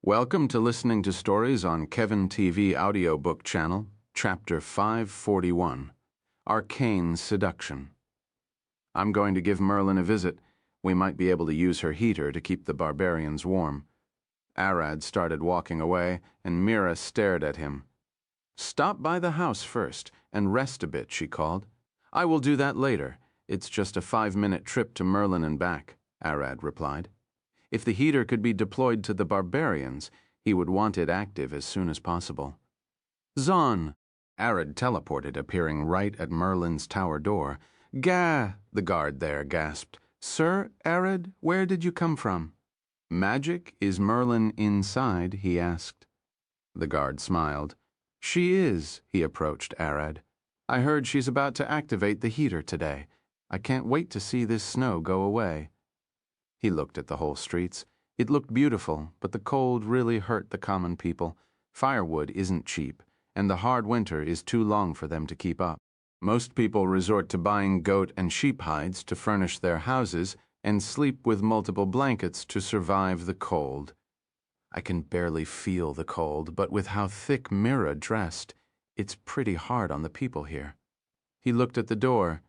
Welcome to listening to stories on Kevin TV audiobook channel, Chapter 541, Arcane Seduction. I'm going to give Merlin a visit. We might be able to use her heater to keep the barbarians warm. Arad started walking away, and Mira stared at him. Stop by the house first and rest a bit, she called. I will do that later. It's just a 5-minute trip to Merlin and back, Arad replied. If the heater could be deployed to the barbarians, he would want it active as soon as possible. Zon! Arad teleported, appearing right at Merlin's tower door. Gah! The guard there gasped. Sir, Arad, where did you come from? Magic? Is Merlin inside? He asked. The guard smiled. She is, he approached Arad. I heard she's about to activate the heater today. I can't wait to see this snow go away. He looked at the whole streets. It looked beautiful, but the cold really hurt the common people. Firewood isn't cheap, and the hard winter is too long for them to keep up. Most people resort to buying goat and sheep hides to furnish their houses and sleep with multiple blankets to survive the cold. I can barely feel the cold, but with how thick Mira dressed, it's pretty hard on the people here. He looked at the door.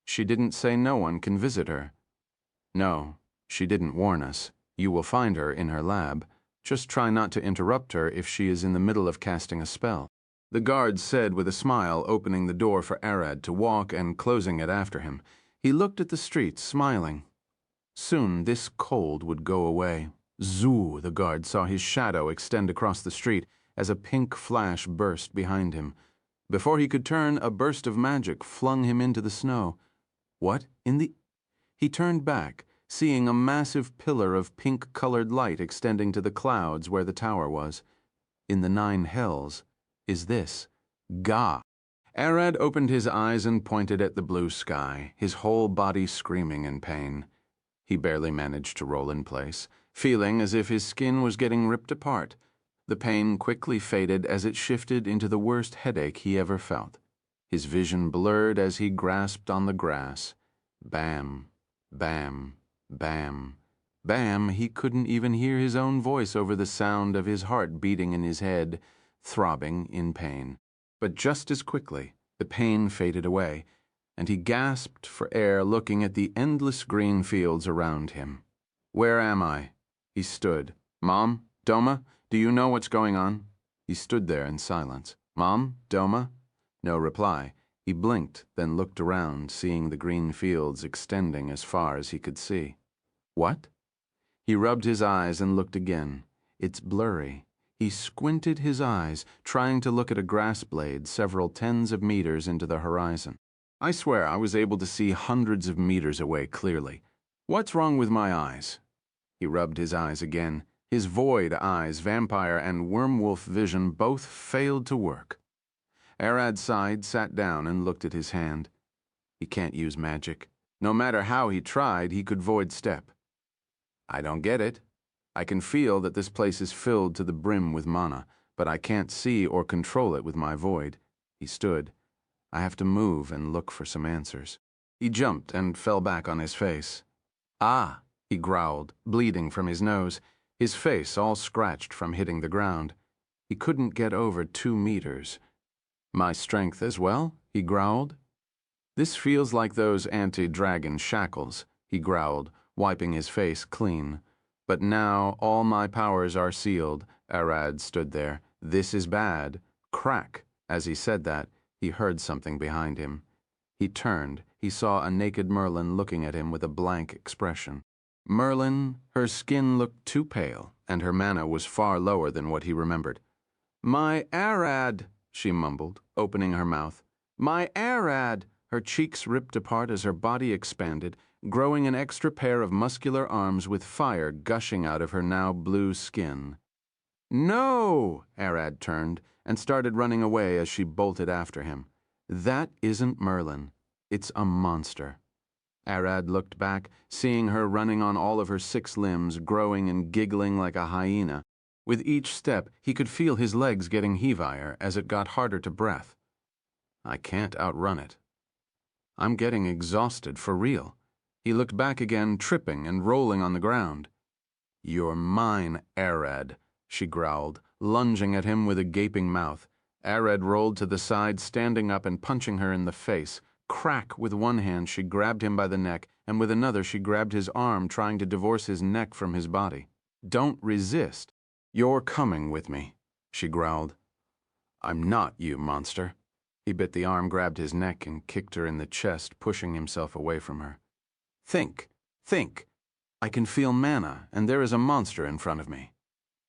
She didn't say no one can visit her. No. She didn't warn us. You will find her in her lab. Just try not to interrupt her if she is in the middle of casting a spell. The guard said with a smile, opening the door for Arad to walk and closing it after him. He looked at the streets, smiling. Soon this cold would go away. Zoo, the guard saw his shadow extend across the street as a pink flash burst behind him. Before he could turn, a burst of magic flung him into the snow. What in the... He turned back, seeing a massive pillar of pink-colored light extending to the clouds where the tower was. In the 9 hells is this. Ga! Arad opened his eyes and pointed at the blue sky, his whole body screaming in pain. He barely managed to roll in place, feeling as if his skin was getting ripped apart. The pain quickly faded as it shifted into the worst headache he ever felt. His vision blurred as he grasped on the grass. Bam, bam, bam, bam. He couldn't even hear his own voice over the sound of his heart beating in his head, throbbing in pain. But just as quickly, the pain faded away, and he gasped for air, looking at the endless green fields around him. Where am I? He stood. Mom? Doma? Do you know what's going on? He stood there in silence. Mom? Doma? No reply. He blinked, then looked around, seeing the green fields extending as far as he could see. What? He rubbed his eyes and looked again. It's blurry. He squinted his eyes, trying to look at a grass blade several tens of meters into the horizon. I swear I was able to see hundreds of meters away clearly. What's wrong with my eyes? He rubbed his eyes again. His void eyes, vampire and wormwolf vision both failed to work. Arad sighed, sat down, and looked at his hand. He can't use magic. No matter how he tried, he could void step. I don't get it. I can feel that this place is filled to the brim with mana, but I can't see or control it with my void. He stood. I have to move and look for some answers. He jumped and fell back on his face. Ah, he growled, bleeding from his nose, his face all scratched from hitting the ground. He couldn't get over 2 meters. My strength as well, he growled. This feels like those anti-dragon shackles, he growled, wiping his face clean. But now all my powers are sealed. Arad stood there. This is bad. Crack. As he said that, he heard something behind him. He turned. He saw a naked Merlin looking at him with a blank expression. Merlin, her skin looked too pale, and her mana was far lower than what he remembered. My Arad, she mumbled, opening her mouth. My Arad! Her cheeks ripped apart as her body expanded, growing an extra pair of muscular arms with fire gushing out of her now blue skin. No! Arad turned and started running away as she bolted after him. That isn't Merlin. It's a monster. Arad looked back, seeing her running on all of her 6 limbs, growing and giggling like a hyena. With each step, he could feel his legs getting heavier as it got harder to breath. I can't outrun it. I'm getting exhausted for real. He looked back again, tripping and rolling on the ground. You're mine, Arad, she growled, lunging at him with a gaping mouth. Arad rolled to the side, standing up and punching her in the face. Crack! With one hand she grabbed him by the neck, and with another she grabbed his arm, trying to divorce his neck from his body. "Don't resist. You're coming with me," she growled. "I'm not, you monster." He bit the arm, grabbed his neck, and kicked her in the chest, pushing himself away from her. Think. Think. I can feel mana, and there is a monster in front of me.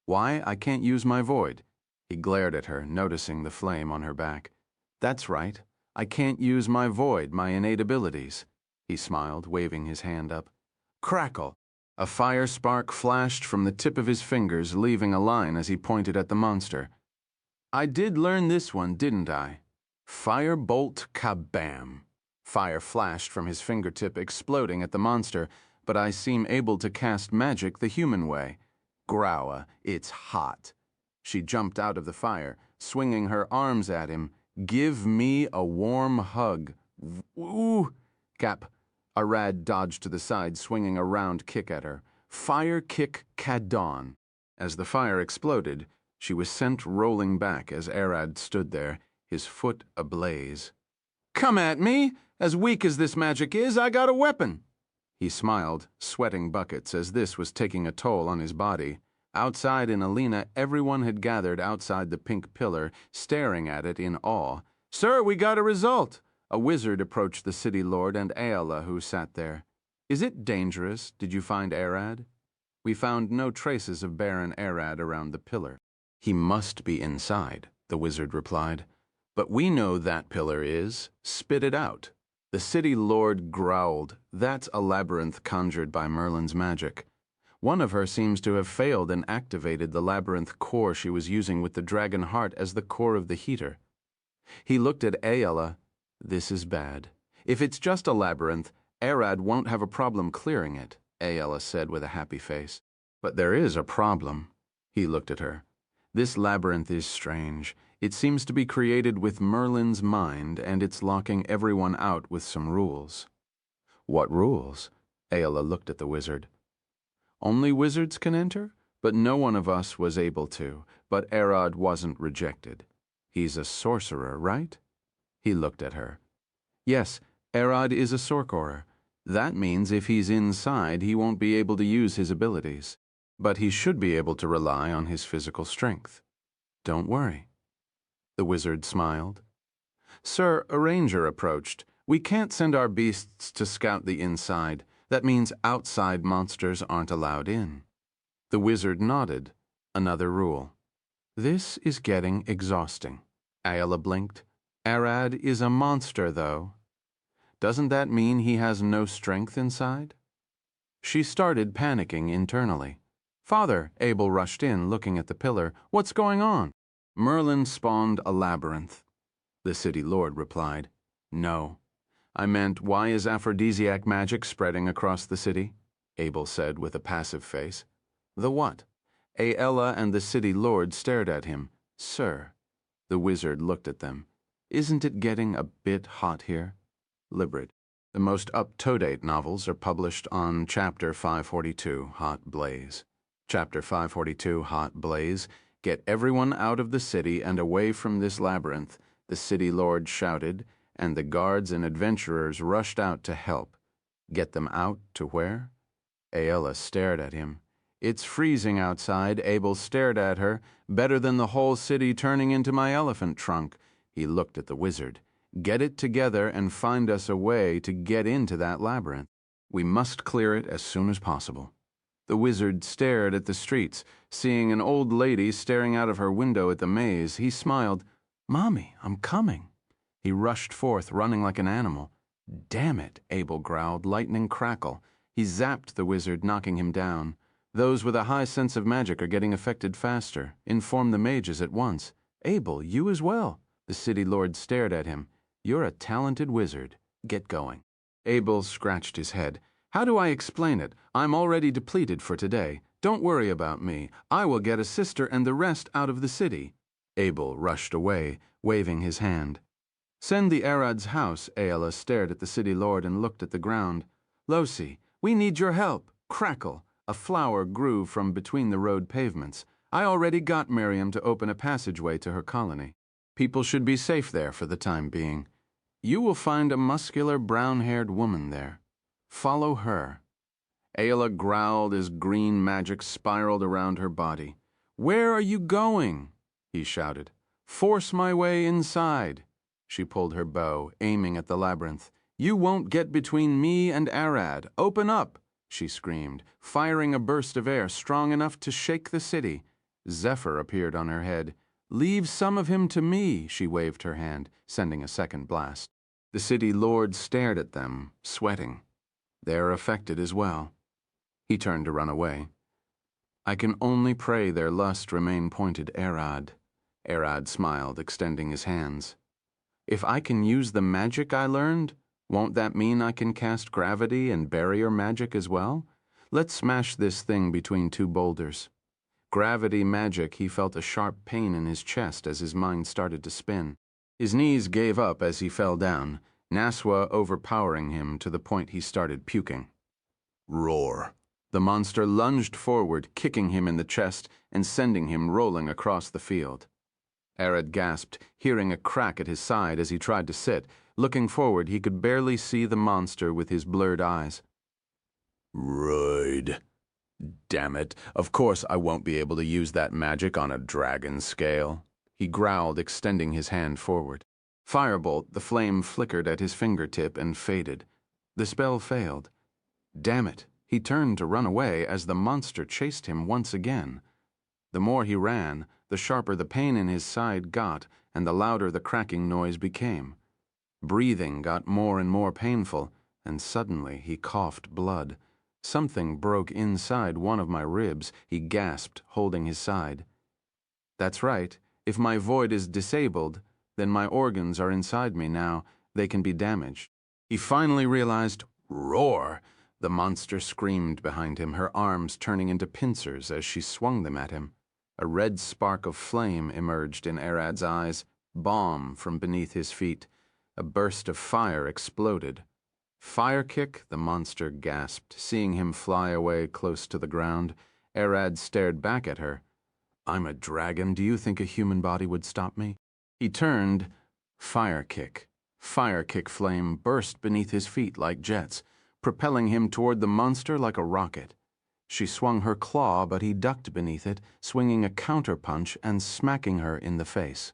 Why I can't use my void?" He glared at her, noticing the flame on her back. "That's right. I can't use my void, my innate abilities." He smiled, waving his hand up. Crackle! A fire spark flashed from the tip of his fingers, leaving a line as he pointed at the monster. "I did learn this one, didn't I? Firebolt kabam!" Fire flashed from his fingertip, exploding at the monster, but I seem able to cast magic the human way. Growa, it's hot. She jumped out of the fire, swinging her arms at him. "Give me a warm hug." Ooh! Cap. Arad dodged to the side, swinging a round kick at her. Fire kick Kadon. As the fire exploded, she was sent rolling back as Arad stood there, his foot ablaze. "Come at me! As weak as this magic is, I got a weapon." He smiled, sweating buckets, as this was taking a toll on his body. Outside in Alina, everyone had gathered outside the pink pillar, staring at it in awe. "Sir, we got a result." A wizard approached the city lord and Aela, who sat there. "Is it dangerous? Did you find Arad?" "We found no traces of Baron Arad around the pillar." "He must be inside," the wizard replied. "But we know that pillar is. Spit it out." The city lord growled. "That's a labyrinth conjured by Merlin's magic. One of her seems to have failed and activated the labyrinth core she was using with the dragon heart as the core of the heater." He looked at Aela. "This is bad. If it's just a labyrinth, Arad won't have a problem clearing it," Aela said with a happy face. "But there is a problem." He looked at her. "This labyrinth is strange. It seems to be created with Merlin's mind, and it's locking everyone out with some rules." "What rules?" Aela looked at the wizard. "Only wizards can enter, but no one of us was able to. But Arad wasn't rejected. He's a sorcerer, right?" He looked at her. "Yes, Arad is a sorcerer. That means if he's inside, he won't be able to use his abilities. But he should be able to rely on his physical strength. Don't worry." The wizard smiled. "Sir, a ranger approached. We can't send our beasts to scout the inside. That means outside monsters aren't allowed in." The wizard nodded. "Another rule." "This is getting exhausting." Aela blinked. "Arad is a monster, though. Doesn't that mean he has no strength inside?" She started panicking internally. "Father," Abel rushed in, looking at the pillar. "What's going on?" "Merlin spawned a labyrinth," the city lord replied. "No. I meant, why is aphrodisiac magic spreading across the city?" Abel said with a passive face. "The what?" Aela and the city lord stared at him. "Sir." The wizard looked at them. "Isn't it getting a bit hot here?" Librid. The most up-to-date novels are published on Chapter 542, Hot Blaze. Chapter 542, Hot Blaze. "Get everyone out of the city and away from this labyrinth," the city lord shouted, and the guards and adventurers rushed out to help. "Get them out to where?" Aela stared at him. "It's freezing outside." Abel stared at her. "Better than the whole city turning into my elephant trunk." He looked at the wizard. "Get it together and find us a way to get into that labyrinth. We must clear it as soon as possible." The wizard stared at the streets. Seeing an old lady staring out of her window at the maze, he smiled. "Mommy, I'm coming." He rushed forth, running like an animal. "Damn it," Abel growled, lightning crackle. He zapped the wizard, knocking him down. "Those with a high sense of magic are getting affected faster. Inform the mages at once." "Abel, you as well." The city lord stared at him. "You're a talented wizard. Get going." Abel scratched his head. "How do I explain it? I'm already depleted for today. Don't worry about me. I will get a sister and the rest out of the city." Abel rushed away, waving his hand. "Send the Arad's house." Aela stared at the city lord and looked at the ground. "Losi, we need your help." Crackle! A flower grew from between the road pavements. I already got Miriam to open a passageway to her colony. People should be safe there for the time being. You will find a muscular, brown-haired woman there. Follow her." Ayla growled as green magic spiraled around her body. "Where are you going?" he shouted. "Force my way inside." She pulled her bow, aiming at the labyrinth. "You won't get between me and Arad. Open up!" she screamed, firing a burst of air strong enough to shake the city. Zephyr appeared on her head. "Leave some of him to me," she waved her hand, sending a second blast. The city lord stared at them, sweating. They're affected as well. He turned to run away. "I can only pray their lust remain pointed Arad." Arad smiled, extending his hands. "If I can use the magic I learned, won't that mean I can cast gravity and barrier magic as well? Let's smash this thing between two boulders." Gravity magic, he felt a sharp pain in his chest as his mind started to spin. His knees gave up as he fell down, Naswa overpowering him to the point he started puking. Roar. The monster lunged forward, kicking him in the chest and sending him rolling across the field. Arad gasped, hearing a crack at his side as he tried to sit. Looking forward, he could barely see the monster with his blurred eyes. "Rude. Damn it, of course I won't be able to use that magic on a dragon scale," he growled, extending his hand forward. Firebolt, the flame flickered at his fingertip and faded. The spell failed. Damn it, he turned to run away as the monster chased him once again. The more he ran, the sharper the pain in his side got, and the louder the cracking noise became. Breathing got more and more painful, and suddenly he coughed blood. "Something broke inside one of my ribs," he gasped, holding his side. "That's right. If my void is disabled, then my organs are inside me now. They can be damaged." He finally realized. Roar! The monster screamed behind him, her arms turning into pincers as she swung them at him. A red spark of flame emerged in Arad's eyes, bomb from beneath his feet. A burst of fire exploded. "Fire kick?" the monster gasped, seeing him fly away close to the ground. Arad stared back at her. "I'm a dragon. Do you think a human body would stop me?" He turned. Fire kick. Fire kick flame burst beneath his feet like jets, propelling him toward the monster like a rocket. She swung her claw, but he ducked beneath it, swinging a counterpunch and smacking her in the face.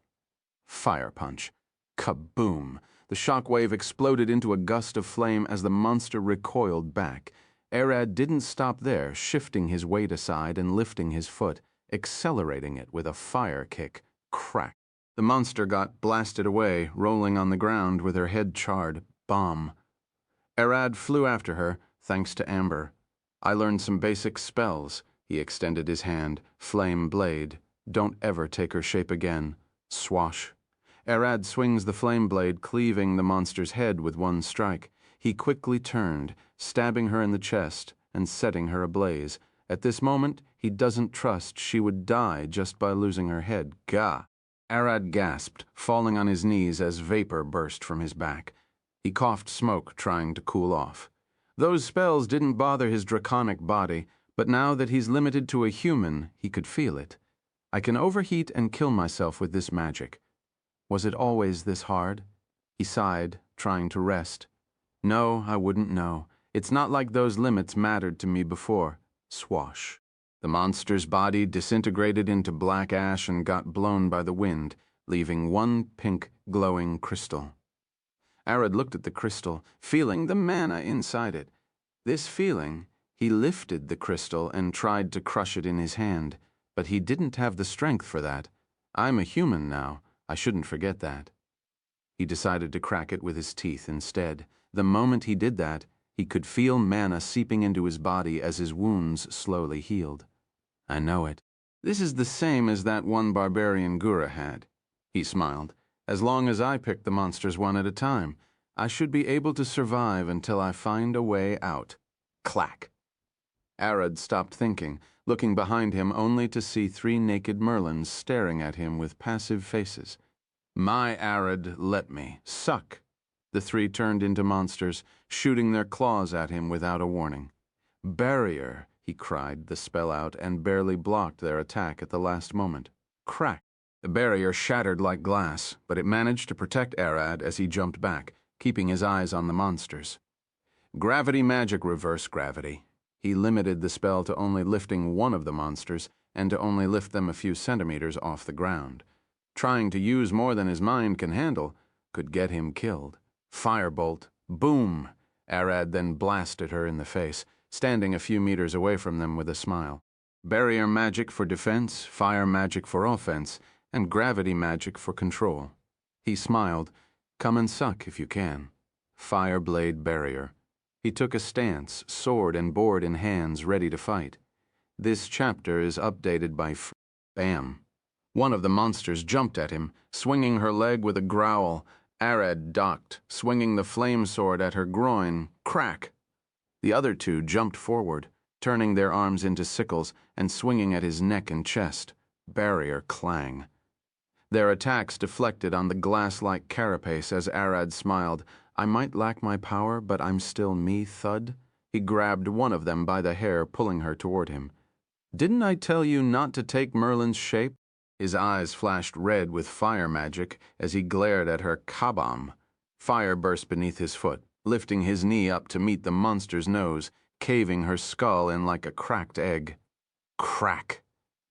Fire punch. Kaboom! The shockwave exploded into a gust of flame as the monster recoiled back. Arad didn't stop there, shifting his weight aside and lifting his foot, accelerating it with a fire kick. Crack! The monster got blasted away, rolling on the ground with her head charred. Bomb! Arad flew after her, thanks to Amber. "I learned some basic spells." He extended his hand. "Flame blade. Don't ever take her shape again." Swash. Arad swings the flame blade, cleaving the monster's head with one strike. He quickly turned, stabbing her in the chest and setting her ablaze. At this moment, he doesn't trust she would die just by losing her head. Gah! Arad gasped, falling on his knees as vapor burst from his back. He coughed smoke, trying to cool off. Those spells didn't bother his draconic body, but now that he's limited to a human, he could feel it. "I can overheat and kill myself with this magic. Was it always this hard?" He sighed, trying to rest. "No, I wouldn't know. It's not like those limits mattered to me before." Swash. The monster's body disintegrated into black ash and got blown by the wind, leaving one pink, glowing crystal. Arad looked at the crystal, feeling the mana inside it. This feeling, he lifted the crystal and tried to crush it in his hand, but he didn't have the strength for that. "I'm a human now. I shouldn't forget that." He decided to crack it with his teeth instead. The moment he did that, he could feel mana seeping into his body as his wounds slowly healed. "I know it. This is the same as that one barbarian Gura had." He smiled. "As long as I pick the monsters one at a time, I should be able to survive until I find a way out." Clack! Arad stopped thinking, looking behind him only to see 3 naked Merlins staring at him with passive faces. "My Arad, let me. Suck!" The 3 turned into monsters, shooting their claws at him without a warning. "Barrier," he cried the spell out and barely blocked their attack at the last moment. Crack! The barrier shattered like glass, but it managed to protect Arad as he jumped back, keeping his eyes on the monsters. Gravity magic reverse gravity. He limited the spell to only lifting one of the monsters and to only lift them a few centimeters off the ground. Trying to use more than his mind can handle could get him killed. Firebolt. Boom! Arad then blasted her in the face, standing a few meters away from them with a smile. Barrier magic for defense, fire magic for offense, and gravity magic for control. He smiled. Come and suck if you can. Fire blade barrier. He took a stance, sword and board in hands, ready to fight. This chapter is updated by Bam. One of the monsters jumped at him, swinging her leg with a growl. Arad ducked, swinging the flame sword at her groin. Crack! The other two jumped forward, turning their arms into sickles and swinging at his neck and chest. Barrier clang. Their attacks deflected on the glass-like carapace as Arad smiled. I might lack my power, but I'm still me, thud. He grabbed one of them by the hair, pulling her toward him. Didn't I tell you not to take Merlin's shape? His eyes flashed red with fire magic as he glared at her kabam. Fire burst beneath his foot, lifting his knee up to meet the monster's nose, caving her skull in like a cracked egg. Crack!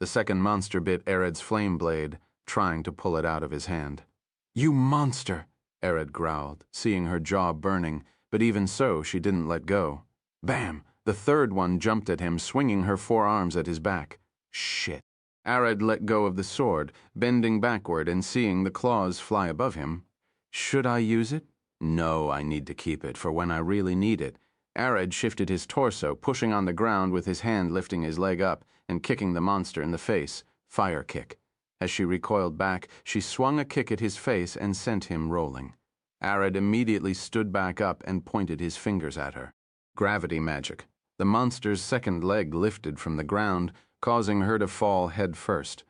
The second monster bit Arad's flame blade, trying to pull it out of his hand. You monster! Arad growled, seeing her jaw burning, but even so she didn't let go. Bam! The third one jumped at him, swinging her forearms at his back. Shit! Arad let go of the sword, bending backward and seeing the claws fly above him. Should I use it? No, I need to keep it for when I really need it. Arad shifted his torso, pushing on the ground with his hand lifting his leg up and kicking the monster in the face. Fire kick. As she recoiled back, she swung a kick at his face and sent him rolling. Arad immediately stood back up and pointed his fingers at her. Gravity magic. The monster's second leg lifted from the ground, causing her to fall head first.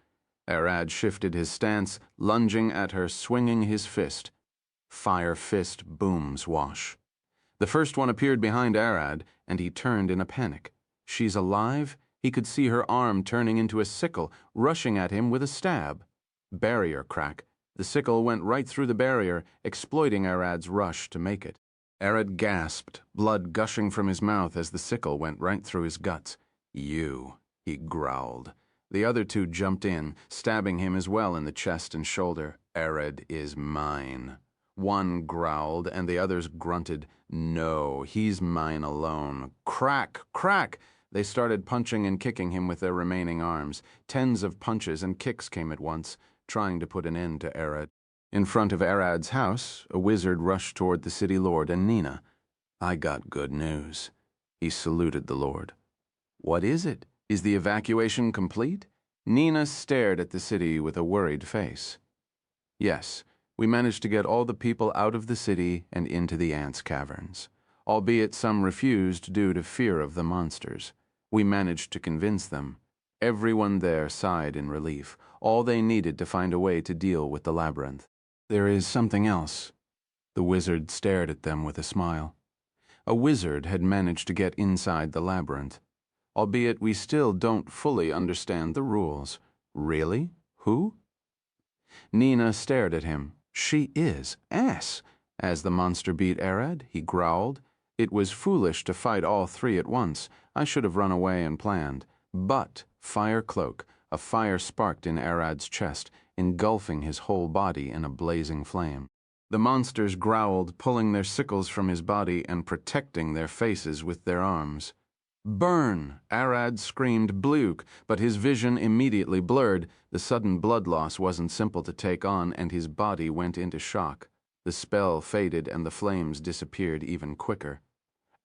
Arad shifted his stance, lunging at her, swinging his fist. Fire fist booms wash. The first one appeared behind Arad, and he turned in a panic. She's alive? He could see her arm turning into a sickle, rushing at him with a stab. Barrier crack. The sickle went right through the barrier, exploiting Arad's rush to make it. Arad gasped, blood gushing from his mouth as the sickle went right through his guts. You, he growled. The other two jumped in, stabbing him as well in the chest and shoulder. Arad is mine. One growled, and the others grunted. No, he's mine alone. Crack, crack! They started punching and kicking him with their remaining arms. Tens of punches and kicks came at once, trying to put an end to Arad. In front of Arad's house, a wizard rushed toward the city lord and Nina. I got good news. He saluted the lord. What is it? Is the evacuation complete? Nina stared at the city with a worried face. Yes, we managed to get all the people out of the city and into the ants' caverns, albeit some refused due to fear of the monsters. We managed to convince them. Everyone there sighed in relief. All they needed to find a way to deal with the labyrinth. There is something else. The wizard stared at them with a smile. A wizard had managed to get inside the labyrinth, albeit we still don't fully understand the rules. Really? Who? Nina stared at him. She is ass. As the monster beat Arad, he growled. It was foolish to fight all three at once. I should have run away and planned. But, fire cloak, a fire sparked in Arad's chest, engulfing his whole body in a blazing flame. The monsters growled, pulling their sickles from his body and protecting their faces with their arms. Burn! Arad screamed Blook, but his vision immediately blurred. The sudden blood loss wasn't simple to take on, and his body went into shock. The spell faded and the flames disappeared even quicker.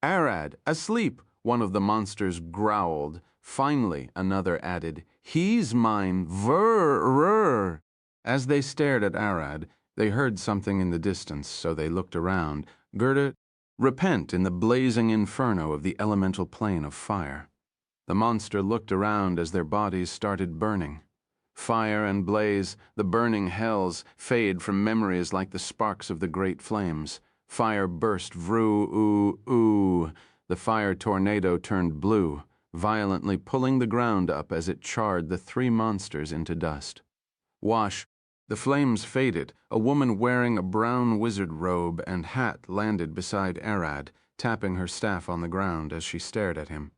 Arad, asleep! One of the monsters growled. Finally, another added, He's mine, vrr. As they stared at Arad, they heard something in the distance, so they looked around. Gerda, repent in the blazing inferno of the elemental plane of fire. The monster looked around as their bodies started burning. Fire and blaze, the burning hells, fade from memories like the sparks of the great flames. Fire burst, vroo, ooh, ooh. The fire tornado turned blue. violently pulling the ground up as it charred the three monsters into dust. Wash. The flames faded. A woman wearing a brown wizard robe and hat landed beside Arad, tapping her staff on the ground as she stared at him.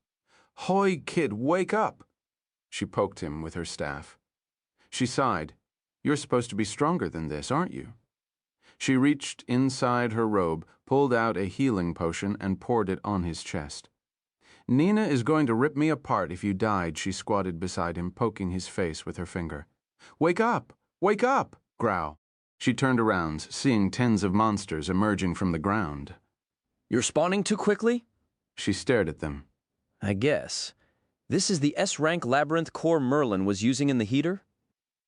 "Hoy, kid, wake up!" She poked him with her staff. She sighed. "You're supposed to be stronger than this, aren't you?" She reached inside her robe, pulled out a healing potion, and poured it on his chest. "Nina is going to rip me apart if you died," she squatted beside him, poking his face with her finger. "Wake up! Wake up!" Growl. She turned around, seeing tens of monsters emerging from the ground. "You're spawning too quickly?" She stared at them. "I guess. This is the S-rank labyrinth core Merlin was using in the heater?"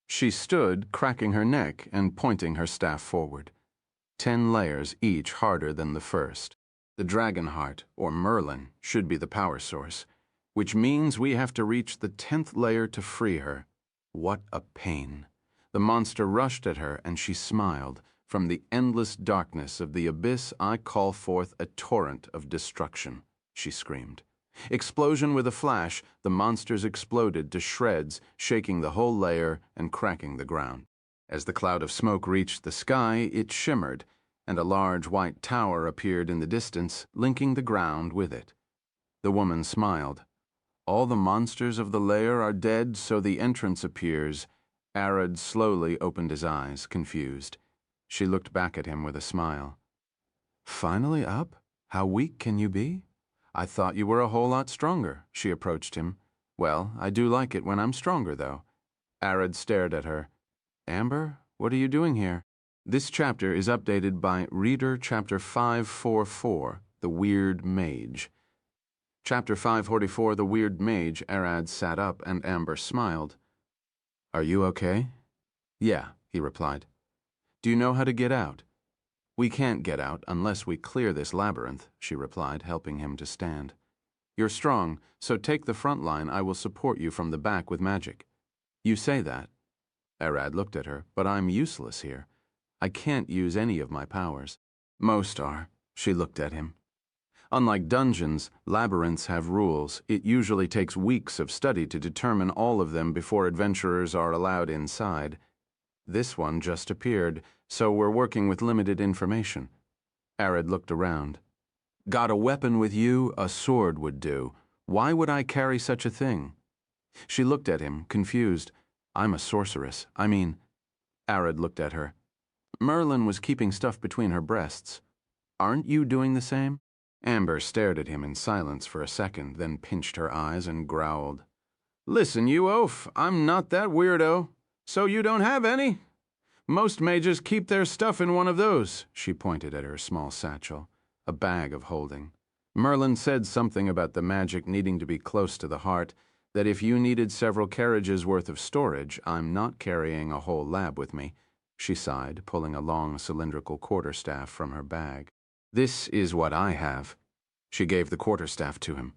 She stood, cracking her neck and pointing her staff forward. 10 layers, each harder than the first. The dragon heart, or Merlin, should be the power source, which means we have to reach the 10th layer to free her. What a pain. The monster rushed at her, and she smiled. From the endless darkness of the abyss, I call forth a torrent of destruction, she screamed. Explosion with a flash, the monsters exploded to shreds, shaking the whole layer and cracking the ground. As the cloud of smoke reached the sky, it shimmered, and a large white tower appeared in the distance, linking the ground with it. The woman smiled. "All the monsters of the layer are dead, so the entrance appears." Arad slowly opened his eyes, confused. She looked back at him with a smile. "Finally up? How weak can you be? I thought you were a whole lot stronger," she approached him. "Well, I do like it when I'm stronger, though." Arad stared at her. "Amber, what are you doing here?" This chapter is updated by Reader Chapter 544, The Weird Mage. Chapter 544, The Weird Mage, Arad sat up and Amber smiled. "Are you okay?" "Yeah," he replied. "Do you know how to get out?" "We can't get out unless we clear this labyrinth," she replied, helping him to stand. "You're strong, so take the front line. I will support you from the back with magic." "You say that." Arad looked at her. "But I'm useless here. I can't use any of my powers." "Most are." She looked at him. "Unlike dungeons, labyrinths have rules. It usually takes weeks of study to determine all of them before adventurers are allowed inside. This one just appeared, so we're working with limited information." Arad looked around. "Got a weapon with you? A sword would do. Why would I carry such a thing?" She looked at him, confused. "I'm a sorceress. I mean..." Arad looked at her. Merlin was keeping stuff between her breasts. "Aren't you doing the same?" Amber stared at him in silence for a second, then pinched her eyes and growled. "Listen, you oaf, I'm not that weirdo. So you don't have any? Most mages keep their stuff in one of those." She pointed at her small satchel, a bag of holding. "Merlin said something about the magic needing to be close to the heart, that if you needed several carriages worth of storage, I'm not carrying a whole lab with me." She sighed, pulling a long cylindrical quarterstaff from her bag. "This is what I have." She gave the quarterstaff to him.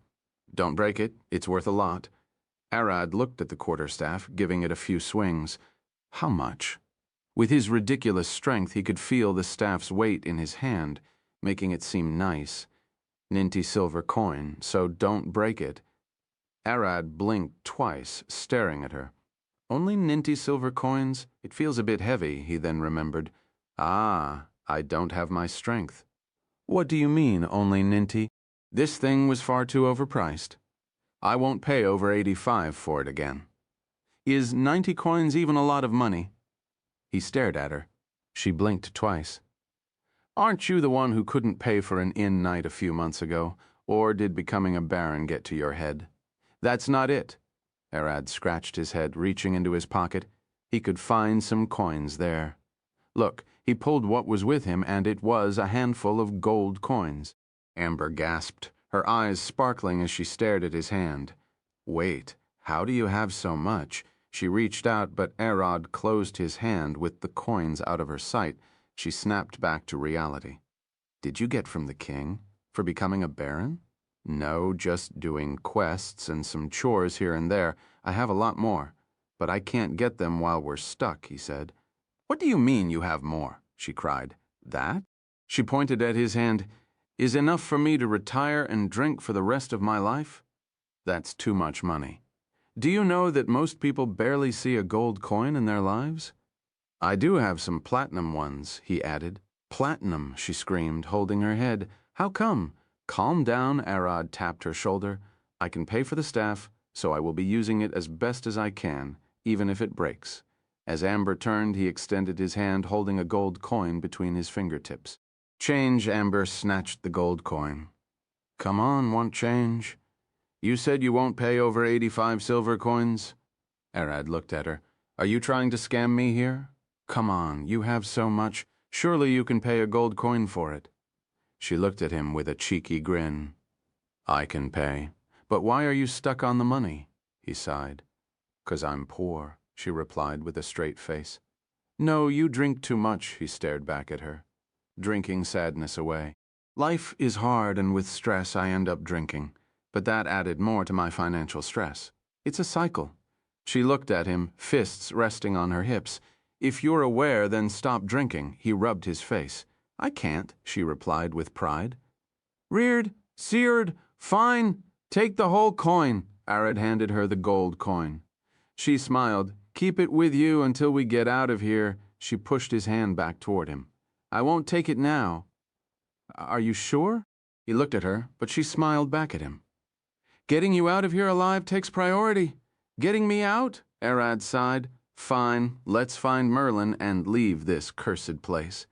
"Don't break it, it's worth a lot." Arad looked at the quarterstaff, giving it a few swings. How much? With his ridiculous strength, he could feel the staff's weight in his hand, making it seem nice. "Ninty silver coin, so don't break it." Arad blinked twice, staring at her. "Only ninty silver coins? It feels a bit heavy," he then remembered. "Ah, I don't have my strength." "What do you mean, only ninty?" "This thing was far too overpriced. I won't pay over 85 for it again." "Is 90 coins even a lot of money?" He stared at her. She blinked twice. "Aren't you the one who couldn't pay for an inn night a few months ago? Or did becoming a baron get to your head?" "That's not it." Arad scratched his head, reaching into his pocket. He could find some coins there. Look, he pulled what was with him, and it was a handful of gold coins. Amber gasped, her eyes sparkling as she stared at his hand. "Wait, how do you have so much?" She reached out, but Arad closed his hand with the coins out of her sight. She snapped back to reality. "Did you get from the king? For becoming a baron?" "No, just doing quests and some chores here and there. I have a lot more. But I can't get them while we're stuck," he said. "What do you mean you have more?" she cried. "That?" She pointed at his hand. "Is enough for me to retire and drink for the rest of my life?" That's too much money. Do you know that most people barely see a gold coin in their lives? I do have some platinum ones, he added. Platinum, she screamed, holding her head. How come? Calm down, Arad tapped her shoulder. I can pay for the staff, so I will be using it as best as I can, even if it breaks. As Amber turned, he extended his hand, holding a gold coin between his fingertips. Change, Amber snatched the gold coin. Come on, want change? You said you won't pay over 85 silver coins? Arad looked at her. Are you trying to scam me here? Come on, you have so much. Surely you can pay a gold coin for it. She looked at him with a cheeky grin. I can pay. But why are you stuck on the money? He sighed. 'Cause I'm poor, she replied with a straight face. No, you drink too much, he stared back at her, drinking sadness away. Life is hard, and with stress I end up drinking. But that added more to my financial stress. It's a cycle. She looked at him, fists resting on her hips. If you're aware, then stop drinking. He rubbed his face. I can't, she replied with pride. Reared, seared, fine. Take the whole coin. Arad handed her the gold coin. She smiled. Keep it with you until we get out of here. She pushed his hand back toward him. I won't take it now. Are you sure? He looked at her, but she smiled back at him. Getting you out of here alive takes priority. Getting me out? Arad sighed. Fine, let's find Merlin and leave this cursed place.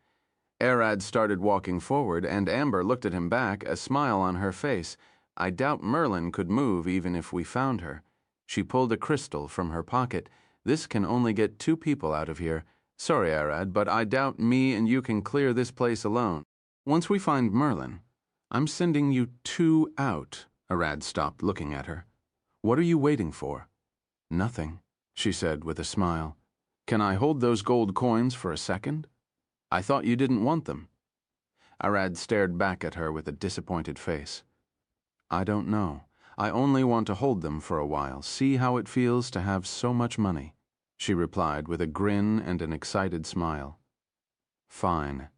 Arad started walking forward, and Amber looked at him back, a smile on her face. I doubt Merlin could move even if we found her. She pulled a crystal from her pocket. This can only get 2 people out of here. Sorry, Arad, but I doubt me and you can clear this place alone. Once we find Merlin, I'm sending you 2 out. Arad stopped looking at her. What are you waiting for? Nothing, she said with a smile. Can I hold those gold coins for a second? I thought you didn't want them. Arad stared back at her with a disappointed face. I don't know. I only want to hold them for a while, see how it feels to have so much money, she replied with a grin and an excited smile. Fine.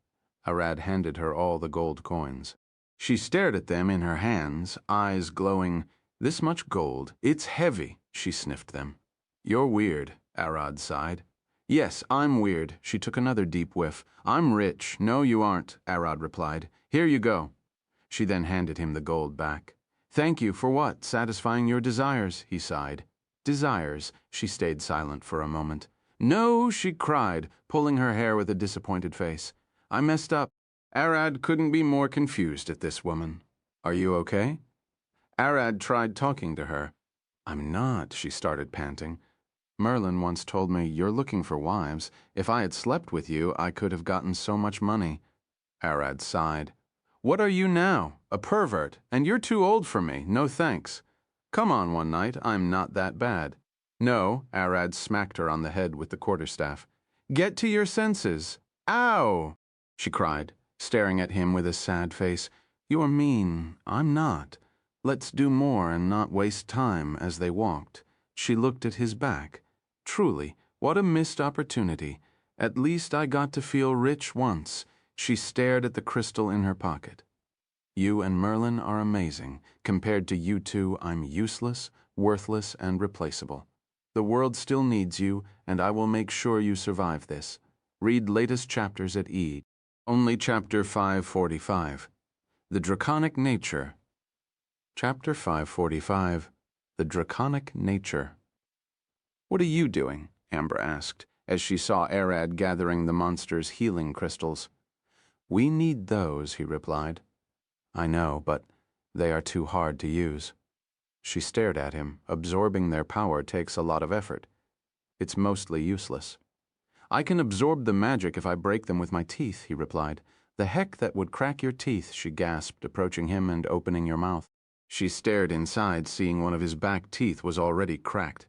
Arad handed her all the gold coins. She stared at them in her hands, eyes glowing. This much gold. It's heavy, she sniffed them. You're weird, Arad sighed. Yes, I'm weird. She took another deep whiff. I'm rich. No, you aren't, Arad replied. Here you go. She then handed him the gold back. Thank you for what? Satisfying your desires, he sighed. Desires. She stayed silent for a moment. No, she cried, pulling her hair with a disappointed face. I messed up. Arad couldn't be more confused at this woman. Are you okay? Arad tried talking to her. I'm not, she started panting. Merlin once told me, you're looking for wives. If I had slept with you, I could have gotten so much money. Arad sighed. What are you now? A pervert, and you're too old for me. No thanks. Come on one night. I'm not that bad. No, Arad smacked her on the head with the quarterstaff. Get to your senses. Ow! She cried, staring at him with a sad face. You're mean. I'm not. Let's do more and not waste time. As they walked, she looked at his back. Truly, what a missed opportunity. At least I got to feel rich once. She stared at the crystal in her pocket. You and Merlin are amazing. Compared to you two, I'm useless, worthless, and replaceable. The world still needs you, and I will make sure you survive this. Read latest chapters at E. Only chapter 545. The Draconic Nature. Chapter 545. The Draconic Nature. What are you doing? Amber asked, as she saw Arad gathering the monster's healing crystals. We need those, he replied. I know, but they are too hard to use. She stared at him. Absorbing their power takes a lot of effort. It's mostly useless. I can absorb the magic if I break them with my teeth, he replied. The heck that would crack your teeth, she gasped, approaching him and opening your mouth. She stared inside, seeing one of his back teeth was already cracked.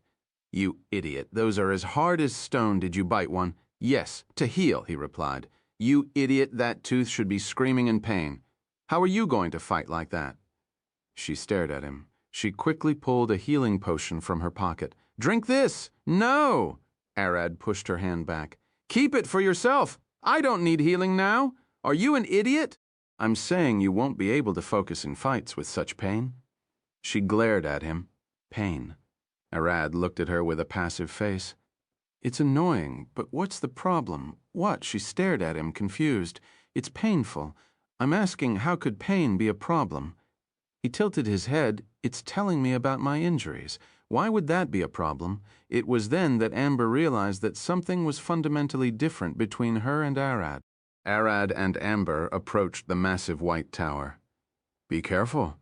You idiot, those are as hard as stone. Did you bite one? Yes, to heal, he replied. You idiot, that tooth should be screaming in pain. How are you going to fight like that? She stared at him. She quickly pulled a healing potion from her pocket. Drink this! No! Arad pushed her hand back. Keep it for yourself! I don't need healing now! Are you an idiot? I'm saying you won't be able to focus in fights with such pain. She glared at him. Pain. Arad looked at her with a passive face. It's annoying, but what's the problem? What? She stared at him, confused. It's painful. I'm asking, how could pain be a problem? He tilted his head. It's telling me about my injuries. Why would that be a problem? It was then that Amber realized that something was fundamentally different between her and Arad. Arad and Amber approached the massive white tower. Be careful.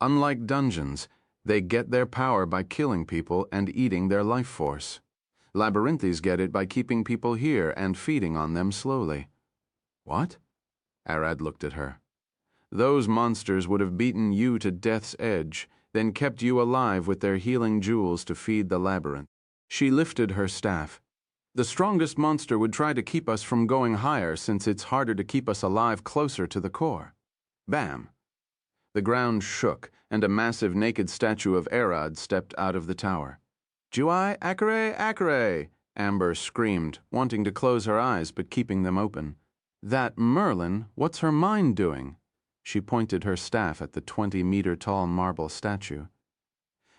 Unlike dungeons, they get their power by killing people and eating their life force. Labyrinthes get it by keeping people here and feeding on them slowly. What? Arad looked at her. Those monsters would have beaten you to death's edge, then kept you alive with their healing jewels to feed the labyrinth. She lifted her staff. The strongest monster would try to keep us from going higher since it's harder to keep us alive closer to the core. Bam! The ground shook, and a massive naked statue of Arad stepped out of the tower. Juai, Akare, Akare! Amber screamed, wanting to close her eyes but keeping them open. That Merlin, what's her mind doing? She pointed her staff at the 20-meter-tall marble statue.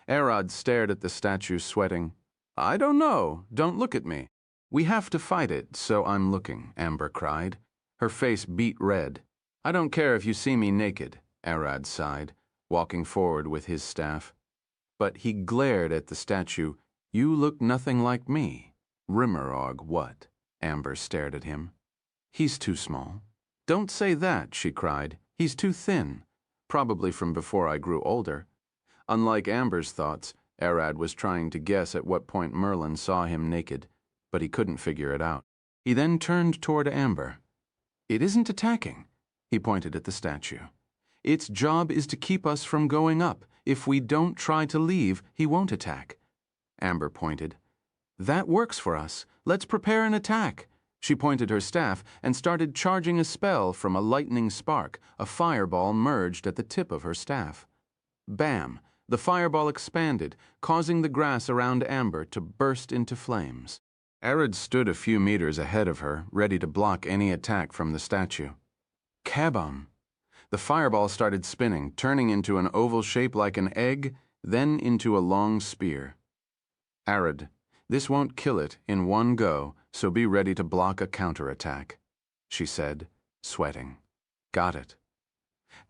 Arad stared at the statue, sweating. I don't know. Don't look at me. We have to fight it, so I'm looking, Amber cried. Her face beat red. I don't care if you see me naked, Arad sighed, walking forward with his staff. But he glared at the statue. You look nothing like me. Rimmerog, what? Amber stared at him. He's too small. Don't say that, she cried. He's too thin. Probably from before I grew older. Unlike Amber's thoughts, Arad was trying to guess at what point Merlin saw him naked, but he couldn't figure it out. He then turned toward Amber. It isn't attacking. He pointed at the statue. Its job is to keep us from going up. If we don't try to leave, he won't attack. Amber pointed. That works for us. Let's prepare an attack. She pointed her staff and started charging a spell from a lightning spark. A fireball merged at the tip of her staff. Bam! The fireball expanded, causing the grass around Amber to burst into flames. Arad stood a few meters ahead of her, ready to block any attack from the statue. Kabam! The fireball started spinning, turning into an oval shape like an egg, then into a long spear. Arad, this won't kill it in one go, so be ready to block a counterattack, she said, sweating. Got it.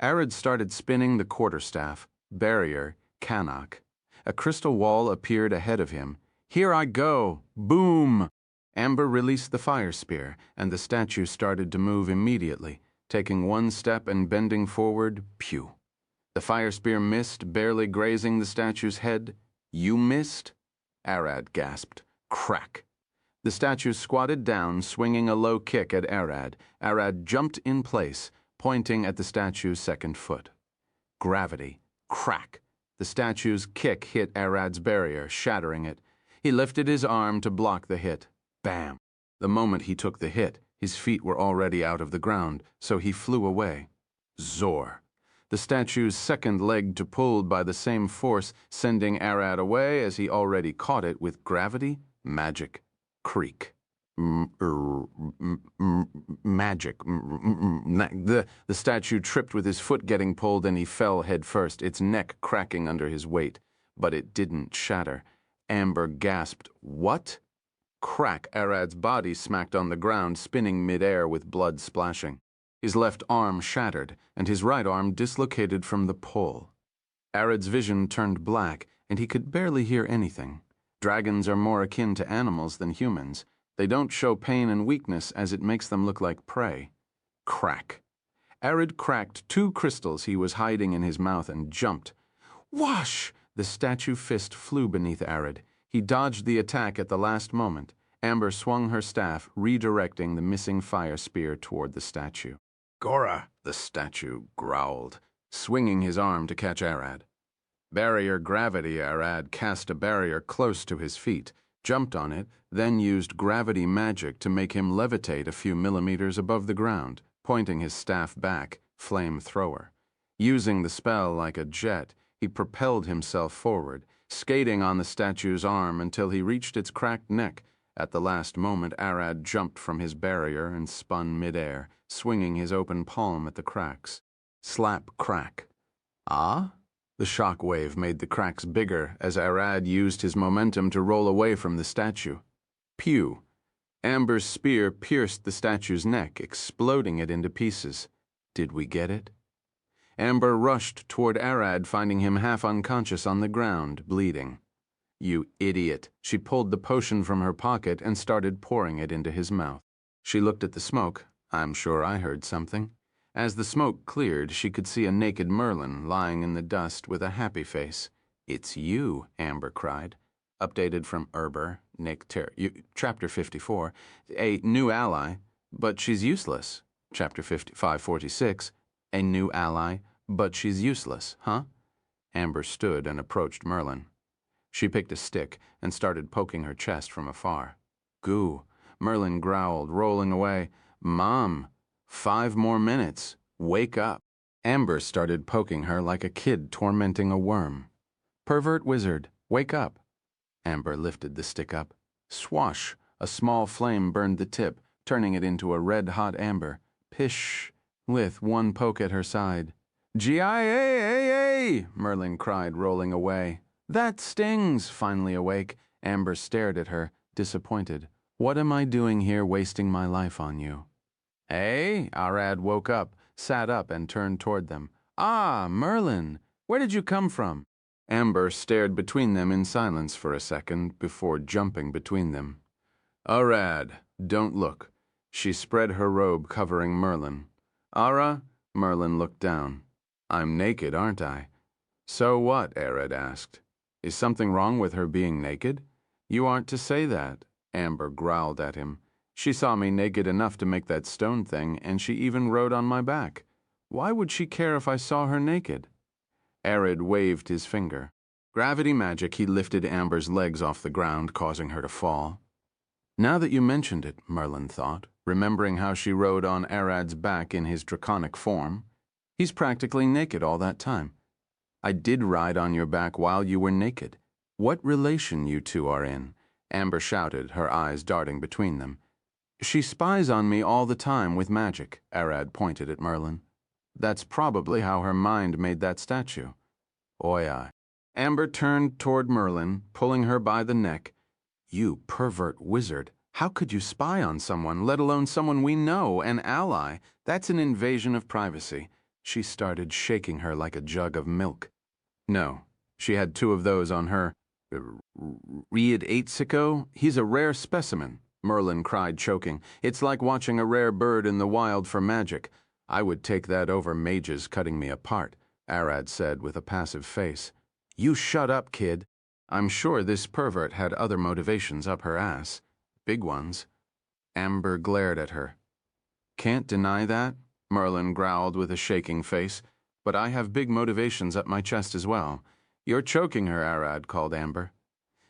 Arad started spinning the quarterstaff, barrier, Kanak. A crystal wall appeared ahead of him. Here I go! Boom! Amber released the fire spear, and the statue started to move immediately, taking one step and bending forward, pew. The fire spear missed, barely grazing the statue's head. You missed? Arad gasped. Crack! The statue squatted down, swinging a low kick at Arad. Arad jumped in place, pointing at the statue's second foot. Gravity. Crack! The statue's kick hit Arad's barrier, shattering it. He lifted his arm to block the hit. Bam! The moment he took the hit, his feet were already out of the ground, so he flew away. Zor! The statue's second leg pulled by the same force, sending Arad away as he already caught it with gravity, magic, creak. Magic. The statue tripped with his foot getting pulled and he fell head first, its neck cracking under his weight. But it didn't shatter. Amber gasped, What? Crack! Arad's body smacked on the ground, spinning midair with blood splashing. His left arm shattered, and his right arm dislocated from the pull. Arad's vision turned black, and he could barely hear anything. Dragons are more akin to animals than humans. They don't show pain and weakness as it makes them look like prey. Crack! Arad cracked 2 crystals he was hiding in his mouth and jumped. Whoosh! The statue fist flew beneath Arad. He dodged the attack at the last moment. Amber swung her staff, redirecting the missing fire spear toward the statue. Gora! The statue growled, swinging his arm to catch Arad. Barrier gravity. Arad cast a barrier close to his feet, jumped on it, then used gravity magic to make him levitate a few millimeters above the ground, pointing his staff back, flamethrower. Using the spell like a jet, he propelled himself forward, skating on the statue's arm until he reached its cracked neck. At the last moment, Arad jumped from his barrier and spun midair, swinging his open palm at the cracks. Slap, crack. Ah? The shock wave made the cracks bigger as Arad used his momentum to roll away from the statue. Pew! Amber's spear pierced the statue's neck, exploding it into pieces. Did we get it? Amber rushed toward Arad, finding him half unconscious on the ground, bleeding. You idiot! She pulled the potion from her pocket and started pouring it into his mouth. She looked at the smoke. I'm sure I heard something. As the smoke cleared, she could see a naked Merlin lying in the dust with a happy face. It's you, Amber cried. Updated from Erber, Nick Chapter 54. A new ally, but she's useless. Chapter 546. A new ally, but she's useless, huh? Amber stood and approached Merlin. She picked a stick and started poking her chest from afar. Goo! Merlin growled, rolling away. Mom, 5 more minutes. Wake up. Amber started poking her like a kid tormenting a worm. Pervert wizard, wake up. Amber lifted the stick up. Swash! A small flame burned the tip, turning it into a red-hot amber. Pish! With one poke at her side. G-I-A-A-A! Merlin cried, rolling away. That stings! Finally awake, Amber stared at her, disappointed. What am I doing here wasting my life on you? Hey? Arad woke up, sat up, and turned toward them. Ah, Merlin! Where did you come from? Amber stared between them in silence for a second before jumping between them. Arad, don't look. She spread her robe covering Merlin. Ara? Merlin looked down. I'm naked, aren't I? So what? Arad asked. Is something wrong with her being naked? You aren't to say that. Amber growled at him. She saw me naked enough to make that stone thing, and she even rode on my back. Why would she care if I saw her naked? Arad waved his finger. Gravity magic, he lifted Amber's legs off the ground, causing her to fall. Now that you mentioned it, Merlin thought, remembering how she rode on Arad's back in his draconic form. He's practically naked all that time. I did ride on your back while you were naked. What relation you two are in? Amber shouted, her eyes darting between them. She spies on me all the time with magic, Arad pointed at Merlin. That's probably how her mind made that statue. Oi. Amber turned toward Merlin, pulling her by the neck. You pervert wizard. How could you spy on someone, let alone someone we know, an ally? That's an invasion of privacy. She started shaking her like a jug of milk. No, she had 2 of those on her. Reed Eitsico? He's a rare specimen, Merlin cried, choking. It's like watching a rare bird in the wild for magic. I would take that over mages cutting me apart, Arad said with a passive face. You shut up, kid. I'm sure this pervert had other motivations up her ass. Big ones. Amber glared at her. Can't deny that, Merlin growled with a shaking face, but I have big motivations up my chest as well. You're choking her, Arad called Amber.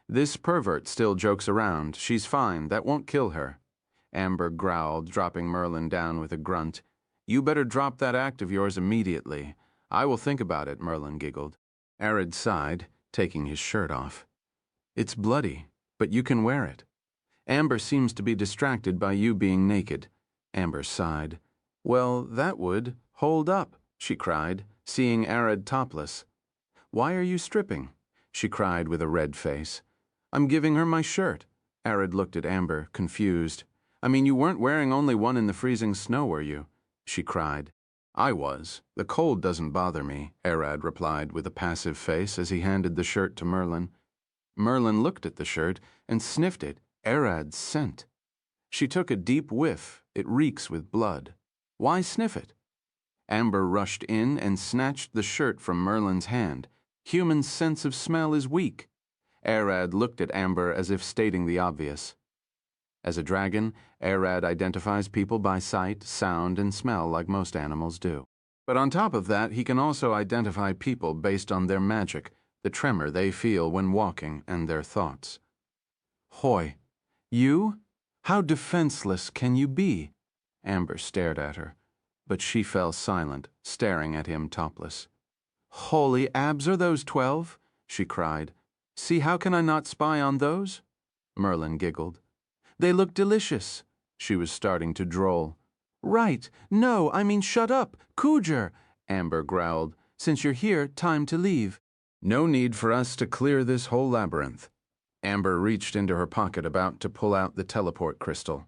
This pervert still jokes around. She's fine. That won't kill her. Amber growled, dropping Merlin down with a grunt. You better drop that act of yours immediately. I will think about it, Merlin giggled. Arad sighed, taking his shirt off. It's bloody, but you can wear it. Amber seems to be distracted by you being naked. Amber sighed. Well, that would. Hold up, she cried, seeing Arad topless. Why are you stripping? She cried with a red face. I'm giving her my shirt. Arad looked at Amber, confused. I mean, you weren't wearing only one in the freezing snow, were you? She cried. I was. The cold doesn't bother me, Arad replied with a passive face as he handed the shirt to Merlin. Merlin looked at the shirt and sniffed it. Arad's scent. She took a deep whiff. It reeks with blood. Why sniff it? Amber rushed in and snatched the shirt from Merlin's hand. Human sense of smell is weak. Arad looked at Amber as if stating the obvious. As a dragon, Arad identifies people by sight, sound, and smell like most animals do. But on top of that, he can also identify people based on their magic, the tremor they feel when walking, and their thoughts. Hoy, you? How defenseless can you be? Amber stared at her, but she fell silent, staring at him topless. Holy abs, are those 12? She cried. See, how can I not spy on those? Merlin giggled. They look delicious. She was starting to droll. Right. No, I mean shut up. Cooger, Amber growled. Since you're here, time to leave. No need for us to clear this whole labyrinth. Amber reached into her pocket about to pull out the teleport crystal.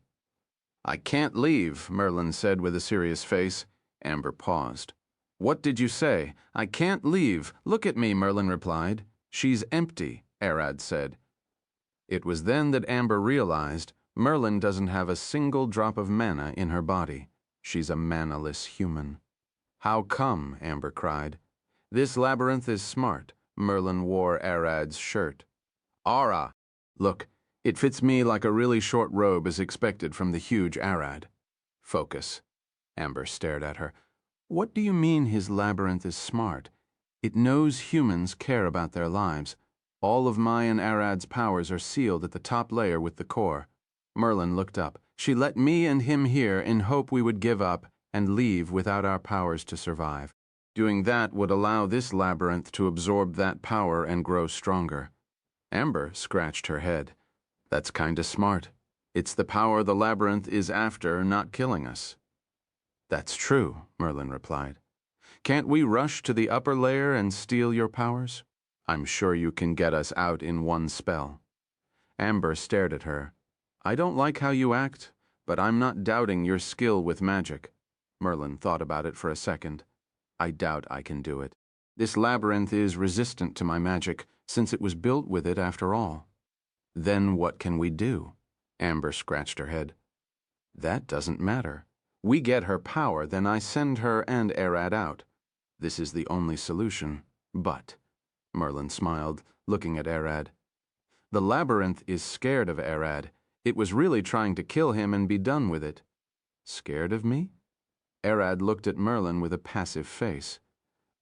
I can't leave, Merlin said with a serious face. Amber paused. What did you say? I can't leave. Look at me, Merlin replied. She's empty, Arad said. It was then that Amber realized Merlin doesn't have a single drop of mana in her body. She's a manaless human. How come? Amber cried. This labyrinth is smart. Merlin wore Arad's shirt. Ara! Look, it fits me like a really short robe as expected from the huge Arad. Focus. Amber stared at her. What do you mean his labyrinth is smart? It knows humans care about their lives. All of my and Arad's powers are sealed at the top layer with the core. Merlin looked up. She let me and him here in hope we would give up and leave without our powers to survive. Doing that would allow this labyrinth to absorb that power and grow stronger. Amber scratched her head. That's kinda smart. It's the power the labyrinth is after, not killing us. That's true, Merlin replied. Can't we rush to the upper layer and steal your powers? I'm sure you can get us out in one spell. Amber stared at her. I don't like how you act, but I'm not doubting your skill with magic. Merlin thought about it for a second. I doubt I can do it. This labyrinth is resistant to my magic, since it was built with it after all. Then what can we do? Amber scratched her head. That doesn't matter. We get her power, then I send her and Arad out. This is the only solution. But, Merlin smiled, looking at Arad. The labyrinth is scared of Arad. It was really trying to kill him and be done with it. Scared of me? Arad looked at Merlin with a passive face.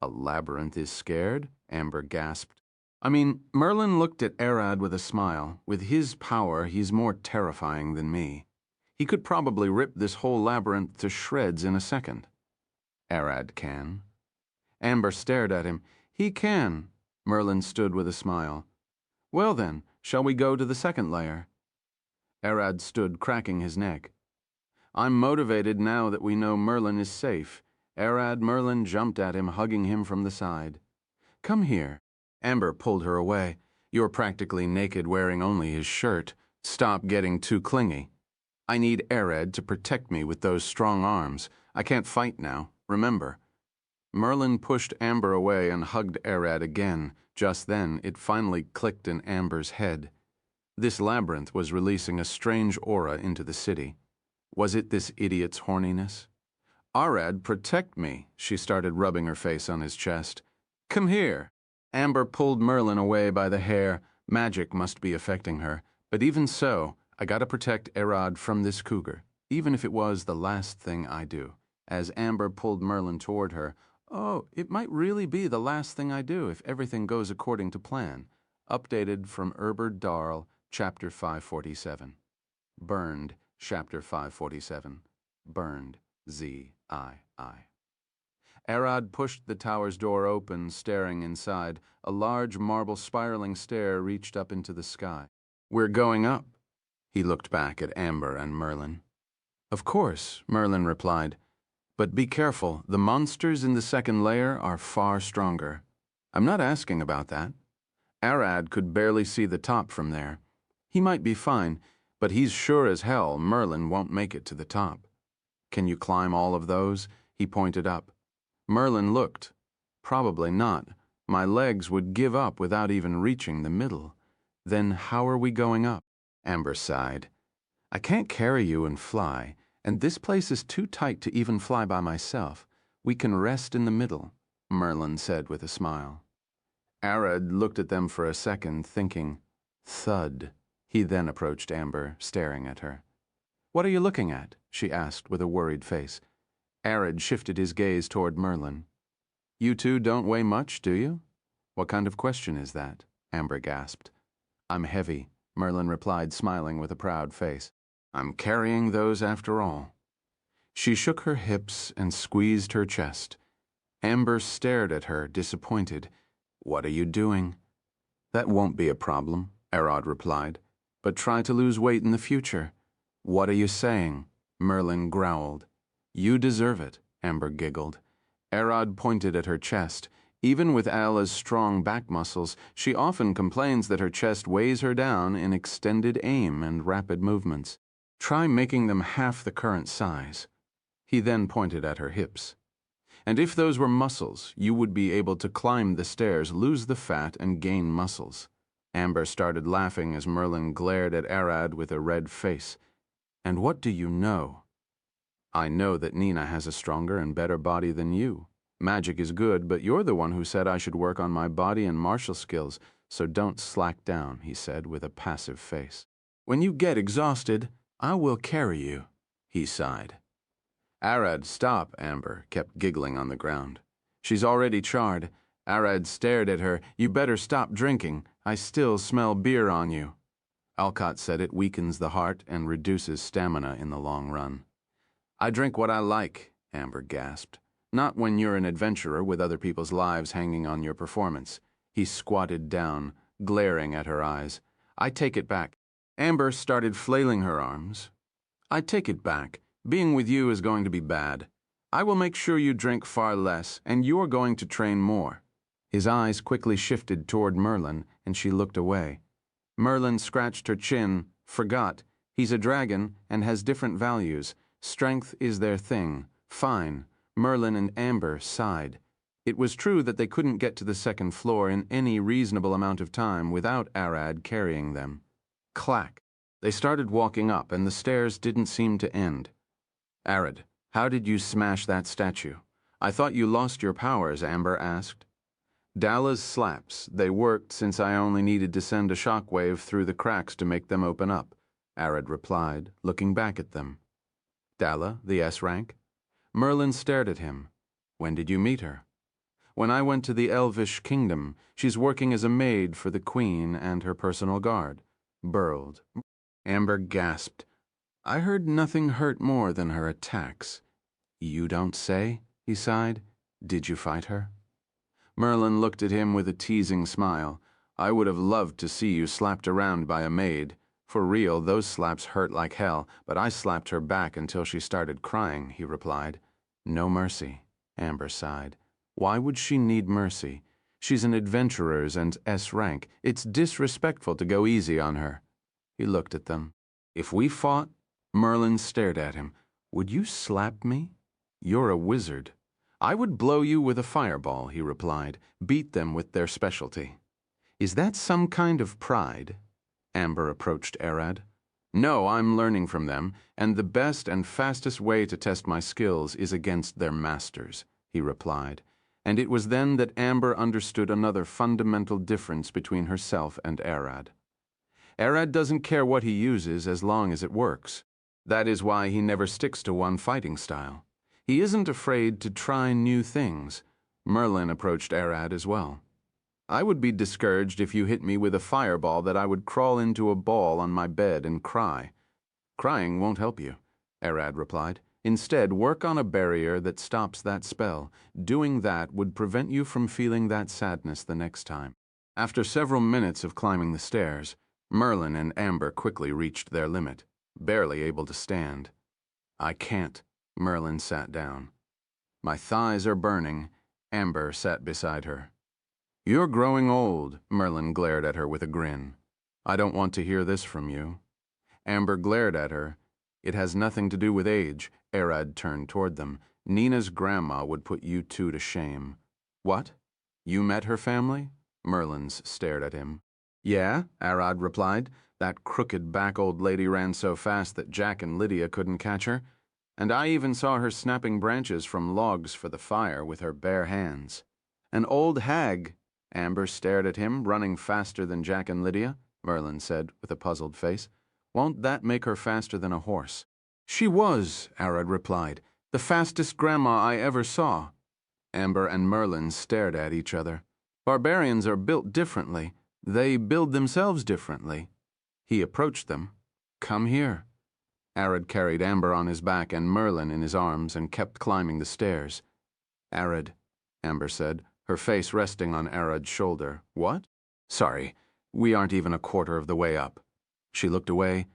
A labyrinth is scared? Amber gasped. I mean, Merlin looked at Arad with a smile. With his power, he's more terrifying than me. He could probably rip this whole labyrinth to shreds in a second. Arad can. Amber stared at him. He can. Merlin stood with a smile. Well then, shall we go to the second layer? Arad stood cracking his neck. I'm motivated now that we know Merlin is safe. Arad Merlin jumped at him, hugging him from the side. Come here. Amber pulled her away. You're practically naked, wearing only his shirt. Stop getting too clingy. I need Arad to protect me with those strong arms. I can't fight now, remember. Merlin pushed Amber away and hugged Arad again. Just then, it finally clicked in Amber's head. This labyrinth was releasing a strange aura into the city. Was it this idiot's horniness? Arad, protect me, she started rubbing her face on his chest. Come here. Amber pulled Merlin away by the hair. Magic must be affecting her. But even so, I gotta protect Arad from this cougar, even if it was the last thing I do. As Amber pulled Merlin toward her, oh, it might really be the last thing I do if everything goes according to plan. Updated from Erbert Darl, Chapter 547. Burned, Chapter 547. Burned, Z-I-I. Arad pushed the tower's door open, staring inside. A large marble spiraling stair reached up into the sky. We're going up. He looked back at Amber and Merlin. Of course, Merlin replied. But be careful, the monsters in the second layer are far stronger. I'm not asking about that. Arad could barely see the top from there. He might be fine, but he's sure as hell Merlin won't make it to the top. Can you climb all of those? He pointed up. Merlin looked. Probably not. My legs would give up without even reaching the middle. Then how are we going up? Amber sighed. I can't carry you and fly, and this place is too tight to even fly by myself. We can rest in the middle, Merlin said with a smile. Arad looked at them for a second, thinking. Thud. He then approached Amber, staring at her. What are you looking at? She asked with a worried face. Arad shifted his gaze toward Merlin. You two don't weigh much, do you? What kind of question is that? Amber gasped. I'm heavy, Merlin replied, smiling with a proud face. I'm carrying those after all. She shook her hips and squeezed her chest. Amber stared at her, disappointed. What are you doing? That won't be a problem, Arad replied. But try to lose weight in the future. What are you saying? Merlin growled. You deserve it, Amber giggled. Arad pointed at her chest. Even with Alla's strong back muscles, she often complains that her chest weighs her down in extended aim and rapid movements. Try making them half the current size. He then pointed at her hips. And if those were muscles, you would be able to climb the stairs, lose the fat, and gain muscles. Amber started laughing as Merlin glared at Arad with a red face. And what do you know? I know that Nina has a stronger and better body than you. Magic is good, but you're the one who said I should work on my body and martial skills, so don't slack down, he said with a passive face. When you get exhausted, I will carry you, he sighed. Arad, stop, Amber kept giggling on the ground. She's already charred. Arad stared at her. You better stop drinking. I still smell beer on you. Alcott said it weakens the heart and reduces stamina in the long run. I drink what I like, Amber gasped. Not when you're an adventurer with other people's lives hanging on your performance. He squatted down, glaring at her eyes. I take it back. Amber started flailing her arms. I take it back. Being with you is going to be bad. I will make sure you drink far less, and you're going to train more. His eyes quickly shifted toward Merlin, and she looked away. Merlin scratched her chin, forgot. He's a dragon and has different values. Strength is their thing. Fine. Merlin and Amber sighed. It was true that they couldn't get to the second floor in any reasonable amount of time without Arad carrying them. Clack. They started walking up, and the stairs didn't seem to end. Arad, how did you smash that statue? I thought you lost your powers, Amber asked. Dalla's slaps. They worked since I only needed to send a shockwave through the cracks to make them open up, Arad replied, looking back at them. Dalla, the S rank? Merlin stared at him. When did you meet her? When I went to the Elvish kingdom. She's working as a maid for the queen and her personal guard. Burled. Amber gasped. I heard nothing hurt more than her attacks. You don't say? He sighed. Did you fight her? Merlin looked at him with a teasing smile. I would have loved to see you slapped around by a maid. For real, those slaps hurt like hell, but I slapped her back until she started crying, he replied. No mercy, Amber sighed. Why would she need mercy? She's an adventurer's and S rank. It's disrespectful to go easy on her. He looked at them. If we fought? Merlin stared at him. Would you slap me? You're a wizard. I would blow you with a fireball, he replied. Beat them with their specialty. Is that some kind of pride? Amber approached Arad. No, I'm learning from them, and the best and fastest way to test my skills is against their masters, he replied. And it was then that Amber understood another fundamental difference between herself and Arad. Arad doesn't care what he uses as long as it works. That is why he never sticks to one fighting style. He isn't afraid to try new things. Merlin approached Arad as well. I would be discouraged if you hit me with a fireball that I would crawl into a ball on my bed and cry. Crying won't help you, Arad replied. Instead, work on a barrier that stops that spell. Doing that would prevent you from feeling that sadness the next time. After several minutes of climbing the stairs, Merlin and Amber quickly reached their limit, barely able to stand. I can't. Merlin sat down. My thighs are burning. Amber sat beside her. You're growing old, Merlin glared at her with a grin. I don't want to hear this from you. Amber glared at her. It has nothing to do with age. Arad turned toward them. Nina's grandma would put you two to shame. What? You met her family? Merlins stared at him. Yeah, Arad replied. That crooked back old lady ran so fast that Jack and Lydia couldn't catch her. And I even saw her snapping branches from logs for the fire with her bare hands. An old hag. Amber stared at him, running faster than Jack and Lydia, Merlin said with a puzzled face. Won't that make her faster than a horse? She was, Arad replied, the fastest grandma I ever saw. Amber and Merlin stared at each other. Barbarians are built differently. They build themselves differently. He approached them. Come here. Arad carried Amber on his back and Merlin in his arms and kept climbing the stairs. Arad, Amber said, her face resting on Arad's shoulder. What? Sorry, we aren't even a quarter of the way up. She looked away.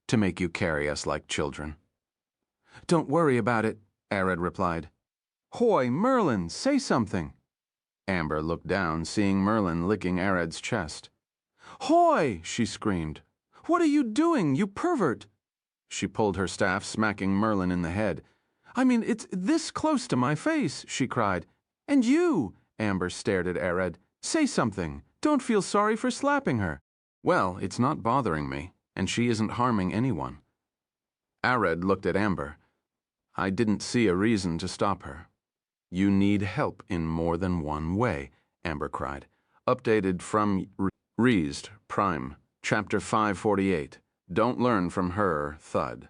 To make you carry us like children. Don't worry about it, Arad replied. Hoy, Merlin, say something. Amber looked down, seeing Merlin licking Arad's chest. "Hoy!" she screamed. "What are you doing, you pervert?" She pulled her staff, smacking Merlin in the head. "I mean, it's this close to my face," she cried. "And you," Amber stared at Arad. "Say something. Don't feel sorry for slapping her." "Well, it's not bothering me, and she isn't harming anyone." Arad looked at Amber. "I didn't see a reason to stop her." "You need help in more than one way," Amber cried. Updated from Reesed, Prime, Chapter 548. Don't learn from her, Thud.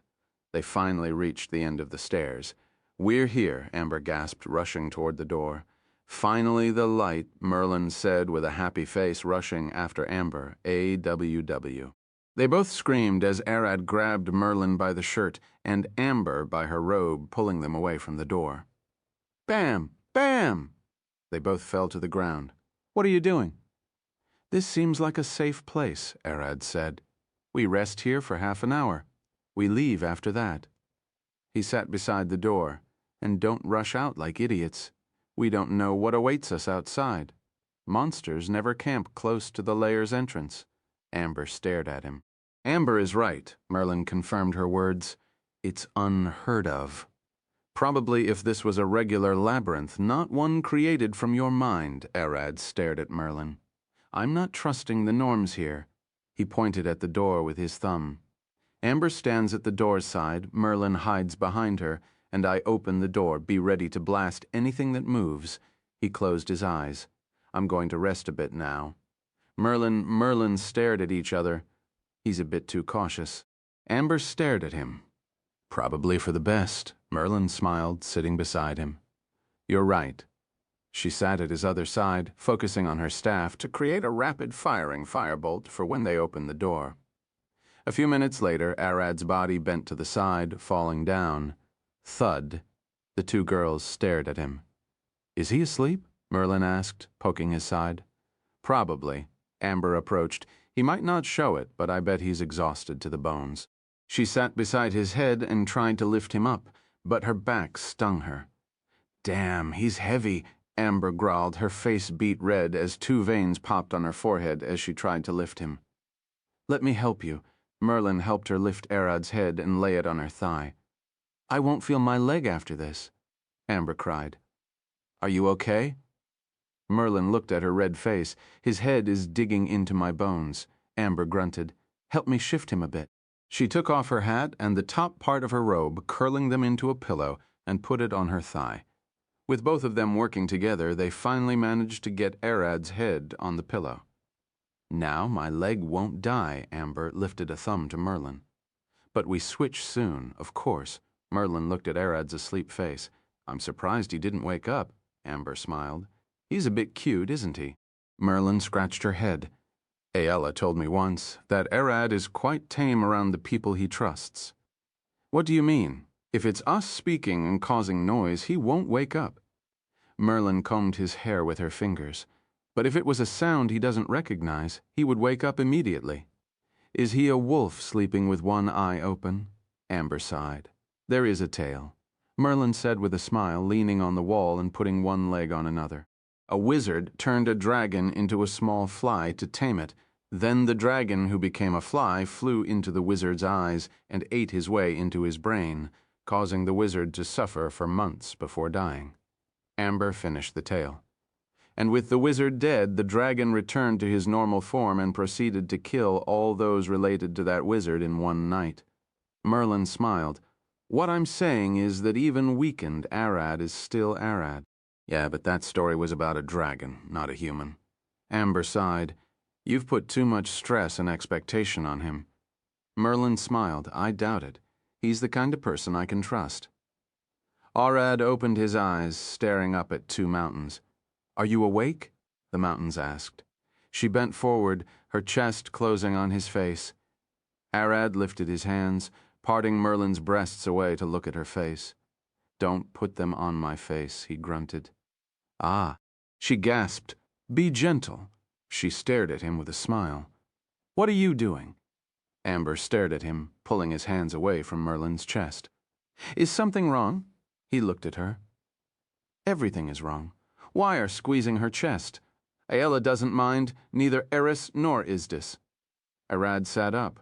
They finally reached the end of the stairs. "We're here," Amber gasped, rushing toward the door. "Finally the light," Merlin said with a happy face, rushing after Amber, AWW. They both screamed as Arad grabbed Merlin by the shirt and Amber by her robe, pulling them away from the door. "Bam! Bam!" They both fell to the ground. "What are you doing?" "This seems like a safe place," Arad said. "We rest here for half an hour. We leave after that." He sat beside the door. "And don't rush out like idiots. We don't know what awaits us outside. Monsters never camp close to the lair's entrance." Amber stared at him. "Amber is right," Merlin confirmed her words. "It's unheard of. Probably if this was a regular labyrinth, not one created from your mind." Arad stared at Merlin. "I'm not trusting the norms here." He pointed at the door with his thumb. Amber stands at the door's side, Merlin hides behind her, and I open the door, be ready to blast anything that moves. He closed his eyes. "I'm going to rest a bit now." Merlin stared at each other. He's a bit too cautious. Amber stared at him. "Probably for the best." Merlin smiled, sitting beside him. "You're right." She sat at his other side, focusing on her staff to create a rapid-firing firebolt for when they opened the door. A few minutes later, Arad's body bent to the side, falling down. Thud. The two girls stared at him. "Is he asleep?" Merlin asked, poking his side. "Probably." Amber approached. "He might not show it, but I bet he's exhausted to the bones." She sat beside his head and tried to lift him up, but her back stung her. "Damn, he's heavy," Amber growled, her face beet red as two veins popped on her forehead as she tried to lift him. "Let me help you." Merlin helped her lift Arad's head and lay it on her thigh. "I won't feel my leg after this," Amber cried. "Are you okay?" Merlin looked at her red face. "His head is digging into my bones." Amber grunted. "Help me shift him a bit." She took off her hat and the top part of her robe, curling them into a pillow, and put it on her thigh. With both of them working together, they finally managed to get Arad's head on the pillow. "Now my leg won't die," Amber lifted a thumb to Merlin. "But we switch soon, of course." Merlin looked at Arad's asleep face. "I'm surprised he didn't wake up." Amber smiled. "He's a bit cute, isn't he?" Merlin scratched her head. "Aella told me once that Arad is quite tame around the people he trusts." "What do you mean? If it's us speaking and causing noise, he won't wake up." Merlin combed his hair with her fingers. "But if it was a sound he doesn't recognize, he would wake up immediately." "Is he a wolf sleeping with one eye open?" Amber sighed. "There is a tale," Merlin said with a smile, leaning on the wall and putting one leg on another. "A wizard turned a dragon into a small fly to tame it. Then the dragon who became a fly flew into the wizard's eyes and ate his way into his brain, causing the wizard to suffer for months before dying." Amber finished the tale. "And with the wizard dead, the dragon returned to his normal form and proceeded to kill all those related to that wizard in one night." Merlin smiled. "What I'm saying is that even weakened, Arad is still Arad." "Yeah, but that story was about a dragon, not a human." Amber sighed. "You've put too much stress and expectation on him." Merlin smiled. "I doubt it. He's the kind of person I can trust." Arad opened his eyes, staring up at two mountains. "Are you awake?" the mountains asked. She bent forward, her chest closing on his face. Arad lifted his hands, parting Merlin's breasts away to look at her face. "Don't put them on my face," he grunted. "Ah." She gasped. "Be gentle." She stared at him with a smile. "What are you doing?" Amber stared at him, pulling his hands away from Merlin's chest. "Is something wrong?" He looked at her. "Everything is wrong. Why are squeezing her chest? Aela doesn't mind, neither Eris nor Isdis. Arad sat up.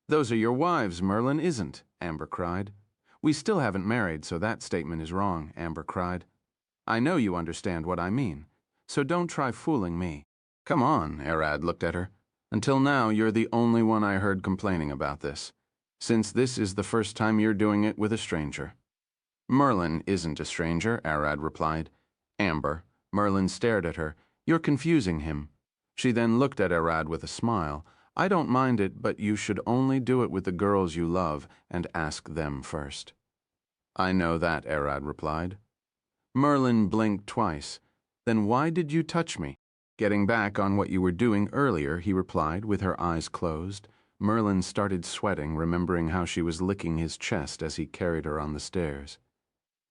Those are your wives, Merlin isn't, Amber cried. We still haven't married, so that statement is wrong, Amber cried. I know you understand what I mean, so don't try fooling me. Come on, Arad looked at her. Until now, you're the only one I heard complaining about this, since this is the first time you're doing it with a stranger. Merlin isn't a stranger, Arad replied. Amber. Merlin stared at her. You're confusing him. She then looked at Arad with a smile. I don't mind it, but you should only do it with the girls you love and ask them first. I know that, Arad replied. Merlin blinked twice. Then why did you touch me? Getting back on what you were doing earlier, he replied with her eyes closed. Merlin started sweating, remembering how she was licking his chest as he carried her on the stairs.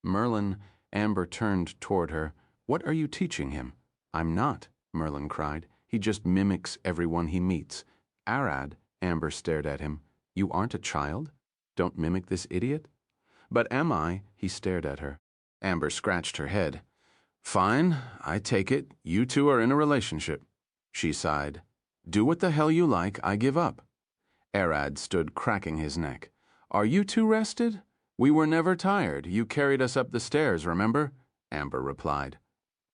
Merlin, Amber turned toward her. What are you teaching him? I'm not, Merlin cried. He just mimics everyone he meets. Arad, Amber stared at him. You aren't a child? Don't mimic this idiot? But am I? He stared at her. Amber scratched her head. Fine, I take it. You two are in a relationship. She sighed. Do what the hell you like, I give up. Arad stood cracking his neck. Are you two rested? We were never tired. You carried us up the stairs, remember? Amber replied.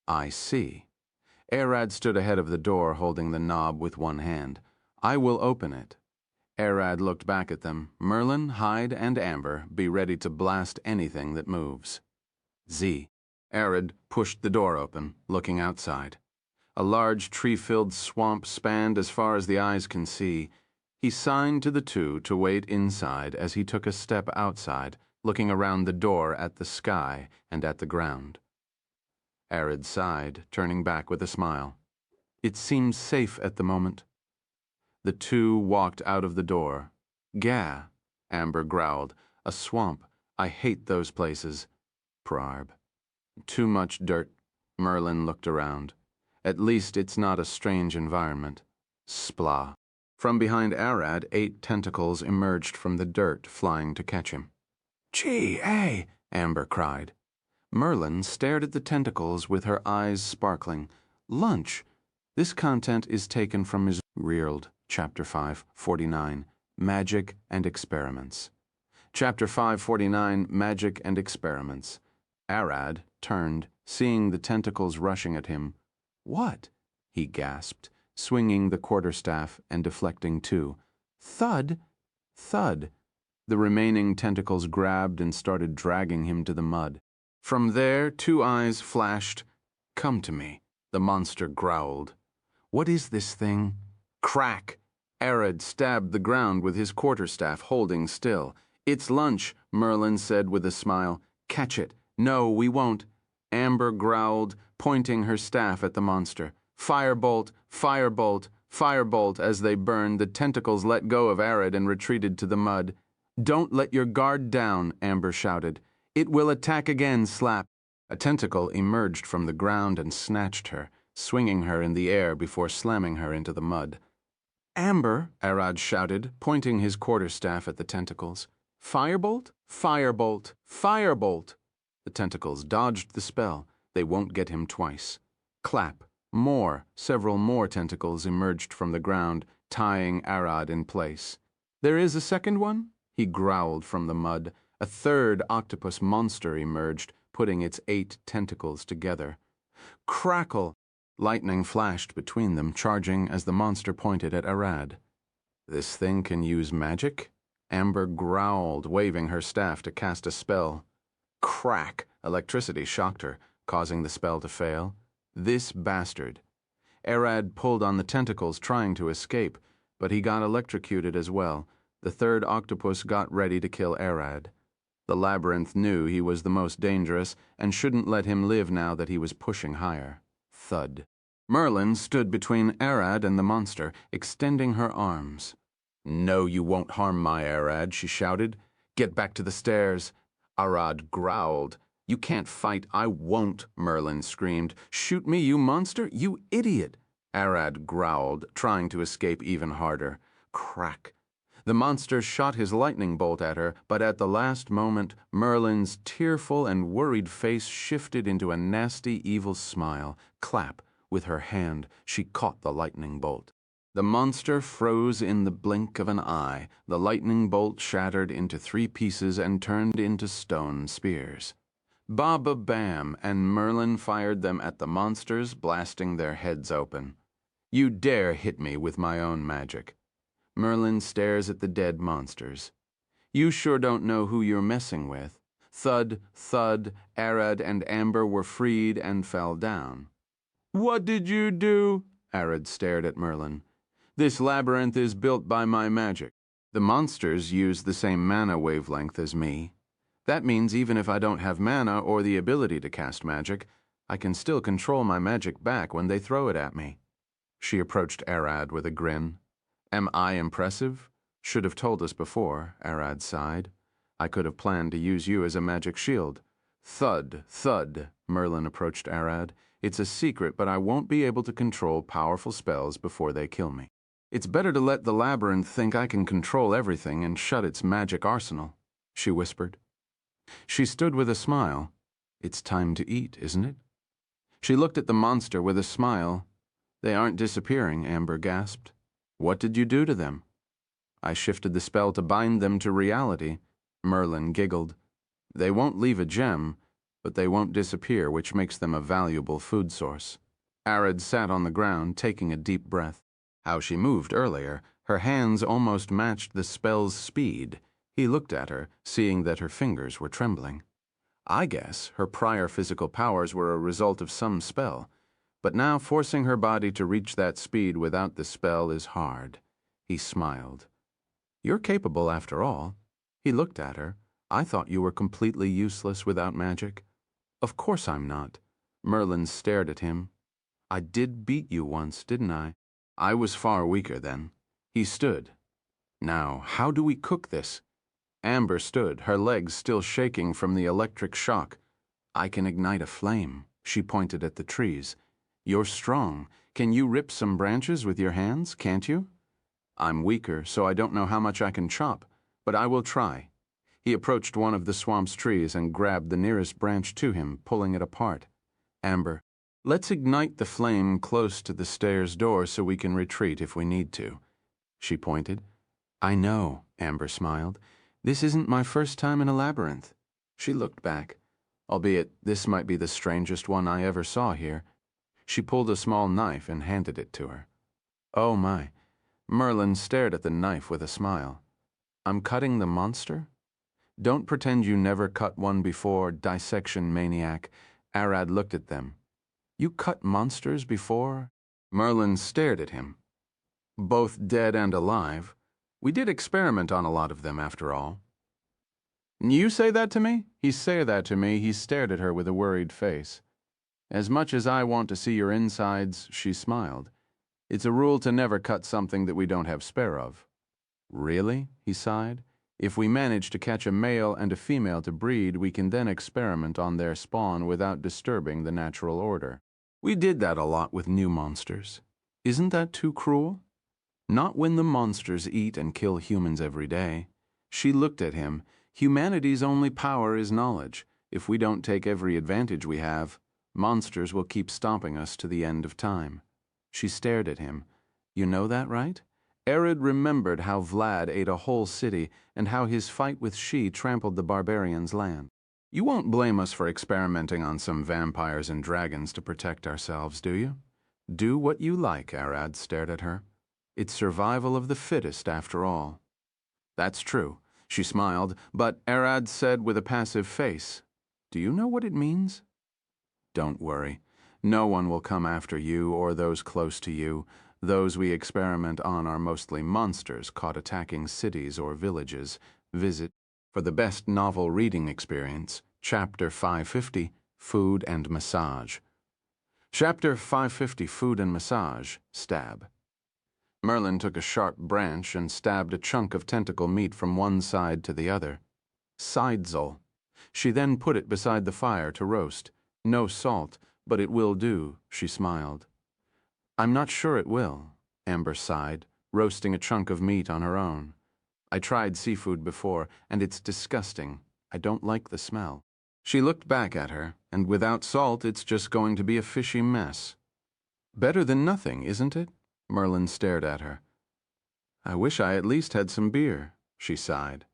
I see. Arad stood ahead of the door, holding the knob with one hand. I will open it. Arad looked back at them. Merlin, Hyde, and Amber, be ready to blast anything that moves. Z. Arad pushed the door open, looking outside. A large tree-filled swamp spanned as far as the eyes can see. He signed to the two to wait inside as he took a step outside, looking around the door at the sky and at the ground. Arad sighed, turning back with a smile. It seems safe at the moment. The two walked out of the door. Gah, Amber growled. A swamp. I hate those places. Prarb. Too much dirt. Merlin looked around. At least it's not a strange environment. Splah. From behind Arad, 8 tentacles emerged from the dirt, flying to catch him. Gee, hey, Amber cried. Merlin stared at the tentacles with her eyes sparkling. Lunch. This content is taken from his Reeled, Chapter 549, Magic and Experiments. Chapter 549, Magic and Experiments. Arad turned, seeing the tentacles rushing at him. What? He gasped, swinging the quarterstaff and deflecting 2. Thud! Thud! The remaining tentacles grabbed and started dragging him to the mud. From there, 2 eyes flashed. Come to me, the monster growled. What is this thing? Crack! Arad stabbed the ground with his quarterstaff, holding still. It's lunch, Merlin said with a smile. Catch it. No, we won't. Amber growled, pointing her staff at the monster. Firebolt, firebolt, firebolt. As they burned, the tentacles let go of Arad and retreated to the mud. Don't let your guard down, Amber shouted. It will attack again, Slap. A tentacle emerged from the ground and snatched her, swinging her in the air before slamming her into the mud. Amber, Arad shouted, pointing his quarterstaff at the tentacles. Firebolt, firebolt, firebolt. The tentacles dodged the spell. They won't get him twice. Clap. Several more tentacles emerged from the ground, tying Arad in place. There is a second one? He growled from the mud. A third octopus monster emerged, putting its 8 tentacles together. Crackle! Lightning flashed between them, charging as the monster pointed at Arad. This thing can use magic? Amber growled, waving her staff to cast a spell. Crack! Electricity shocked her, causing the spell to fail. This bastard. Arad pulled on the tentacles, trying to escape, but he got electrocuted as well. The third octopus got ready to kill Arad. The labyrinth knew he was the most dangerous and shouldn't let him live now that he was pushing higher. Thud. Merlin stood between Arad and the monster, extending her arms. No, you won't harm my Arad, she shouted. Get back to the stairs. Arad growled. You can't fight, I won't, Merlin screamed. Shoot me, you monster, you idiot. Arad growled, trying to escape even harder. Crack. The monster shot his lightning bolt at her, but at the last moment, Merlin's tearful and worried face shifted into a nasty, evil smile. Clap! With her hand, she caught the lightning bolt. The monster froze in the blink of an eye. The lightning bolt shattered into 3 pieces and turned into stone spears. Ba-ba-bam, and Merlin fired them at the monsters, blasting their heads open. You dare hit me with my own magic. Merlin stares at the dead monsters. You sure don't know who you're messing with. Thud, thud, Arad and Amber were freed and fell down. What did you do? Arad stared at Merlin. This labyrinth is built by my magic. The monsters use the same mana wavelength as me. That means even if I don't have mana or the ability to cast magic, I can still control my magic back when they throw it at me. She approached Arad with a grin. Am I impressive? Should have told us before, Arad sighed. I could have planned to use you as a magic shield. Thud, thud, Merlin approached Arad. It's a secret, but I won't be able to control powerful spells before they kill me. It's better to let the labyrinth think I can control everything and shut its magic arsenal, she whispered. She stood with a smile. It's time to eat, isn't it? She looked at the monster with a smile. They aren't disappearing, Amber gasped. What did you do to them? I shifted the spell to bind them to reality. Merlin giggled. They won't leave a gem, but they won't disappear, which makes them a valuable food source. Arad sat on the ground, taking a deep breath. How she moved earlier, her hands almost matched the spell's speed. He looked at her, seeing that her fingers were trembling. I guess her prior physical powers were a result of some spell, but now forcing her body to reach that speed without the spell is hard. He smiled. You're capable after all. He looked at her. I thought you were completely useless without magic. Of course I'm not. Merlin stared at him. I did beat you once, didn't I? I was far weaker then. He stood. Now, how do we cook this? Amber stood, her legs still shaking from the electric shock. I can ignite a flame. She pointed at the trees. You're strong. Can you rip some branches with your hands, can't you? I'm weaker, so I don't know how much I can chop, but I will try. He approached one of the swamp's trees and grabbed the nearest branch to him, pulling it apart. Amber, let's ignite the flame close to the stairs door so we can retreat if we need to. She pointed. I know, Amber smiled. This isn't my first time in a labyrinth. She looked back, albeit this might be the strangest one I ever saw here. She pulled a small knife and handed it to her. Oh my. Merlin stared at the knife with a smile. I'm cutting the monster? Don't pretend you never cut one before, dissection maniac. Arad looked at them. You cut monsters before? Merlin stared at him. Both dead and alive. We did experiment on a lot of them, after all. You say that to me? He stared at her with a worried face. As much as I want to see your insides, she smiled. It's a rule to never cut something that we don't have spare of. Really? He sighed. If we manage to catch a male and a female to breed, we can then experiment on their spawn without disturbing the natural order. We did that a lot with new monsters. Isn't that too cruel? Not when the monsters eat and kill humans every day. She looked at him. Humanity's only power is knowledge. If we don't take every advantage we have, monsters will keep stomping us to the end of time. She stared at him. You know that, right? Arad remembered how Vlad ate a whole city and how his fight with She trampled the barbarians' land. You won't blame us for experimenting on some vampires and dragons to protect ourselves, do you? Do what you like, Arad stared at her. It's survival of the fittest, after all. That's true, she smiled, but Arad said with a passive face, Do you know what it means? Don't worry. No one will come after you or those close to you. Those we experiment on are mostly monsters caught attacking cities or villages. Visit, for the best novel reading experience, Chapter 550, Food and Massage. Chapter 550, Food and Massage, Stab. Merlin took a sharp branch and stabbed a chunk of tentacle meat from one side to the other. Sidezel. She then put it beside the fire to roast. No salt, but it will do, she smiled. I'm not sure it will, Amber sighed, roasting a chunk of meat on her own. I tried seafood before, and it's disgusting. I don't like the smell. She looked back at her, and without salt, it's just going to be a fishy mess. Better than nothing, isn't it? Merlin stared at her. I wish I at least had some beer, she sighed,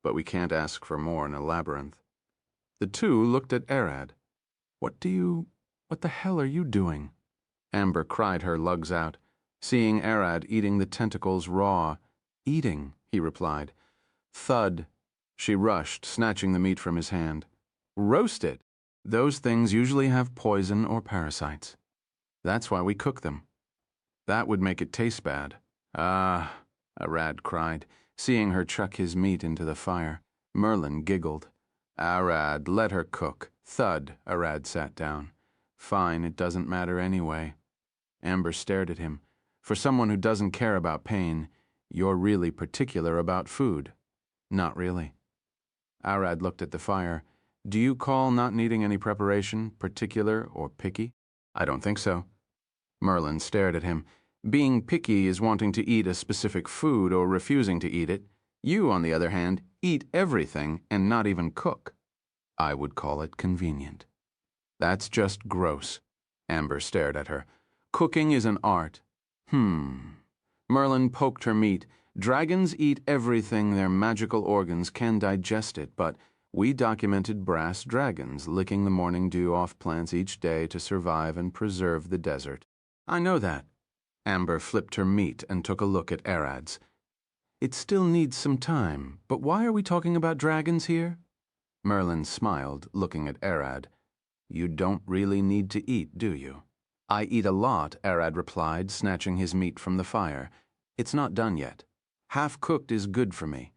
but we can't ask for more in a labyrinth. The two looked at Arad. What the hell are you doing? Amber cried her lugs out, seeing Arad eating the tentacles raw. Eating, he replied. Thud. She rushed, snatching the meat from his hand. Roast it. Those things usually have poison or parasites. That's why we cook them. That would make it taste bad. Ah, Arad cried, seeing her chuck his meat into the fire. Merlin giggled. Arad, let her cook. Thud, Arad sat down. Fine, it doesn't matter anyway. Amber stared at him. For someone who doesn't care about pain, you're really particular about food. Not really. Arad looked at the fire. Do you call not needing any preparation particular or picky? I don't think so. Merlin stared at him. Being picky is wanting to eat a specific food or refusing to eat it. You, on the other hand, eat everything and not even cook. I would call it convenient. That's just gross. Amber stared at her. Cooking is an art. Merlin poked her meat. Dragons eat everything their magical organs can digest it, but we documented brass dragons licking the morning dew off plants each day to survive and preserve the desert. I know that. Amber flipped her meat and took a look at Arad's. It still needs some time, but why are we talking about dragons here? Merlin smiled, looking at Arad. You don't really need to eat, do you? I eat a lot, Arad replied, snatching his meat from the fire. It's not done yet. Half-cooked is good for me.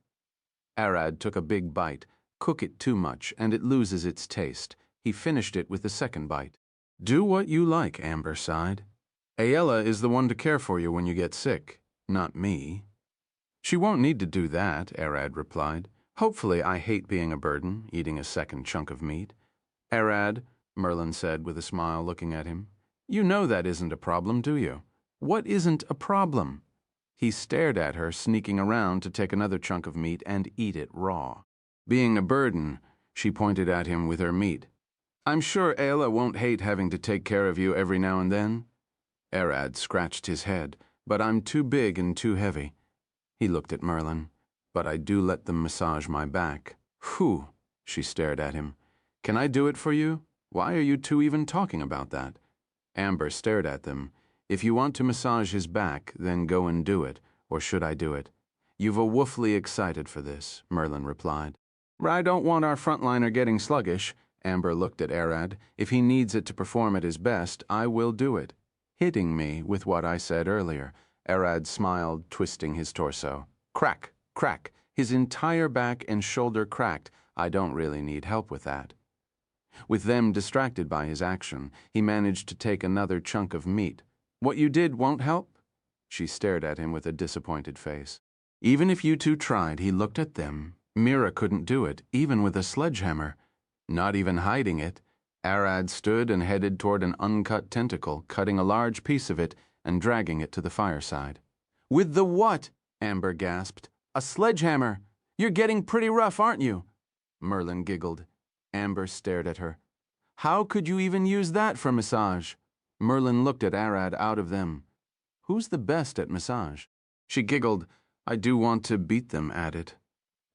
Arad took a big bite. Cook it too much, and it loses its taste. He finished it with the second bite. Do what you like, Amber sighed. Aella is the one to care for you when you get sick, not me. She won't need to do that, Arad replied. Hopefully I hate being a burden, eating a second chunk of meat. Arad, Merlin said with a smile, looking at him, you know that isn't a problem, do you? What isn't a problem? He stared at her, sneaking around to take another chunk of meat and eat it raw. Being a burden, she pointed at him with her meat. I'm sure Aella won't hate having to take care of you every now and then. Arad scratched his head, but I'm too big and too heavy. He looked at Merlin. But I do let them massage my back. Whew, she stared at him. Can I do it for you? Why are you two even talking about that? Amber stared at them. If you want to massage his back, then go and do it, or should I do it? You've a woefully excited for this, Merlin replied. I don't want our frontliner getting sluggish. Amber looked at Arad. If he needs it to perform at his best, I will do it. Hitting me with what I said earlier. Arad smiled, twisting his torso. Crack, crack. His entire back and shoulder cracked. I don't really need help with that. With them distracted by his action, he managed to take another chunk of meat. What you did won't help? She stared at him with a disappointed face. Even if you two tried, he looked at them. Mira couldn't do it, even with a sledgehammer. Not even hiding it. Arad stood and headed toward an uncut tentacle, cutting a large piece of it and dragging it to the fireside. With the what? Amber gasped. A sledgehammer. You're getting pretty rough, aren't you? Merlin giggled. Amber stared at her. How could you even use that for massage? Merlin looked at Arad out of them. Who's the best at massage? She giggled. I do want to beat them at it.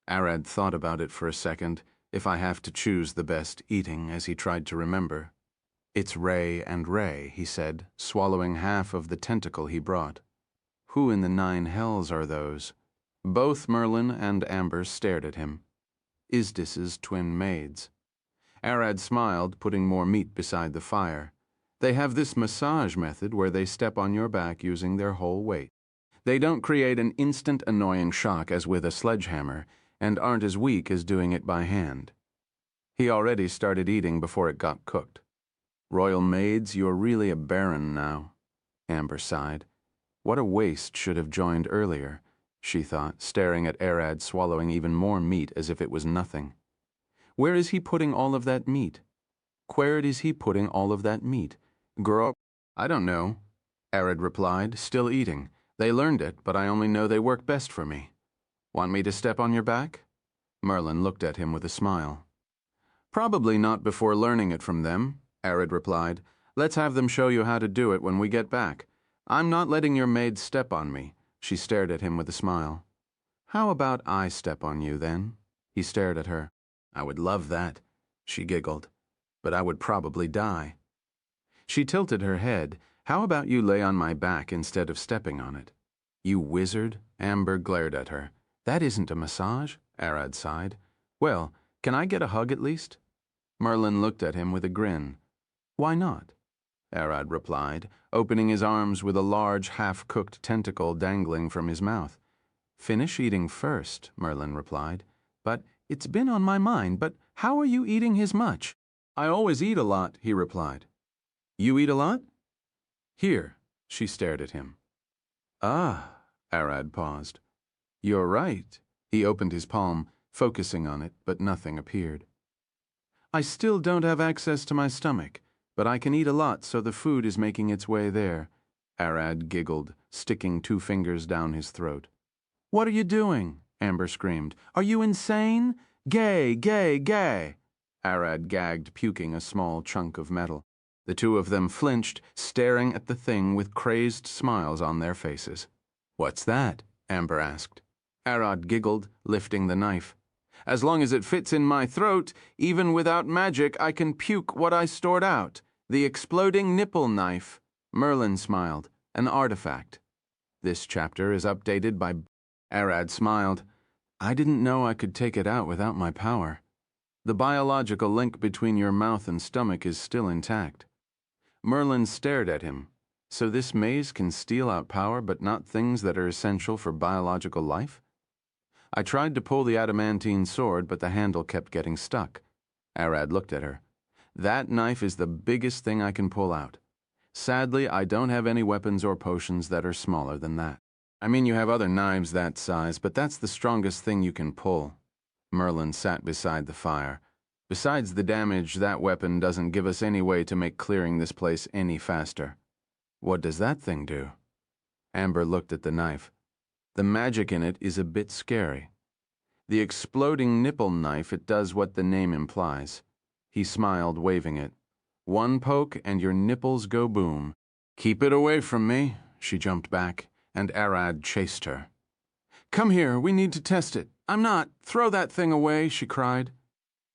Arad thought about it for a second. If I have to choose the best eating, as he tried to remember. It's Ray and Ray, he said, swallowing half of the tentacle he brought. Who in the 9 hells are those? Both Merlin and Amber stared at him. Isdis's twin maids. Arad smiled, putting more meat beside the fire. They have this massage method where they step on your back using their whole weight. They don't create an instant annoying shock as with a sledgehammer, and aren't as weak as doing it by hand. He already started eating before it got cooked. Royal maids, you're really a baron now. Amber sighed. What a waste should have joined earlier, she thought, staring at Arad swallowing even more meat as if it was nothing. Where is he putting all of that meat? Where is he putting all of that meat? Girl, I don't know, Arad replied, still eating. They learned it, but I only know they work best for me. Want me to step on your back? Merlin looked at him with a smile. Probably not before learning it from them, Arid replied. Let's have them show you how to do it when we get back. I'm not letting your maid step on me. She stared at him with a smile. How about I step on you, then? He stared at her. I would love that, she giggled, but I would probably die. She tilted her head. How about you lay on my back instead of stepping on it? You wizard, Amber glared at her. That isn't a massage, Arad sighed. Well, can I get a hug at least? Merlin looked at him with a grin. Why not? Arad replied, opening his arms with a large half-cooked tentacle dangling from his mouth. Finish eating first, Merlin replied. But it's been on my mind, but how are you eating his much? I always eat a lot, he replied. You eat a lot? Here, she stared at him. Ah, Arad paused. You're right. He opened his palm, focusing on it, but nothing appeared. I still don't have access to my stomach, but I can eat a lot, so the food is making its way there. Arad giggled, sticking 2 fingers down his throat. What are you doing? Amber screamed. Are you insane? Gay, gay, gay. Arad gagged, puking a small chunk of metal. The 2 of them flinched, staring at the thing with crazed smiles on their faces. What's that? Amber asked. Arad giggled, lifting the knife. As long as it fits in my throat, even without magic, I can puke what I stored out. The exploding nipple knife. Merlin smiled. An artifact. This chapter is updated by... Arad smiled. I didn't know I could take it out without my power. The biological link between your mouth and stomach is still intact. Merlin stared at him. So this maze can steal out power but not things that are essential for biological life? I tried to pull the adamantine sword, but the handle kept getting stuck. Arad looked at her. That knife is the biggest thing I can pull out. Sadly, I don't have any weapons or potions that are smaller than that. I mean, you have other knives that size, but that's the strongest thing you can pull. Merlin sat beside the fire. Besides the damage, that weapon doesn't give us any way to make clearing this place any faster. What does that thing do? Amber looked at the knife. The magic in it is a bit scary. The exploding nipple knife, it does what the name implies. He smiled, waving it. 1 poke and your nipples go boom. Keep it away from me, she jumped back, and Arad chased her. Come here, we need to test it. I'm not. Throw that thing away, she cried.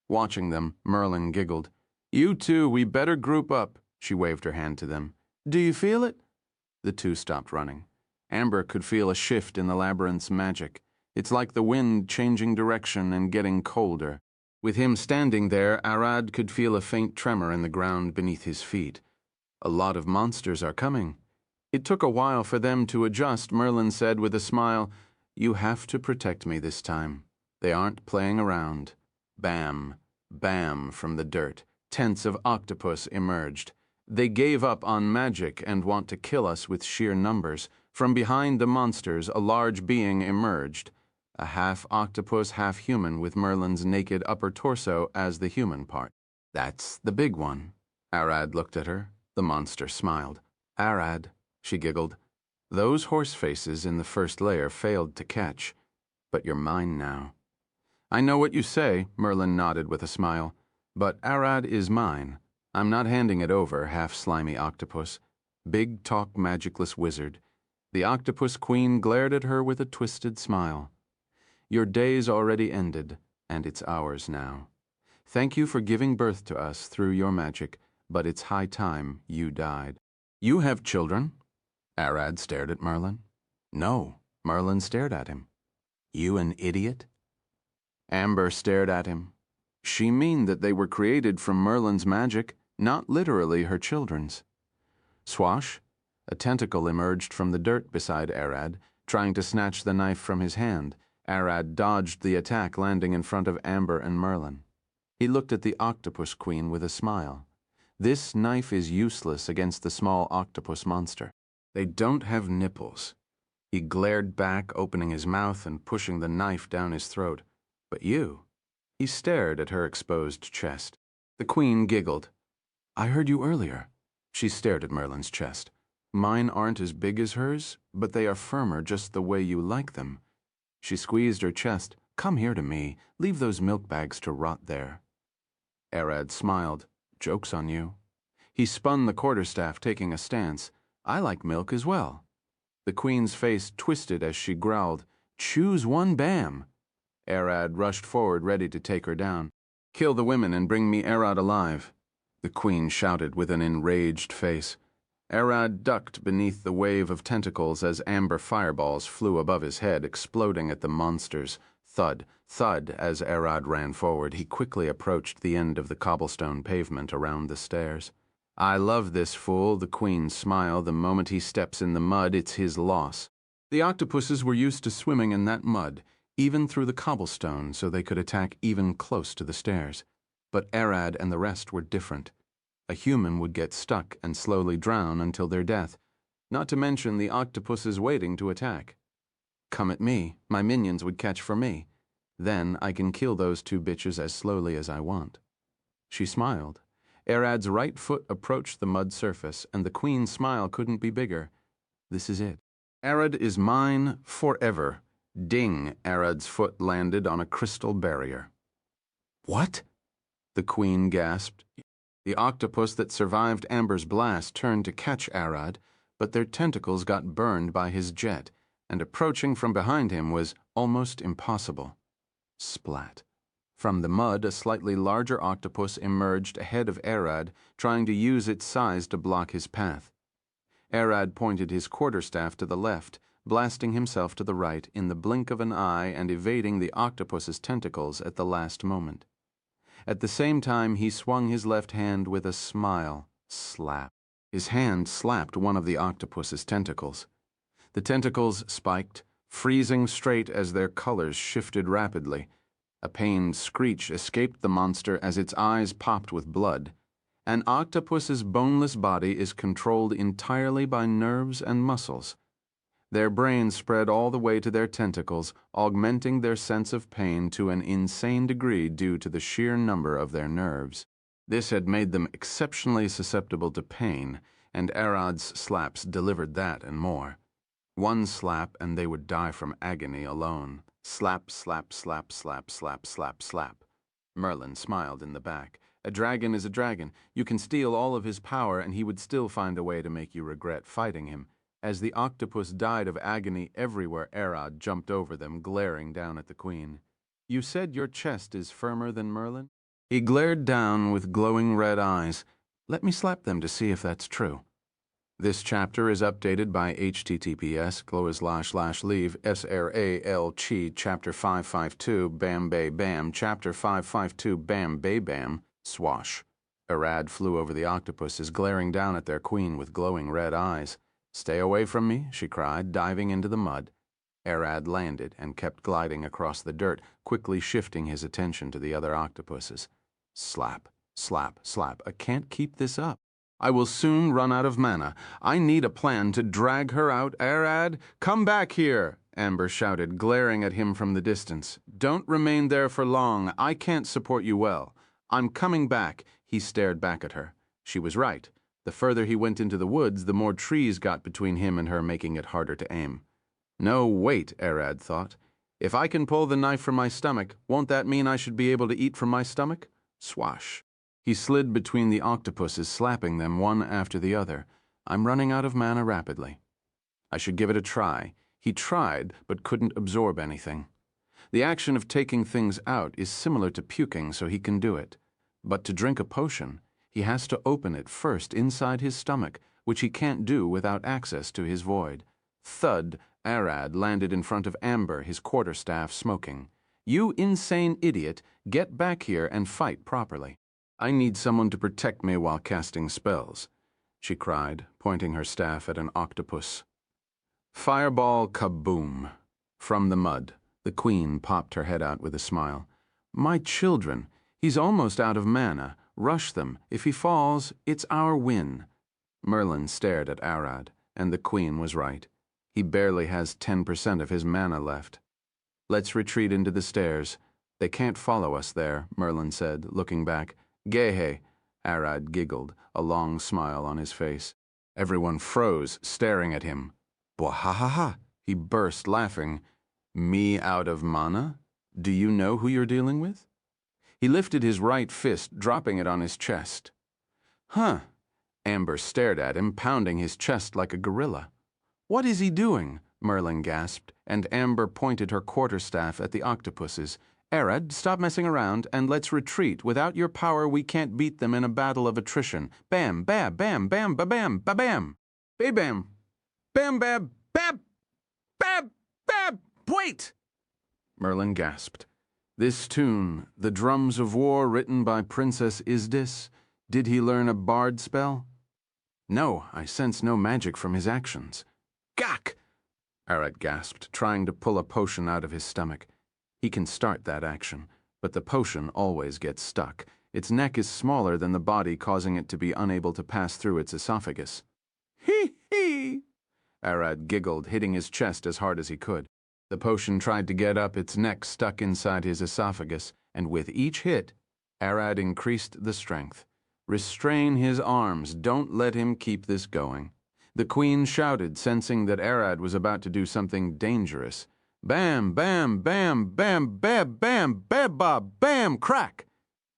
Watching them, Merlin giggled. You 2, we better group up, she waved her hand to them. Do you feel it? The 2 stopped running. Amber could feel a shift in the labyrinth's magic. It's like the wind changing direction and getting colder. With him standing there, Arad could feel a faint tremor in the ground beneath his feet. A lot of monsters are coming. It took a while for them to adjust, Merlin said with a smile. You have to protect me this time. They aren't playing around. Bam, bam from the dirt. Tents of octopus emerged. They gave up on magic and want to kill us with sheer numbers. From behind the monsters, a large being emerged. A half-octopus, half-human with Merlin's naked upper torso as the human part. That's the big one. Arad looked at her. The monster smiled. Arad, she giggled. Those horse faces in the first layer failed to catch. But you're mine now. I know what you say, Merlin nodded with a smile. But Arad is mine. I'm not handing it over, half-slimy octopus. Big talk magicless wizard. The octopus queen glared at her with a twisted smile. Your day's already ended, and it's ours now. Thank you for giving birth to us through your magic, but it's high time you died. You have children? Arad stared at Merlin. No, Merlin stared at him. You an idiot? Amber stared at him. She mean that they were created from Merlin's magic, not literally her children's. Swash, a tentacle emerged from the dirt beside Arad, trying to snatch the knife from his hand. Arad dodged the attack, landing in front of Amber and Merlin. He looked at the octopus queen with a smile. This knife is useless against the small octopus monster. They don't have nipples. He glared back, opening his mouth and pushing the knife down his throat. But you? He stared at her exposed chest. The queen giggled. I heard you earlier. She stared at Merlin's chest. Mine aren't as big as hers, but they are firmer just the way you like them. She squeezed her chest. Come here to me. Leave those milk bags to rot there. Arad smiled. Joke's on you. He spun the quarterstaff, taking a stance. I like milk as well. The queen's face twisted as she growled, Choose one, Bam. Arad rushed forward, ready to take her down. Kill the women and bring me Arad alive, the queen shouted with an enraged face. Arad ducked beneath the wave of tentacles as amber fireballs flew above his head, exploding at the monsters. Thud, thud, as Arad ran forward. He quickly approached the end of the cobblestone pavement around the stairs. I love this fool, the queen smiled. The moment he steps in the mud, it's his loss. The octopuses were used to swimming in that mud, even through the cobblestone, so they could attack even close to the stairs. But Arad and the rest were different. A human would get stuck and slowly drown until their death, not to mention the octopuses waiting to attack. Come at me, my minions would catch for me. Then I can kill those two bitches as slowly as I want. She smiled. Arad's right foot approached the mud surface, and the queen's smile couldn't be bigger. This is it. Arad is mine forever. Ding, Arad's foot landed on a crystal barrier. What? The queen gasped. The octopus that survived Amber's blast turned to catch Arad, but their tentacles got burned by his jet, and approaching from behind him was almost impossible. Splat. From the mud, a slightly larger octopus emerged ahead of Arad, trying to use its size to block his path. Arad pointed his quarterstaff to the left, blasting himself to the right in the blink of an eye and evading the octopus's tentacles at the last moment. At the same time, he swung his left hand with a smile. Slap. His hand slapped one of the octopus's tentacles. The tentacles spiked, freezing straight as their colors shifted rapidly. A pained screech escaped the monster as its eyes popped with blood. An octopus's boneless body is controlled entirely by nerves and muscles. Their brains spread all the way to their tentacles, augmenting their sense of pain to an insane degree due to the sheer number of their nerves. This had made them exceptionally susceptible to pain, and Arad's slaps delivered that and more. One slap and they would die from agony alone. Slap, slap, slap, slap, slap, slap, slap. Merlin smiled in the back. A dragon is a dragon. You can steal all of his power and he would still find a way to make you regret fighting him. As the octopus died of agony everywhere, Arad jumped over them, glaring down at the queen. You said your chest is firmer than Merlin? He glared down with glowing red eyes. Let me slap them to see if that's true. This chapter is updated by https://leave SRAL Chi Chapter 552 Bam Bay Bam Chapter 552 Bam Bay Bam Swash. Arad flew over the octopuses, glaring down at their queen with glowing red eyes. Stay away from me, she cried, diving into the mud. Arad landed and kept gliding across the dirt, quickly shifting his attention to the other octopuses. Slap, slap, slap. I can't keep this up. I will soon run out of mana. I need a plan to drag her out. Arad, come back here, Amber shouted, glaring at him from the distance. Don't remain there for long. I can't support you well. I'm coming back. He stared back at her. She was right. The further he went into the woods, the more trees got between him and her, making it harder to aim. No, wait, Arad thought. If I can pull the knife from my stomach, won't that mean I should be able to eat from my stomach? Swash. He slid between the octopuses, slapping them one after the other. I'm running out of mana rapidly. I should give it a try. He tried, but couldn't absorb anything. The action of taking things out is similar to puking, so he can do it. But to drink a potion, he has to open it first inside his stomach, which he can't do without access to his void. Thud, Arad landed in front of Amber, his quarterstaff smoking. You insane idiot, get back here and fight properly. I need someone to protect me while casting spells, she cried, pointing her staff at an octopus. Fireball kaboom. From the mud, the queen popped her head out with a smile. My children, he's almost out of mana. Rush them. If he falls, it's our win. Merlin stared at Arad, and the queen was right. He barely has 10% of his mana left. Let's retreat into the stairs. They can't follow us there, Merlin said, looking back. Gehe, Arad giggled, a long smile on his face. Everyone froze, staring at him. Bwahahaha, he burst, laughing. Me out of mana? Do you know who you're dealing with? He lifted his right fist, dropping it on his chest. Huh. Amber stared at him, pounding his chest like a gorilla. What is he doing? Merlin gasped, and Amber pointed her quarterstaff at the octopuses. Arad, stop messing around, and let's retreat. Without your power, we can't beat them in a battle of attrition. Bam, bam, bam, bam, ba-bam, ba-bam. Ba-bam. Bam, bam, bam, bam, bam. Wait! Merlin gasped. This tune, the Drums of War written by Princess Isdis, did he learn a bard spell? No, I sense no magic from his actions. Gak! Arad gasped, trying to pull a potion out of his stomach. He can start that action, but the potion always gets stuck. Its neck is smaller than the body, causing it to be unable to pass through its esophagus. Hee! Arad giggled, hitting his chest as hard as he could. The potion tried to get up, its neck stuck inside his esophagus, and with each hit, Arad increased the strength. Restrain his arms. Don't let him keep this going. The queen shouted, sensing that Arad was about to do something dangerous. Bam, bam, bam, bam, bam, bam, bam, bam, bam, crack!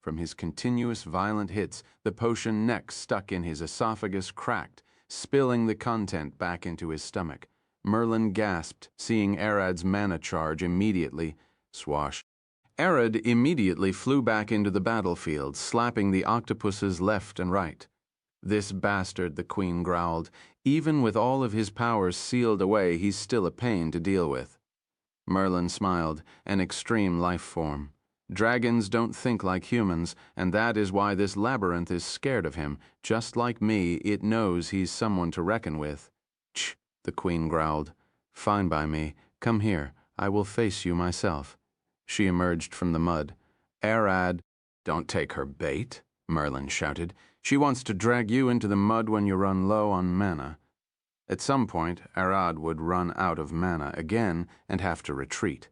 From his continuous violent hits, the potion neck stuck in his esophagus cracked, spilling the content back into his stomach. Merlin gasped, seeing Arad's mana charge immediately. Swash. Arad immediately flew back into the battlefield, slapping the octopuses left and right. This bastard, the queen growled. Even with all of his powers sealed away, he's still a pain to deal with. Merlin smiled, an extreme life form. Dragons don't think like humans, and that is why this labyrinth is scared of him. Just like me, it knows he's someone to reckon with. Ch! The queen growled. Fine by me. Come here. I will face you myself. She emerged from the mud. Arad, don't take her bait, Merlin shouted. She wants to drag you into the mud when you run low on mana. At some point, Arad would run out of mana again and have to retreat.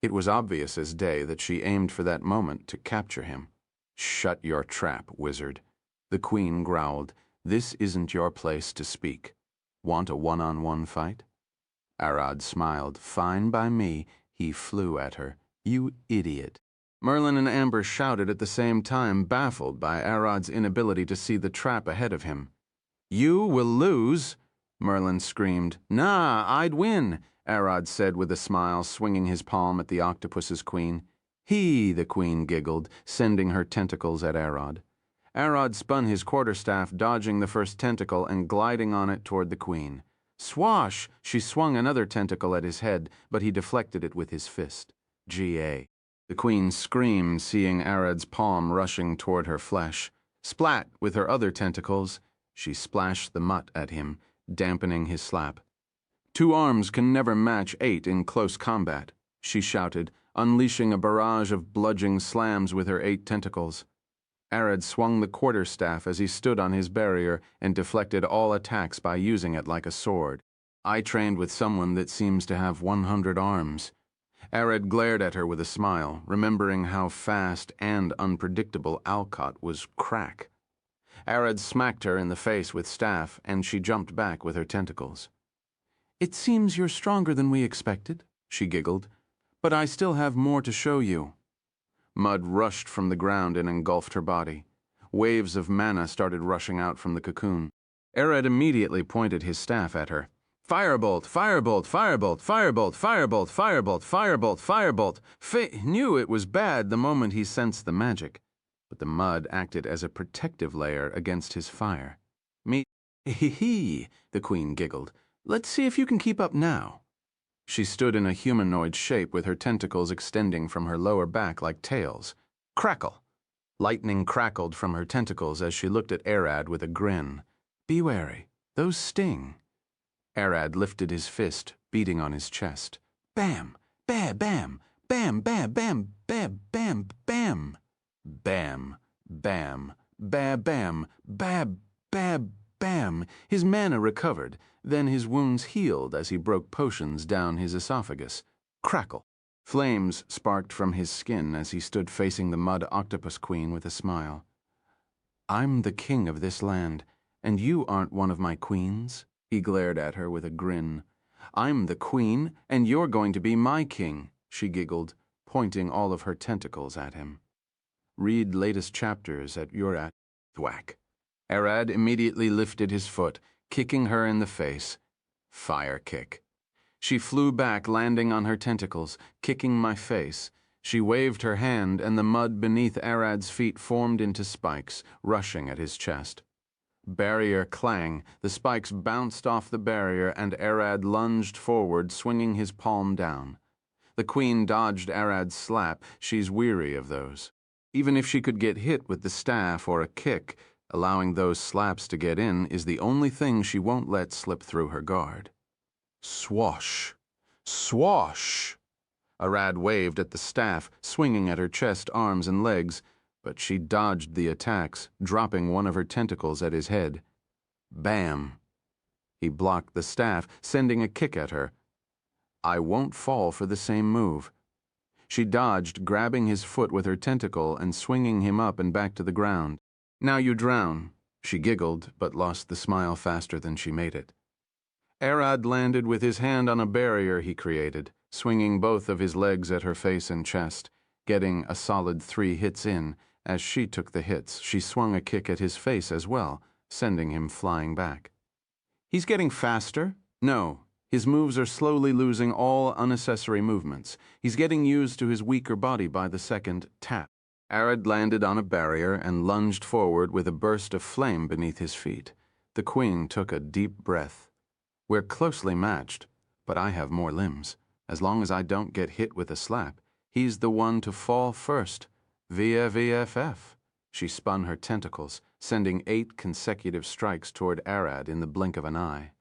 It was obvious as day that she aimed for that moment to capture him. Shut your trap, wizard. The queen growled. This isn't your place to speak. Want a one-on-one fight? Arad smiled. Fine by me. He flew at her. You idiot. Merlin and Amber shouted at the same time, baffled by Arad's inability to see the trap ahead of him. You will lose, Merlin screamed. Nah, I'd win, Arad said with a smile, swinging his palm at the octopus's queen. The queen giggled, sending her tentacles at Arad. Arad spun his quarterstaff, dodging the first tentacle and gliding on it toward the queen. Swash! She swung another tentacle at his head, but he deflected it with his fist. G.A. The queen screamed, seeing Arad's palm rushing toward her flesh. Splat! With her other tentacles, she splashed the mutt at him, dampening his slap. 2 arms can never match 8 in close combat, she shouted, unleashing a barrage of bludgeoning slams with her 8 tentacles. Arad swung the quarterstaff as he stood on his barrier and deflected all attacks by using it like a sword. I trained with someone that seems to have 100 arms. Arad glared at her with a smile, remembering how fast and unpredictable Alcott was crack. Arad smacked her in the face with staff, and she jumped back with her tentacles. It seems you're stronger than we expected, she giggled, but I still have more to show you. Mud rushed from the ground and engulfed her body. Waves of mana started rushing out from the cocoon. Arad immediately pointed his staff at her. Firebolt, firebolt, firebolt, firebolt, firebolt, firebolt, firebolt, firebolt. Knew it was bad the moment he sensed the magic, but the mud acted as a protective layer against his fire. Hee, the queen giggled. Let's see if you can keep up now. She stood in a humanoid shape with her tentacles extending from her lower back like tails. Crackle! Lightning crackled from her tentacles as she looked at Arad with a grin. Be wary, those sting. Arad lifted his fist, beating on his chest. Bam! Bam! Bam! Bam! Bam! Bam! Bam! Bam! Bam! Bam! Bam! Bam! Bam! Bam! Bam! Bam! His mana recovered. Then his wounds healed as he broke potions down his esophagus. Crackle! Flames sparked from his skin as he stood facing the mud octopus queen with a smile. I'm the king of this land, and you aren't one of my queens, he glared at her with a grin. I'm the queen, and you're going to be my king, she giggled, pointing all of her tentacles at him. Read latest chapters at your at thwack. Arad immediately lifted his foot, kicking her in the face. Fire kick. She flew back, landing on her tentacles, kicking my face. She waved her hand, and the mud beneath Arad's feet formed into spikes, rushing at his chest. Barrier clang, the spikes bounced off the barrier, and Arad lunged forward, swinging his palm down. The queen dodged Arad's slap. She's weary of those. Even if she could get hit with the staff or a kick, allowing those slaps to get in is the only thing she won't let slip through her guard. Swash! Swash! Arad waved at the staff, swinging at her chest, arms, and legs, but she dodged the attacks, dropping one of her tentacles at his head. Bam! He blocked the staff, sending a kick at her. I won't fall for the same move. She dodged, grabbing his foot with her tentacle and swinging him up and back to the ground. Now you drown. She giggled, but lost the smile faster than she made it. Arad landed with his hand on a barrier he created, swinging both of his legs at her face and chest, getting a solid 3 hits in. As she took the hits, she swung a kick at his face as well, sending him flying back. He's getting faster? No. His moves are slowly losing all unnecessary movements. He's getting used to his weaker body by the second tap. Arad landed on a barrier and lunged forward with a burst of flame beneath his feet. The queen took a deep breath. We're closely matched, but I have more limbs. As long as I don't get hit with a slap, he's the one to fall first. VFF. She spun her tentacles, sending 8 consecutive strikes toward Arad in the blink of an eye.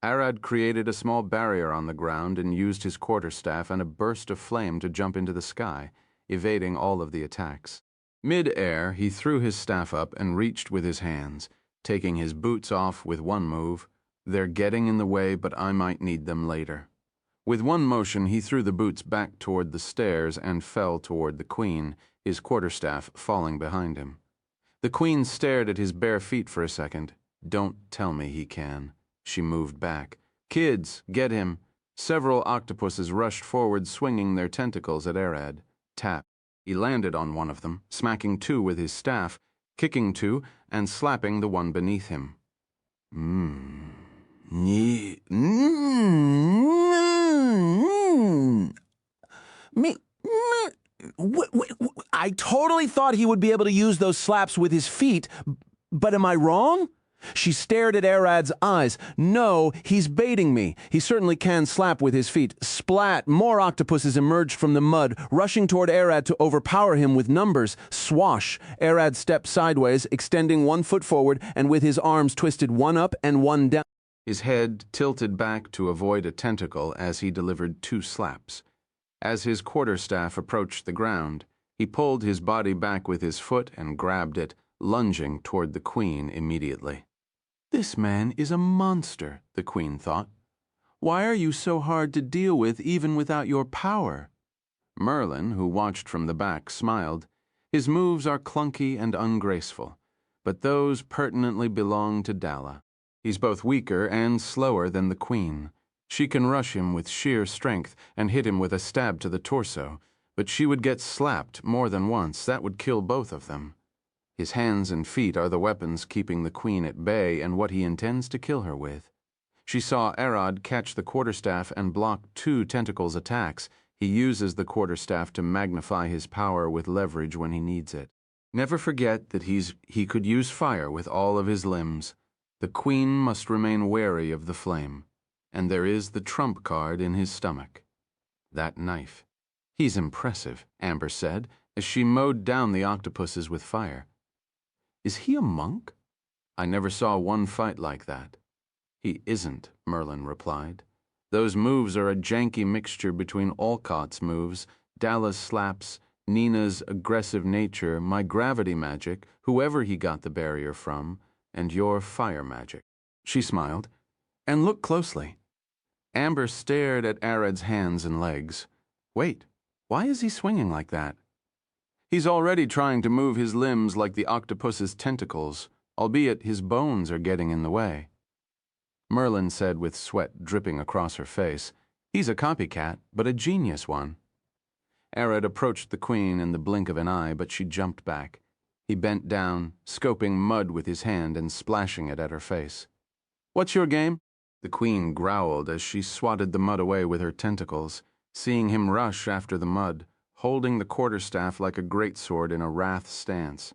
Arad created a small barrier on the ground and used his quarterstaff and a burst of flame to jump into the sky, evading all of the attacks. Mid-air, he threw his staff up and reached with his hands, taking his boots off with one move. They're getting in the way, but I might need them later. With one motion, he threw the boots back toward the stairs and fell toward the queen, his quarterstaff falling behind him. The queen stared at his bare feet for a second. Don't tell me he can. She moved back. Kids, get him. Several octopuses rushed forward, swinging their tentacles at Arad. Tap. He landed on one of them, smacking 2 with his staff, kicking 2, and slapping the one beneath him. I totally thought he would be able to use those slaps with his feet, but am I wrong? She stared at Arad's eyes. No, he's baiting me. He certainly can slap with his feet. Splat! More octopuses emerged from the mud, rushing toward Arad to overpower him with numbers. Swash! Arad stepped sideways, extending 1 foot forward, and with his arms twisted one up and one down. His head tilted back to avoid a tentacle as he delivered 2 slaps. As his quarterstaff approached the ground, he pulled his body back with his foot and grabbed it, lunging toward the queen immediately. This man is a monster, the queen thought. Why are you so hard to deal with even without your power? Merlin, who watched from the back, smiled. His moves are clunky and ungraceful, but those pertinently belong to Dalla. He's both weaker and slower than the queen. She can rush him with sheer strength and hit him with a stab to the torso, but she would get slapped more than once. That would kill both of them. His hands and feet are the weapons keeping the queen at bay and what he intends to kill her with. She saw Arad catch the quarterstaff and block 2 tentacles' attacks. He uses the quarterstaff to magnify his power with leverage when he needs it. Never forget that he could use fire with all of his limbs. The queen must remain wary of the flame. And there is the trump card in his stomach. That knife. He's impressive, Amber said, as she mowed down the octopuses with fire. Is he a monk? I never saw one fight like that. He isn't, Merlin replied. Those moves are a janky mixture between Olcott's moves, Dalla's slaps, Nina's aggressive nature, my gravity magic, whoever he got the barrier from, and your fire magic. She smiled. And look closely. Amber stared at Arad's hands and legs. Wait, why is he swinging like that? He's already trying to move his limbs like the octopus's tentacles, albeit his bones are getting in the way. Merlin said with sweat dripping across her face. He's a copycat, but a genius one. Arad approached the queen in the blink of an eye, but she jumped back. He bent down, scoping mud with his hand and splashing it at her face. What's your game? The queen growled as she swatted the mud away with her tentacles, seeing him rush after the mud, holding the quarterstaff like a greatsword in a wrath stance.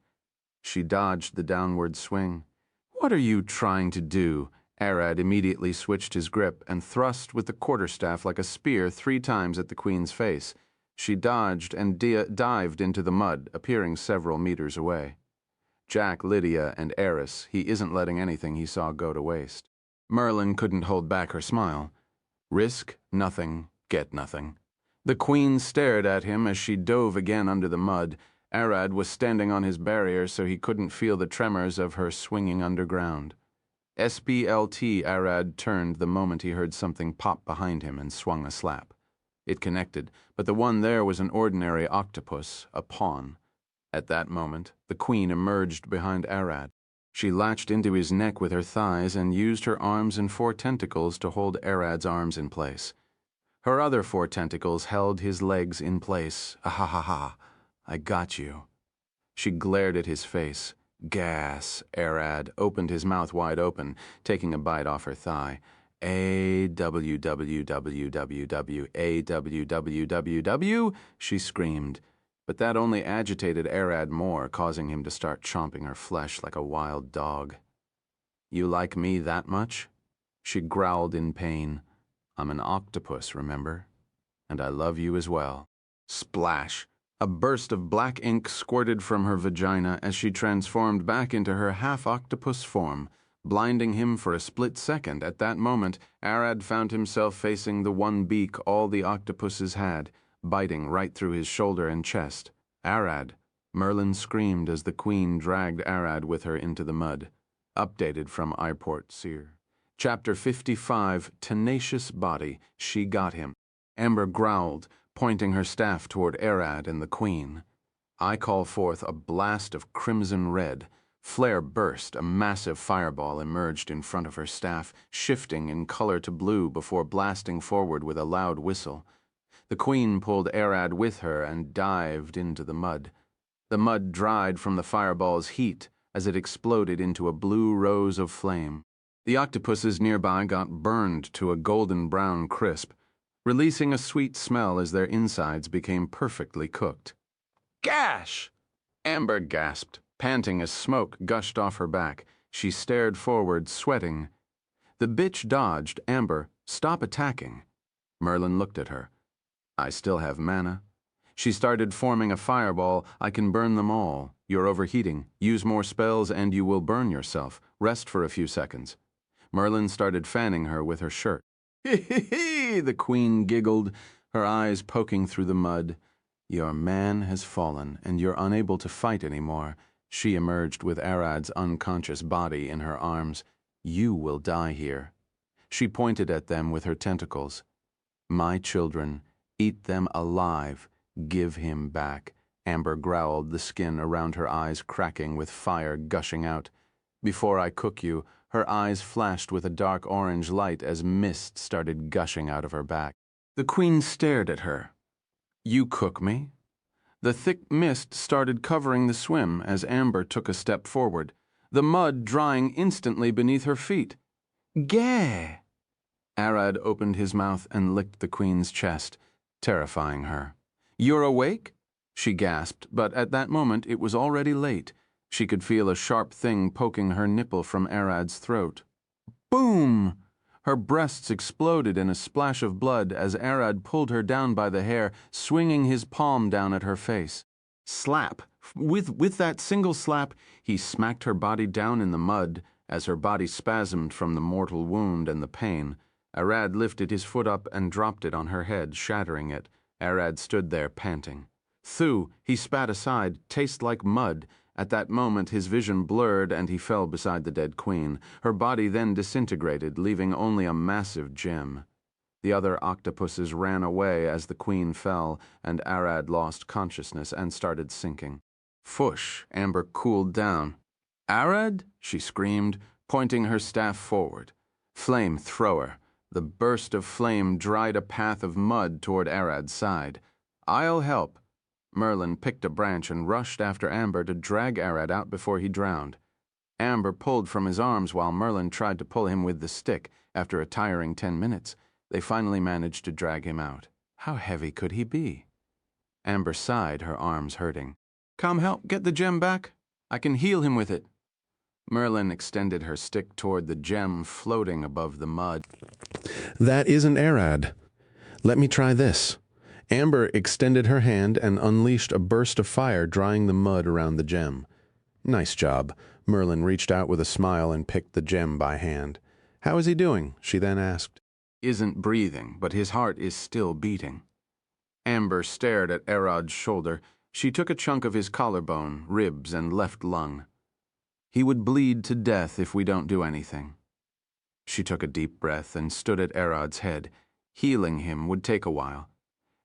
She dodged the downward swing. What are you trying to do? Arad immediately switched his grip and thrust with the quarterstaff like a spear 3 times at the queen's face. She dodged and dived into the mud, appearing several meters away. Jack, Lydia, and Eris, he isn't letting anything he saw go to waste. Merlin couldn't hold back her smile. Risk nothing, get nothing. The queen stared at him as she dove again under the mud. Arad was standing on his barrier so he couldn't feel the tremors of her swinging underground. SBLT Arad turned the moment he heard something pop behind him and swung a slap. It connected, but the one there was an ordinary octopus, a pawn. At that moment, the queen emerged behind Arad. She latched into his neck with her thighs and used her arms and 4 tentacles to hold Arad's arms in place. Her other 4 tentacles held his legs in place. Ah ha ha ha, I got you. She glared at his face. Gas. Arad opened his mouth wide open, taking a bite off her thigh. A-W-W-W-W-W-A-W-W-W-W, she screamed. But that only agitated Arad more, causing him to start chomping her flesh like a wild dog. You like me that much? She growled in pain. I'm an octopus, remember? And I love you as well. Splash! A burst of black ink squirted from her vagina as she transformed back into her half-octopus form, blinding him for a split second. At that moment, Arad found himself facing the one beak all the octopuses had, biting right through his shoulder and chest. Arad! Merlin screamed as the queen dragged Arad with her into the mud. Updated from iPort Seer. Chapter 55, Tenacious Body. She got him. Amber growled, pointing her staff toward Arad and the queen. I call forth a blast of crimson red. Flare burst, a massive fireball emerged in front of her staff, shifting in color to blue before blasting forward with a loud whistle. The queen pulled Arad with her and dived into the mud. The mud dried from the fireball's heat as it exploded into a blue rose of flame. The octopuses nearby got burned to a golden-brown crisp, releasing a sweet smell as their insides became perfectly cooked. Gash! Amber gasped, panting as smoke gushed off her back. She stared forward, sweating. The bitch dodged. Amber, stop attacking. Merlin looked at her. I still have mana. She started forming a fireball. I can burn them all. You're overheating. Use more spells and you will burn yourself. Rest for a few seconds. Merlin started fanning her with her shirt. Hee, the queen giggled, her eyes poking through the mud. Your man has fallen, and you're unable to fight anymore. She emerged with Arad's unconscious body in her arms. You will die here. She pointed at them with her tentacles. My children, eat them alive. Give him back. Amber growled, the skin around her eyes cracking with fire gushing out. Before I cook you, her eyes flashed with a dark orange light as mist started gushing out of her back. The queen stared at her. You cook me? The thick mist started covering the swim as Amber took a step forward, the mud drying instantly beneath her feet. Gah! Arad opened his mouth and licked the queen's chest, terrifying her. You're awake? She gasped, but at that moment it was already late. She could feel a sharp thing poking her nipple from Arad's throat. Boom! Her breasts exploded in a splash of blood as Arad pulled her down by the hair, swinging his palm down at her face. Slap! With that single slap, he smacked her body down in the mud as her body spasmed from the mortal wound and the pain. Arad lifted his foot up and dropped it on her head, shattering it. Arad stood there panting. Thu, he spat aside, tastes like mud. At that moment his vision blurred and he fell beside the dead queen. Her body then disintegrated, leaving only a massive gem. The other octopuses ran away as the queen fell, and Arad lost consciousness and started sinking. Fush! Amber cooled down. Arad? She screamed, pointing her staff forward. Flamethrower. The burst of flame dried a path of mud toward Arad's side. I'll help. Merlin picked a branch and rushed after Amber to drag Arad out before he drowned. Amber pulled from his arms while Merlin tried to pull him with the stick. After a tiring 10 minutes, they finally managed to drag him out. How heavy could he be? Amber sighed, her arms hurting. Come help get the gem back. I can heal him with it. Merlin extended her stick toward the gem floating above the mud. That isn't Arad. Let me try this. Amber extended her hand and unleashed a burst of fire, drying the mud around the gem. Nice job. Merlin reached out with a smile and picked the gem by hand. How is he doing? She then asked. Isn't breathing, but his heart is still beating. Amber stared at Arad's shoulder. She took a chunk of his collarbone, ribs, and left lung. He would bleed to death if we don't do anything. She took a deep breath and stood at Arad's head. Healing him would take a while.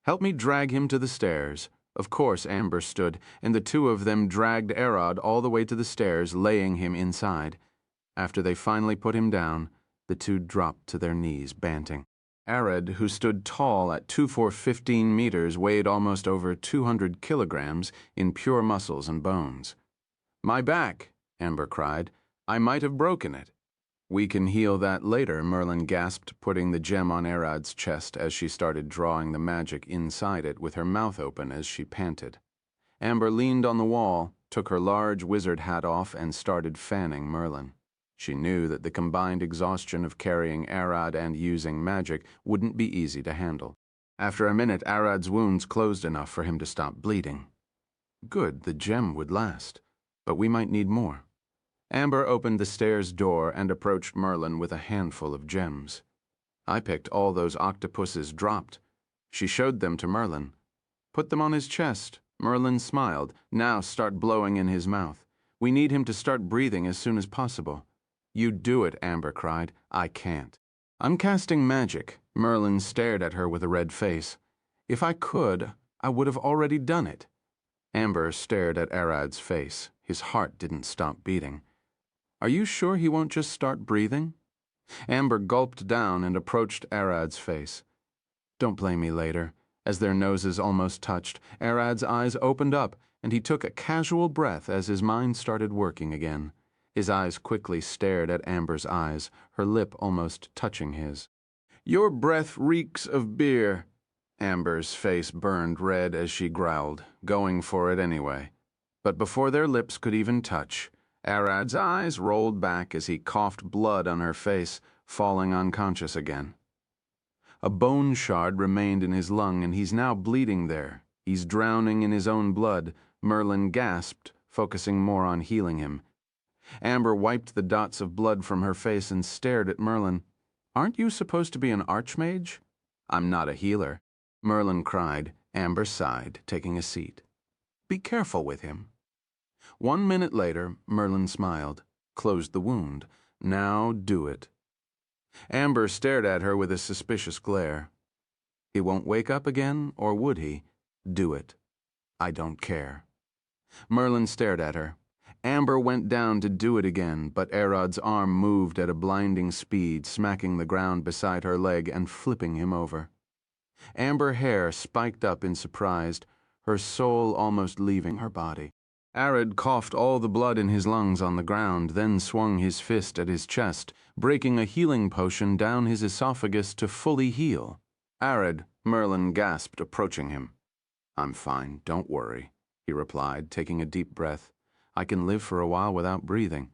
Help me drag him to the stairs. Of course, Amber stood, and the two of them dragged Arad all the way to the stairs, laying him inside. After they finally put him down, the two dropped to their knees, panting. Arad, who stood tall at 2 4 15 meters, weighed almost over 200 kilograms in pure muscles and bones. My back, Amber cried. I might have broken it. We can heal that later, Merlin gasped, putting the gem on Arad's chest as she started drawing the magic inside it with her mouth open as she panted. Amber leaned on the wall, took her large wizard hat off, and started fanning Merlin. She knew that the combined exhaustion of carrying Arad and using magic wouldn't be easy to handle. After a minute, Arad's wounds closed enough for him to stop bleeding. Good, the gem would last, but we might need more. Amber opened the stairs door and approached Merlin with a handful of gems. I picked all those octopuses dropped. She showed them to Merlin. Put them on his chest. Merlin smiled. Now start blowing in his mouth. We need him to start breathing as soon as possible. You do it, Amber cried. I can't. I'm casting magic. Merlin stared at her with a red face. If I could, I would have already done it. Amber stared at Arad's face. His heart didn't stop beating. Are you sure he won't just start breathing? Amber gulped down and approached Arad's face. Don't blame me later. As their noses almost touched, Arad's eyes opened up, and he took a casual breath as his mind started working again. His eyes quickly stared at Amber's eyes, her lip almost touching his. Your breath reeks of beer. Amber's face burned red as she growled, going for it anyway. But before their lips could even touch, Arad's eyes rolled back as he coughed blood on her face, falling unconscious again. A bone shard remained in his lung, and he's now bleeding there. He's drowning in his own blood. Merlin gasped, focusing more on healing him. Amber wiped the dots of blood from her face and stared at Merlin. Aren't you supposed to be an archmage? I'm not a healer. Merlin cried. Amber sighed, taking a seat. Be careful with him. 1 minute later, Merlin smiled, closed the wound. Now do it. Amber stared at her with a suspicious glare. He won't wake up again, or would he? Do it. I don't care. Merlin stared at her. Amber went down to do it again, but Arad's arm moved at a blinding speed, smacking the ground beside her leg and flipping him over. Amber hair spiked up in surprise, her soul almost leaving her body. Arad coughed all the blood in his lungs on the ground, then swung his fist at his chest, breaking a healing potion down his esophagus to fully heal. Arad, Merlin gasped, approaching him. I'm fine, don't worry, he replied, taking a deep breath. I can live for a while without breathing.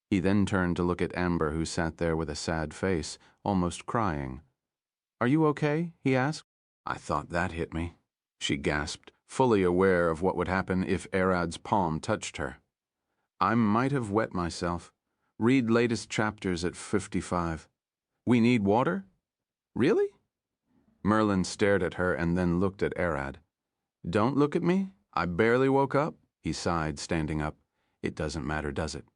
He then turned to look at Amber, who sat there with a sad face, almost crying. Are you okay? He asked. I thought that hit me, she gasped, fully aware of what would happen if Arad's palm touched her. I might have wet myself. Read latest chapters at 55. We need water? Really? Merlin stared at her and then looked at Arad. Don't look at me. I barely woke up, he sighed, standing up. It doesn't matter, does it?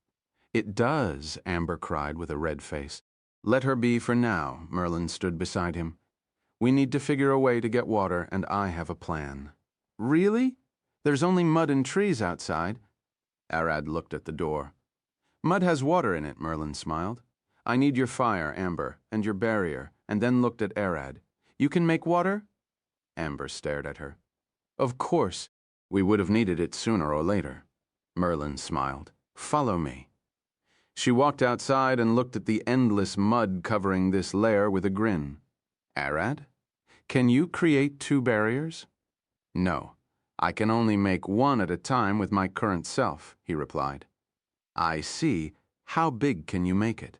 It does, Amber cried with a red face. Let her be for now, Merlin stood beside him. We need to figure a way to get water, and I have a plan. Really? There's only mud and trees outside. Arad looked at the door. Mud has water in it, Merlin smiled. I need your fire, Amber, and your barrier, and then looked at Arad. You can make water? Amber stared at her. Of course. We would have needed it sooner or later. Merlin smiled. Follow me. She walked outside and looked at the endless mud covering this lair with a grin. Arad, can you create 2 barriers? No, I can only make 1 at a time with my current self, he replied. I see. How big can you make it?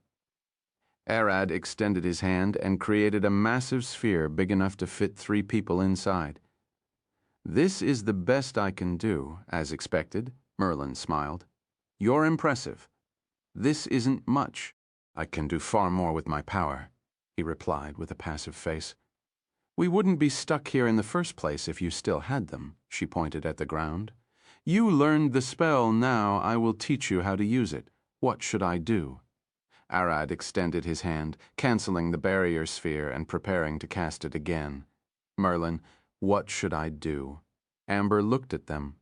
Arad extended his hand and created a massive sphere big enough to fit 3 people inside. This is the best I can do, as expected, Merlin smiled. You're impressive. This isn't much. I can do far more with my power, he replied with a passive face. We wouldn't be stuck here in the first place if you still had them, she pointed at the ground. You learned the spell, now I will teach you how to use it. What should I do? Arad extended his hand, canceling the barrier sphere and preparing to cast it again. Merlin, what should I do? Amber looked at them.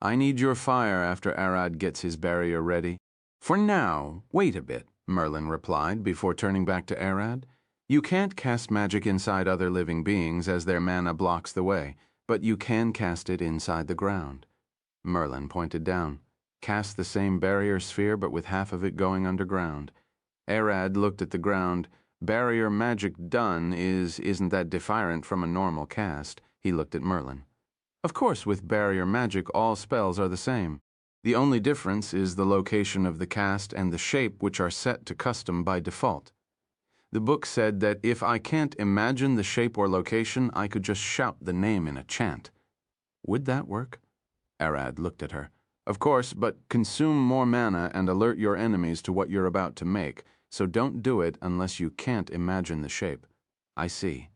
I need your fire after Arad gets his barrier ready. For now, wait a bit, Merlin replied before turning back to Arad. You can't cast magic inside other living beings as their mana blocks the way, but you can cast it inside the ground. Merlin pointed down. Cast the same barrier sphere but with half of it going underground. Arad looked at the ground. Barrier magic done isn't that different from a normal cast. He looked at Merlin. Of course, with barrier magic, all spells are the same. The only difference is the location of the cast and the shape, which are set to custom by default. The book said that if I can't imagine the shape or location, I could just shout the name in a chant. Would that work? Arad looked at her. Of course, but consume more mana and alert your enemies to what you're about to make, so don't do it unless you can't imagine the shape. I see.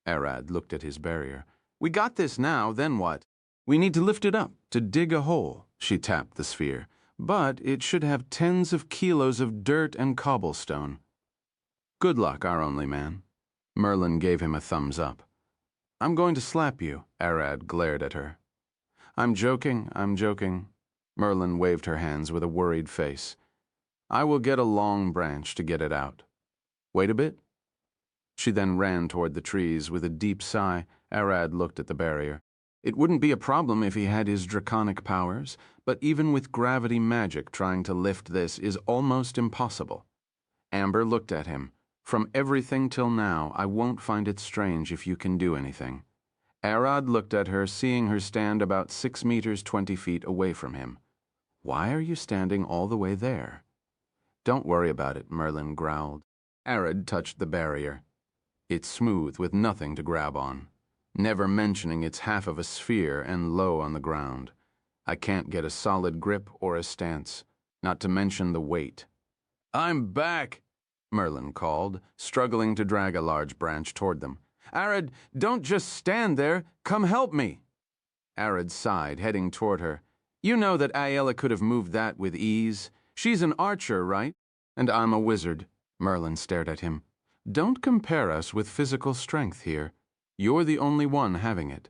Arad looked at his barrier. We got this now, then what? We need to lift it up, to dig a hole. She tapped the sphere. But it should have tens of kilos of dirt and cobblestone. Good luck, our only man. Merlin gave him a thumbs up. I'm going to slap you, Arad glared at her. I'm joking, I'm joking. Merlin waved her hands with a worried face. I will get a long branch to get it out. Wait a bit. She then ran toward the trees with a deep sigh. Arad looked at the barrier. It wouldn't be a problem if he had his draconic powers, but even with gravity magic, trying to lift this is almost impossible. Amber looked at him. From everything till now, I won't find it strange if you can do anything. Arad looked at her, seeing her stand about 6 meters 20 feet away from him. Why are you standing all the way there? Don't worry about it, Merlin growled. Arad touched the barrier. It's smooth with nothing to grab on, never mentioning it's half of a sphere and low on the ground. I can't get a solid grip or a stance, not to mention the weight. I'm back, Merlin called, struggling to drag a large branch toward them. Arad, don't just stand there. Come help me. Arad sighed, heading toward her. You know that Ayala could have moved that with ease. She's an archer, right? And I'm a wizard. Merlin stared at him. Don't compare us with physical strength here. You're the only one having it.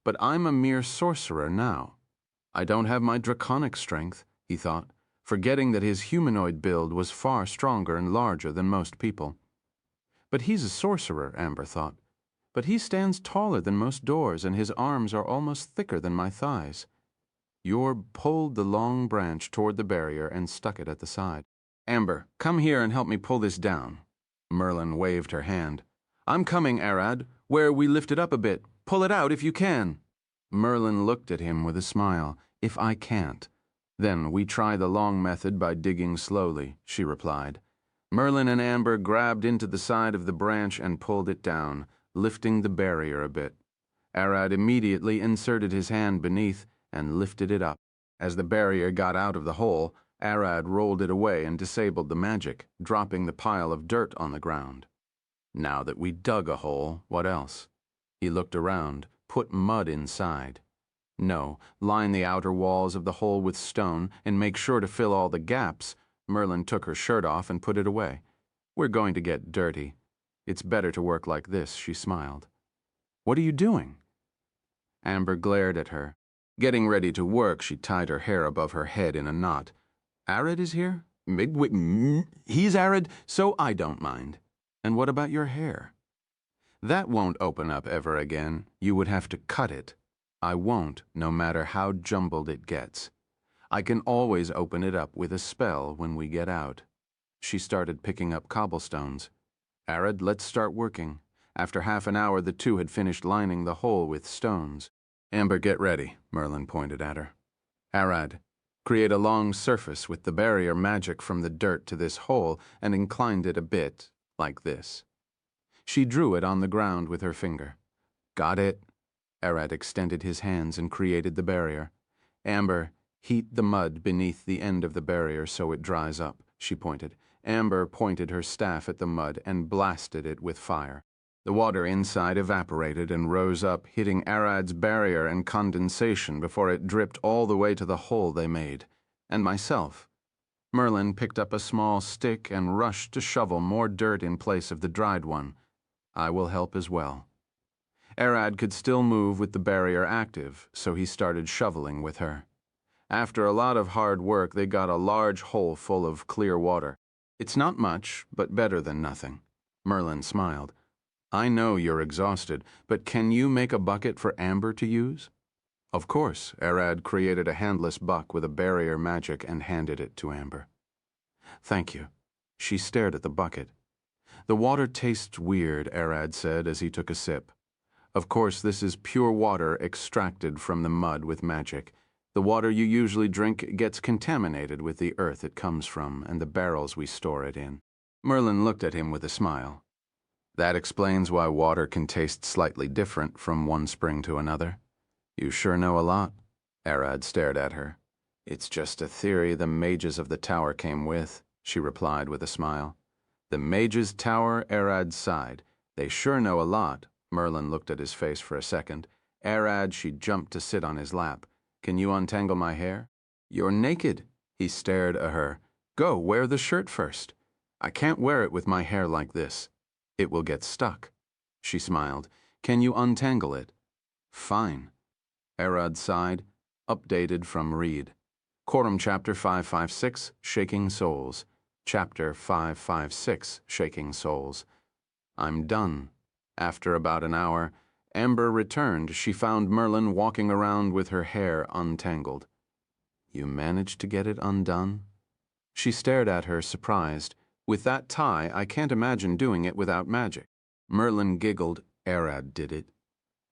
But I'm a mere sorcerer now. I don't have my draconic strength, he thought, forgetting that his humanoid build was far stronger and larger than most people. But he's a sorcerer, Amber thought. But he stands taller than most doors, and his arms are almost thicker than my thighs. Yor pulled the long branch toward the barrier and stuck it at the side. Amber, come here and help me pull this down. Merlin waved her hand. I'm coming, Arad. Where we lift it up a bit. Pull it out if you can. Merlin looked at him with a smile. If I can't. Then we try the long method by digging slowly, she replied. Merlin and Amber grabbed into the side of the branch and pulled it down, lifting the barrier a bit. Arad immediately inserted his hand beneath and lifted it up. As the barrier got out of the hole, Arad rolled it away and disabled the magic, dropping the pile of dirt on the ground. Now that we dug a hole, what else? He looked around, put mud inside. No, line the outer walls of the hole with stone and make sure to fill all the gaps. Merlin took her shirt off and put it away. We're going to get dirty. It's better to work like this, she smiled. What are you doing? Amber glared at her. Getting ready to work, she tied her hair above her head in a knot. Arad is here? He's arid, so I don't mind. And what about your hair? That won't open up ever again. You would have to cut it. I won't, no matter how jumbled it gets. I can always open it up with a spell when we get out. She started picking up cobblestones. Arid, let's start working. After half an hour, the two had finished lining the hole with stones. Amber, get ready, Merlin pointed at her. Arad, create a long surface with the barrier magic from the dirt to this hole and inclined it a bit, like this. She drew it on the ground with her finger. Got it. Arad extended his hands and created the barrier. Amber, heat the mud beneath the end of the barrier so it dries up, she pointed. Amber pointed her staff at the mud and blasted it with fire. The water inside evaporated and rose up, hitting Arad's barrier and condensation before it dripped all the way to the hole they made. And myself. Merlin picked up a small stick and rushed to shovel more dirt in place of the dried one. I will help as well. Arad could still move with the barrier active, so he started shoveling with her. After a lot of hard work, they got a large hole full of clear water. It's not much, but better than nothing. Merlin smiled. I know you're exhausted, but can you make a bucket for Amber to use? Of course. Arad created a handless buck with a barrier magic and handed it to Amber. Thank you. She stared at the bucket. The water tastes weird, Arad said as he took a sip. Of course, this is pure water extracted from the mud with magic. The water you usually drink gets contaminated with the earth it comes from and the barrels we store it in. Merlin looked at him with a smile. That explains why water can taste slightly different from one spring to another. You sure know a lot. Arad stared at her. It's just a theory the mages of the tower came with, she replied with a smile. The mages' tower, Arad sighed. They sure know a lot. Merlin looked at his face for a second. Arad, she jumped to sit on his lap. Can you untangle my hair? You're naked. He stared at her. Go, wear the shirt first. I can't wear it with my hair like this. It will get stuck. She smiled. Can you untangle it? Fine. Arad sighed. Updated from Reed. Quorum Chapter 556, Shaking Souls. Chapter 556, Shaking Souls. I'm done. After about an hour, Amber returned. She found Merlin walking around with her hair untangled. You managed to get it undone? She stared at her, surprised. With that tie, I can't imagine doing it without magic. Merlin giggled. Arad did it.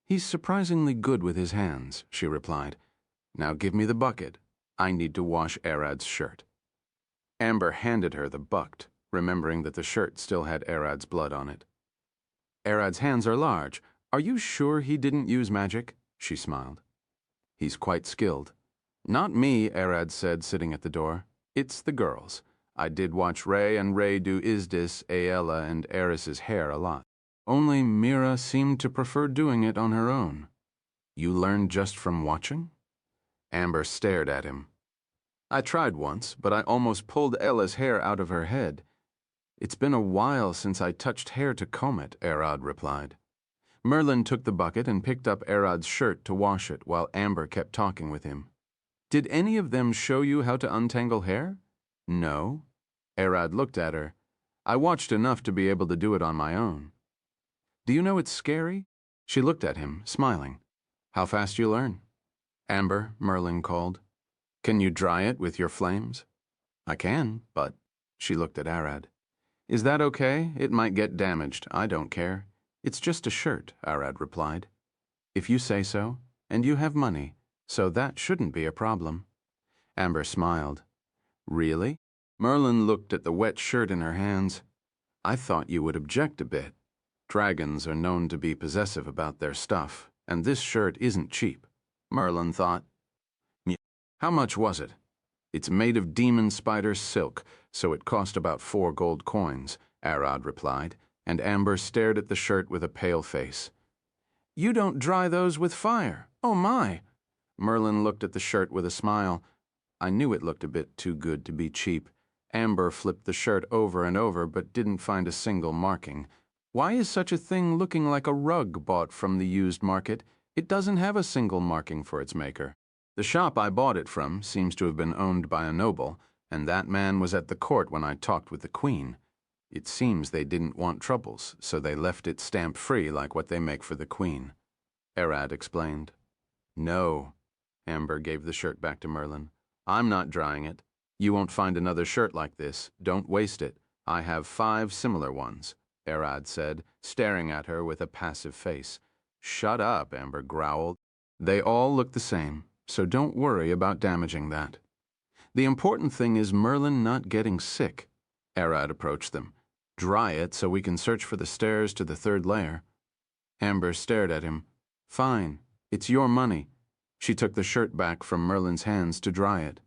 He's surprisingly good with his hands, she replied. Now give me the bucket. I need to wash Arad's shirt. Amber handed her the bucket, remembering that the shirt still had Arad's blood on it. Arad's hands are large. Are you sure he didn't use magic? She smiled. He's quite skilled. Not me, Arad said, sitting at the door. It's the girls. I did watch Ray and Ray do Isdis, Aella, and Eris's hair a lot. Only Mira seemed to prefer doing it on her own. You learned just from watching? Amber stared at him. I tried once, but I almost pulled Ella's hair out of her head. It's been a while since I touched hair to comb it, Arad replied. Merlin took the bucket and picked up Arad's shirt to wash it while Amber kept talking with him. Did any of them show you how to untangle hair? No. Arad looked at her. I watched enough to be able to do it on my own. Do you know it's scary? She looked at him, smiling. How fast you learn? Amber, Merlin called. Can you dry it with your flames? I can, but... She looked at Arad. Is that okay? It might get damaged. I don't care. It's just a shirt, Arad replied. If you say so, and you have money, so that shouldn't be a problem. Amber smiled. Really? Merlin looked at the wet shirt in her hands. I thought you would object a bit. Dragons are known to be possessive about their stuff, and this shirt isn't cheap. Merlin thought. How much was it? It's made of demon spider silk, so it cost about 4 gold coins, Arad replied, and Amber stared at the shirt with a pale face. You don't dry those with fire. Oh my! Merlin looked at the shirt with a smile. I knew it looked a bit too good to be cheap. Amber flipped the shirt over and over but didn't find a single marking. Why is such a thing looking like a rug bought from the used market? It doesn't have a single marking for its maker. The shop I bought it from seems to have been owned by a noble. And that man was at the court when I talked with the Queen. It seems they didn't want troubles, so they left it stamp-free like what they make for the Queen. Arad explained. No. Amber gave the shirt back to Merlin. I'm not drying it. You won't find another shirt like this. Don't waste it. I have 5 similar ones, Arad said, staring at her with a passive face. Shut up, Amber growled. They all look the same, so don't worry about damaging that. The important thing is Merlin not getting sick. Arad approached them. Dry it so we can search for the stairs to the 3rd layer. Amber stared at him. Fine, it's your money. She took the shirt back from Merlin's hands to dry it.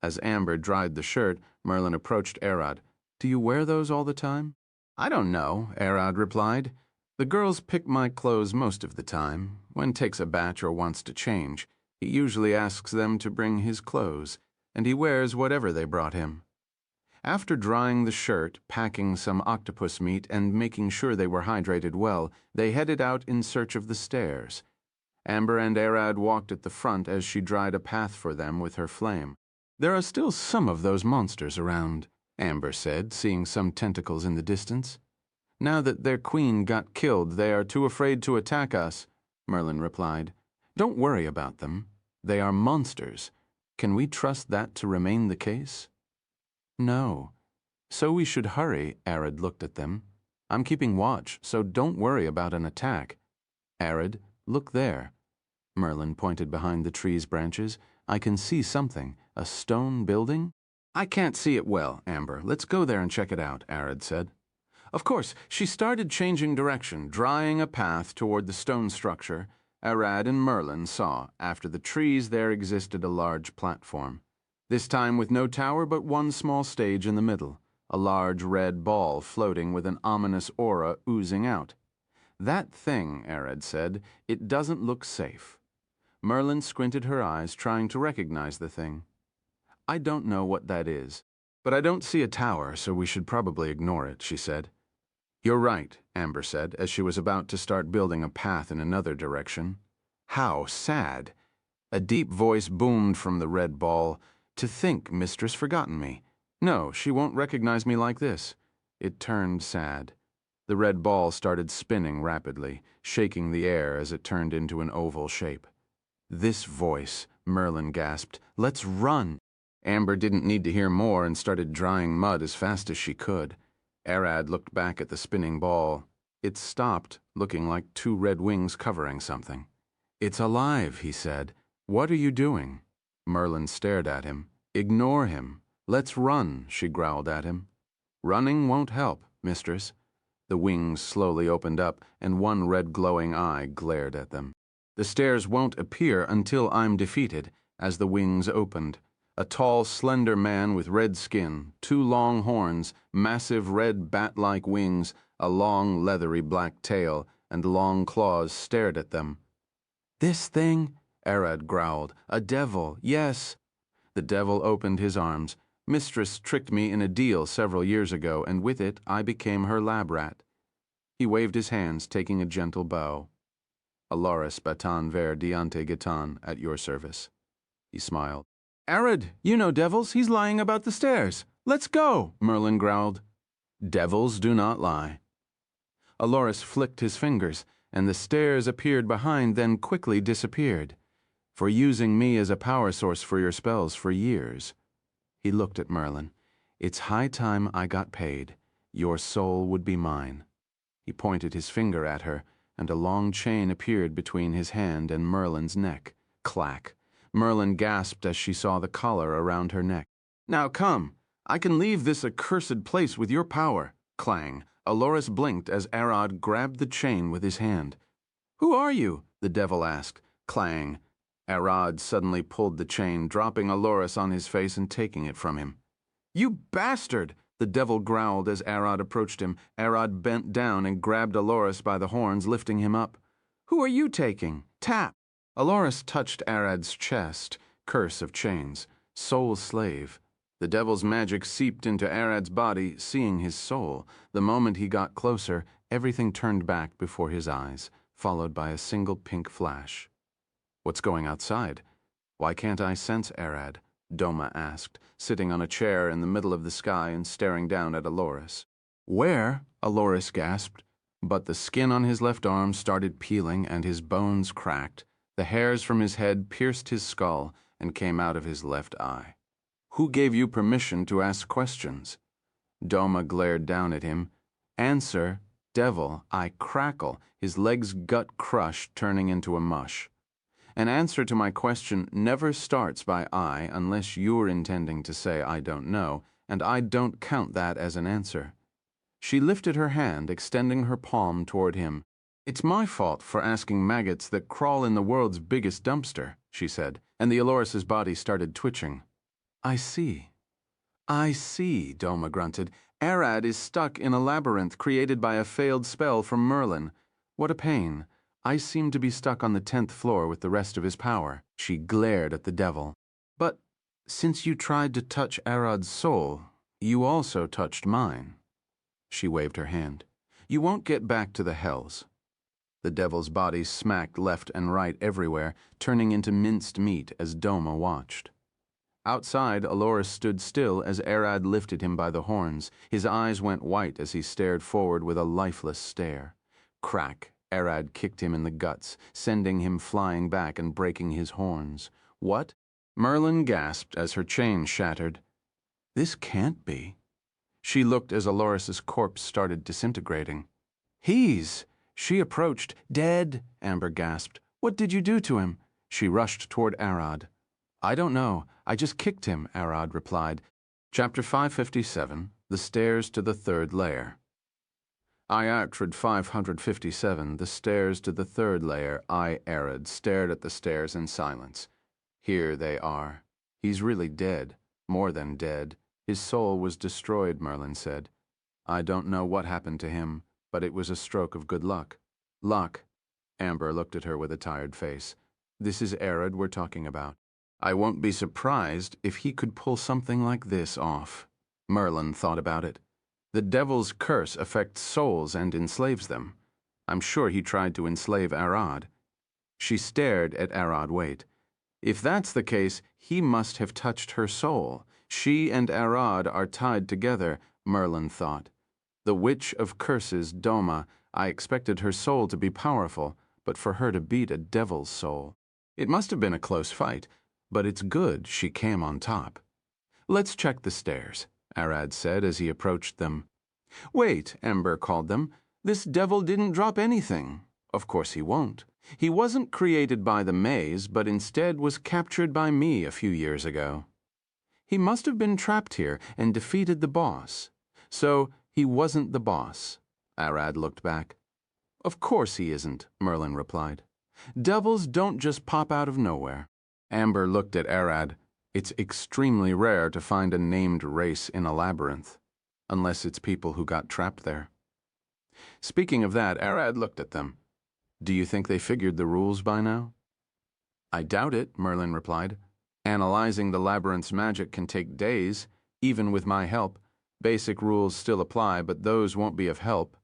As Amber dried the shirt, Merlin approached Arad. Do you wear those all the time? I don't know, Arad replied. The girls pick my clothes most of the time. When takes a batch or wants to change, he usually asks them to bring his clothes, and he wears whatever they brought him. After drying the shirt, packing some octopus meat, and making sure they were hydrated well, they headed out in search of the stairs. Amber and Arad walked at the front as she dried a path for them with her flame. There are still some of those monsters around, Amber said, seeing some tentacles in the distance. Now that their queen got killed, they are too afraid to attack us, Merlin replied. Don't worry about them. They are monsters. Can we trust that to remain the case? No. So we should hurry, Arad looked at them. I'm keeping watch, so don't worry about an attack. Arad, look there. Merlin pointed behind the tree's branches. I can see something. A stone building? I can't see it well, Amber. Let's go there and check it out, Arad said. Of course, she started changing direction, drawing a path toward the stone structure. Arad and Merlin saw, after the trees there existed a large platform. This time with no tower but one small stage in the middle, a large red ball floating with an ominous aura oozing out. That thing, Arad said, it doesn't look safe. Merlin squinted her eyes, trying to recognize the thing. I don't know what that is, but I don't see a tower, so we should probably ignore it, she said. You're right, Amber said, as she was about to start building a path in another direction. How sad. A deep voice boomed from the red ball. To think Mistress forgotten me. No, she won't recognize me like this. It turned sad. The red ball started spinning rapidly, shaking the air as it turned into an oval shape. This voice, Merlin gasped. Let's run. Amber didn't need to hear more and started drying mud as fast as she could. Arad looked back at the spinning ball. It stopped, looking like 2 red wings covering something. It's alive, he said. What are you doing? Merlin stared at him. Ignore him. Let's run, she growled at him. Running won't help, mistress. The wings slowly opened up, and one red glowing eye glared at them. The stairs won't appear until I'm defeated. As the wings opened, a tall, slender man with red skin, 2 long horns, massive red bat-like wings, a long, leathery black tail, and long claws stared at them. This thing? Arad growled. A devil, yes. The devil opened his arms. Mistress tricked me in a deal several years ago, and with it I became her lab rat. He waved his hands, taking a gentle bow. Aloris batan ver diante gitan, at your service. He smiled. Arad, you know devils. He's lying about the stairs. Let's go, Merlin growled. Devils do not lie. Aloris flicked his fingers, and the stairs appeared behind, then quickly disappeared. For using me as a power source for your spells for years. He looked at Merlin. It's high time I got paid. Your soul would be mine. He pointed his finger at her, and a long chain appeared between his hand and Merlin's neck. Clack. Merlin gasped as she saw the collar around her neck. Now come. I can leave this accursed place with your power. Clang. Aloris blinked as Arad grabbed the chain with his hand. Who are you? The devil asked. Clang. Arad suddenly pulled the chain, dropping Aloris on his face and taking it from him. You bastard! The devil growled as Arad approached him. Arad bent down and grabbed Aloris by the horns, lifting him up. Who are you taking? Tap! Aloris touched Arad's chest. Curse of chains. Soul slave. The devil's magic seeped into Arad's body, seeing his soul. The moment he got closer, everything turned back before his eyes, followed by a single pink flash. What's going outside? Why can't I sense Arad? Doma asked, sitting on a chair in the middle of the sky and staring down at Aloris. Where? Aloris gasped, but the skin on his left arm started peeling and his bones cracked. The hairs from his head pierced his skull and came out of his left eye. Who gave you permission to ask questions? Doma glared down at him. Answer, devil, I crackle, his leg's gut crushed, turning into a mush. An answer to my question never starts by I unless you're intending to say I don't know, and I don't count that as an answer. She lifted her hand, extending her palm toward him. It's my fault for asking maggots that crawl in the world's biggest dumpster, she said, and the Aloris's body started twitching. I see, Doma grunted. Arad is stuck in a labyrinth created by a failed spell from Merlin. What a pain. I seem to be stuck on the 10th floor with the rest of his power. She glared at the devil. But since you tried to touch Arad's soul, you also touched mine. She waved her hand. You won't get back to the hells. The devil's body smacked left and right everywhere, turning into minced meat as Doma watched. Outside, Aloris stood still as Arad lifted him by the horns. His eyes went white as he stared forward with a lifeless stare. Crack! Arad kicked him in the guts, sending him flying back and breaking his horns. What? Merlin gasped as her chain shattered. This can't be. She looked as Aloris's corpse started disintegrating. She approached. Dead, Amber gasped. What did you do to him? She rushed toward Arad. I don't know. I just kicked him, Arad replied. Chapter 557, The Stairs to the Third Layer. I Arad 557, The Stairs to the Third Layer, Arad stared at the stairs in silence. Here they are. He's really dead, more than dead. His soul was destroyed, Merlin said. I don't know what happened to him, but it was a stroke of good luck. Luck. Amber looked at her with a tired face. This is Arad we're talking about. I won't be surprised if he could pull something like this off. Merlin thought about it. The devil's curse affects souls and enslaves them. I'm sure he tried to enslave Arad. She stared at Arad Waite. If that's the case, he must have touched her soul. She and Arad are tied together, Merlin thought. The Witch of Curses, Doma, I expected her soul to be powerful, but for her to beat a devil's soul. It must have been a close fight. But it's good she came on top. Let's check the stairs, Arad said as he approached them. Wait, Ember called them. This devil didn't drop anything. Of course he won't. He wasn't created by the maze, but instead was captured by me a few years ago. He must have been trapped here and defeated the boss. So he wasn't the boss. Arad looked back. Of course he isn't, Merlin replied. Devils don't just pop out of nowhere. Amber looked at Arad. It's extremely rare to find a named race in a labyrinth, unless it's people who got trapped there. Speaking of that, Arad looked at them. Do you think they figured the rules by now? I doubt it, Merlin replied. Analyzing the labyrinth's magic can take days, even with my help. Basic rules still apply, but those won't be of help.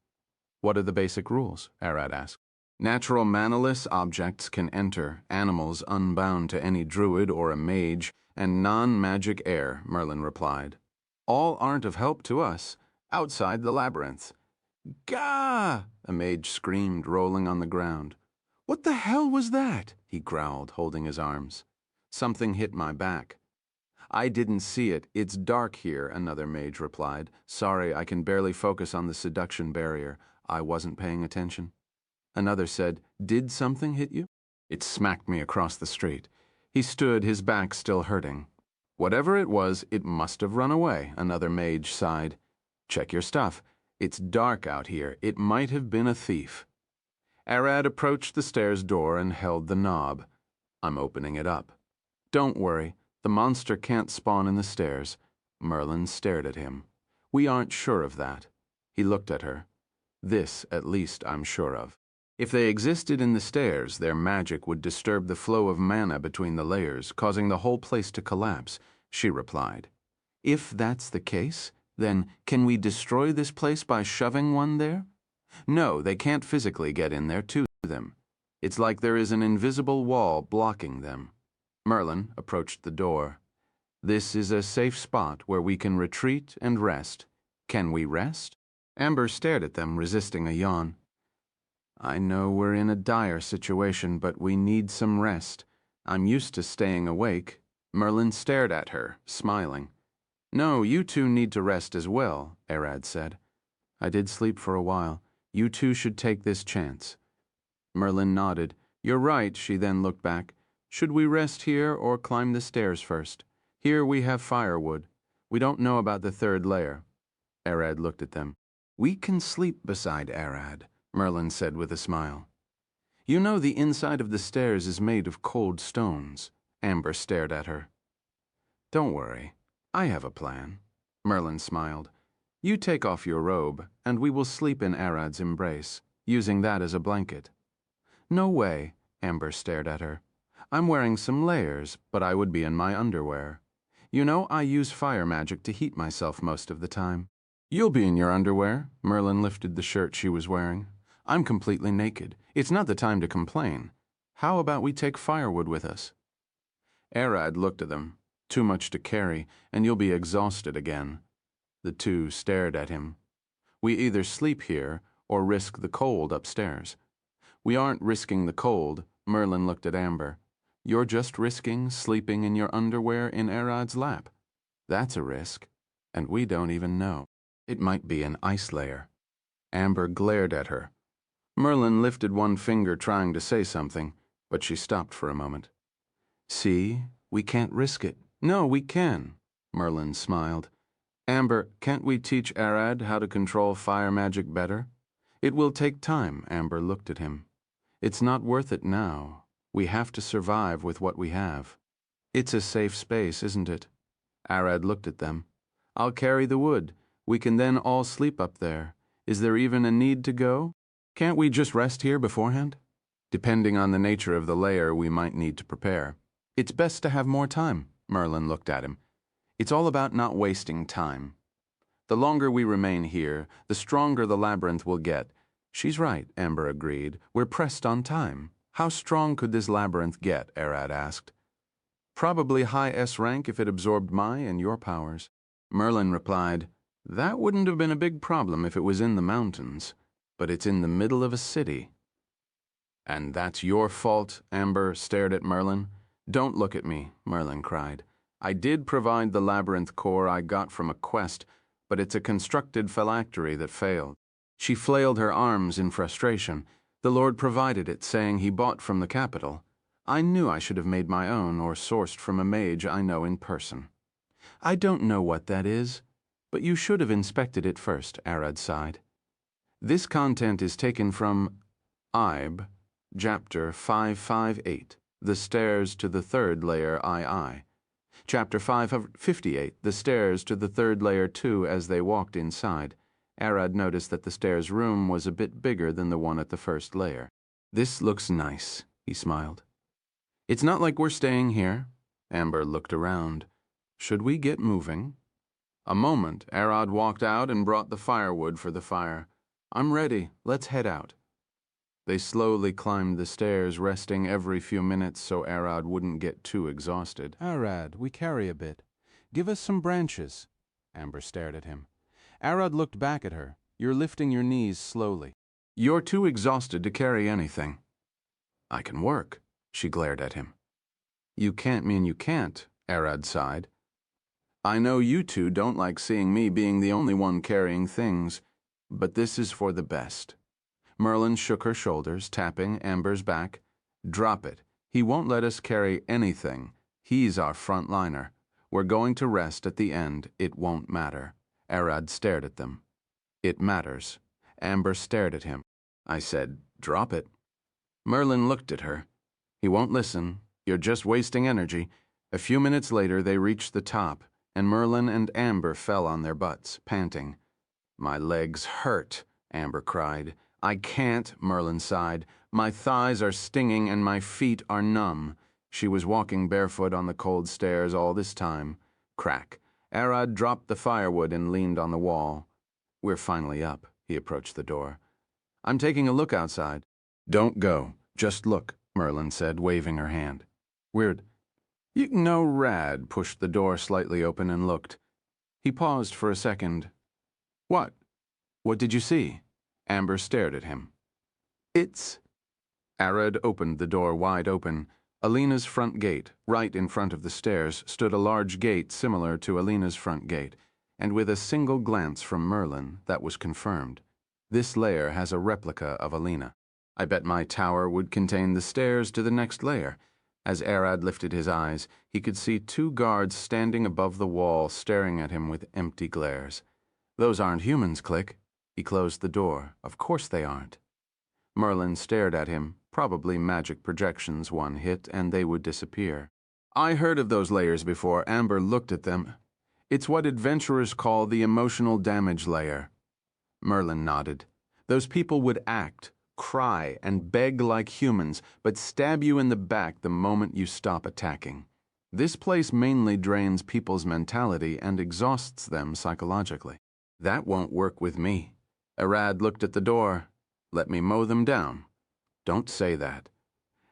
What are the basic rules? Arad asked. Natural manaless objects can enter, animals unbound to any druid or a mage, and non-magic air, Merlin replied. All aren't of help to us, outside the labyrinth. Gah! A mage screamed, rolling on the ground. What the hell was that? He growled, holding his arms. Something hit my back. I didn't see it. It's dark here, another mage replied. Sorry, I can barely focus on the seduction barrier. I wasn't paying attention. Another said, Did something hit you? It smacked me across the street. He stood, his back still hurting. Whatever it was, it must have run away, another mage sighed. Check your stuff. It's dark out here. It might have been a thief. Arad approached the stairs door and held the knob. I'm opening it up. Don't worry. The monster can't spawn in the stairs. Merlin stared at him. We aren't sure of that. He looked at her. This, at least, I'm sure of. If they existed in the stairs, their magic would disturb the flow of mana between the layers, causing the whole place to collapse, she replied. If that's the case, then can we destroy this place by shoving one there? No, they can't physically get in there to them. It's like there is an invisible wall blocking them. Merlin approached the door. This is a safe spot where we can retreat and rest. Can we rest? Amber stared at them, resisting a yawn. I know we're in a dire situation, but we need some rest. I'm used to staying awake. Merlin stared at her, smiling. No, you two need to rest as well, Arad said. I did sleep for a while. You two should take this chance. Merlin nodded. You're right, she then looked back. Should we rest here or climb the stairs first? Here we have firewood. We don't know about the third layer. Arad looked at them. We can sleep beside Arad, Merlin said with a smile. You know the inside of the stairs is made of cold stones. Amber stared at her. Don't worry. I have a plan. Merlin smiled. You take off your robe, and we will sleep in Arad's embrace, using that as a blanket. No way, Amber stared at her. I'm wearing some layers, but I would be in my underwear. You know, I use fire magic to heat myself most of the time. You'll be in your underwear. Merlin lifted the shirt she was wearing. I'm completely naked. It's not the time to complain. How about we take firewood with us? Arad looked at them. Too much to carry, and you'll be exhausted again. The two stared at him. We either sleep here or risk the cold upstairs. We aren't risking the cold, Merlin looked at Amber. You're just risking sleeping in your underwear in Arad's lap. That's a risk, and we don't even know. It might be an ice layer. Amber glared at her. Merlin lifted one finger trying to say something, but she stopped for a moment. See, we can't risk it. No, we can, Merlin smiled. Amber, can't we teach Arad how to control fire magic better? It will take time, Amber looked at him. It's not worth it now. We have to survive with what we have. It's a safe space, isn't it? Arad looked at them. I'll carry the wood. We can then all sleep up there. Is there even a need to go? Can't we just rest here beforehand? Depending on the nature of the layer, we might need to prepare. It's best to have more time, Merlin looked at him. It's all about not wasting time. The longer we remain here, the stronger the labyrinth will get. She's right, Amber agreed. We're pressed on time. How strong could this labyrinth get? Arad asked. Probably high S rank if it absorbed my and your powers. Merlin replied, That wouldn't have been a big problem if it was in the mountains, but it's in the middle of a city. And that's your fault? Amber stared at Merlin. Don't look at me, Merlin cried. I did provide the labyrinth core I got from a quest, but it's a constructed phylactery that failed. She flailed her arms in frustration. The Lord provided it, saying he bought from the capital. I knew I should have made my own or sourced from a mage I know in person. I don't know what that is, but you should have inspected it first, Arad sighed. This content is taken from Ibe, Chapter 558, The Stairs to the Third Layer II. Chapter 558, The Stairs to the Third Layer 2 as they walked inside. Arad noticed that the stairs room was a bit bigger than the one at the first layer. This looks nice, he smiled. It's not like we're staying here. Amber looked around. Should we get moving? A moment, Arad walked out and brought the firewood for the fire. I'm ready. Let's head out. They slowly climbed the stairs, resting every few minutes so Arad wouldn't get too exhausted. Arad, we carry a bit. Give us some branches. Amber stared at him. Arad looked back at her. You're lifting your knees slowly. You're too exhausted to carry anything. I can work. She glared at him. You can't mean you can't, Arad sighed. I know you two don't like seeing me being the only one carrying things, but this is for the best. Merlin shook her shoulders, tapping Amber's back. Drop it. He won't let us carry anything. He's our frontliner. We're going to rest at the end. It won't matter. Arad stared at them. It matters. Amber stared at him. I said, drop it. Merlin looked at her. He won't listen. You're just wasting energy. A few minutes later, they reached the top, and Merlin and Amber fell on their butts, panting. My legs hurt, Amber cried. I can't, Merlin sighed. My thighs are stinging and my feet are numb. She was walking barefoot on the cold stairs all this time. Crack. Arad dropped the firewood and leaned on the wall. We're finally up. He approached the door. I'm taking a look outside. Don't go. Just look, Merlin said, waving her hand. You know, Rad pushed the door slightly open and looked. He paused for a second. What? What did you see? Amber stared at him. It's... Arad opened the door wide open. Alina's front gate, right in front of the stairs, stood a large gate similar to Alina's front gate, and with a single glance from Merlin, that was confirmed. This layer has a replica of Alina. I bet my tower would contain the stairs to the next layer. As Arad lifted his eyes, he could see 2 guards standing above the wall, staring at him with empty glares. Those aren't humans, Click. He closed the door. Of course they aren't. Merlin stared at him. Probably magic projections one hit, and they would disappear. I heard of those layers before. Amber looked at them. It's what adventurers call the emotional damage layer. Merlin nodded. Those people would act, cry, and beg like humans, but stab you in the back the moment you stop attacking. This place mainly drains people's mentality and exhausts them psychologically. That won't work with me. Arad looked at the door. Let me mow them down. Don't say that.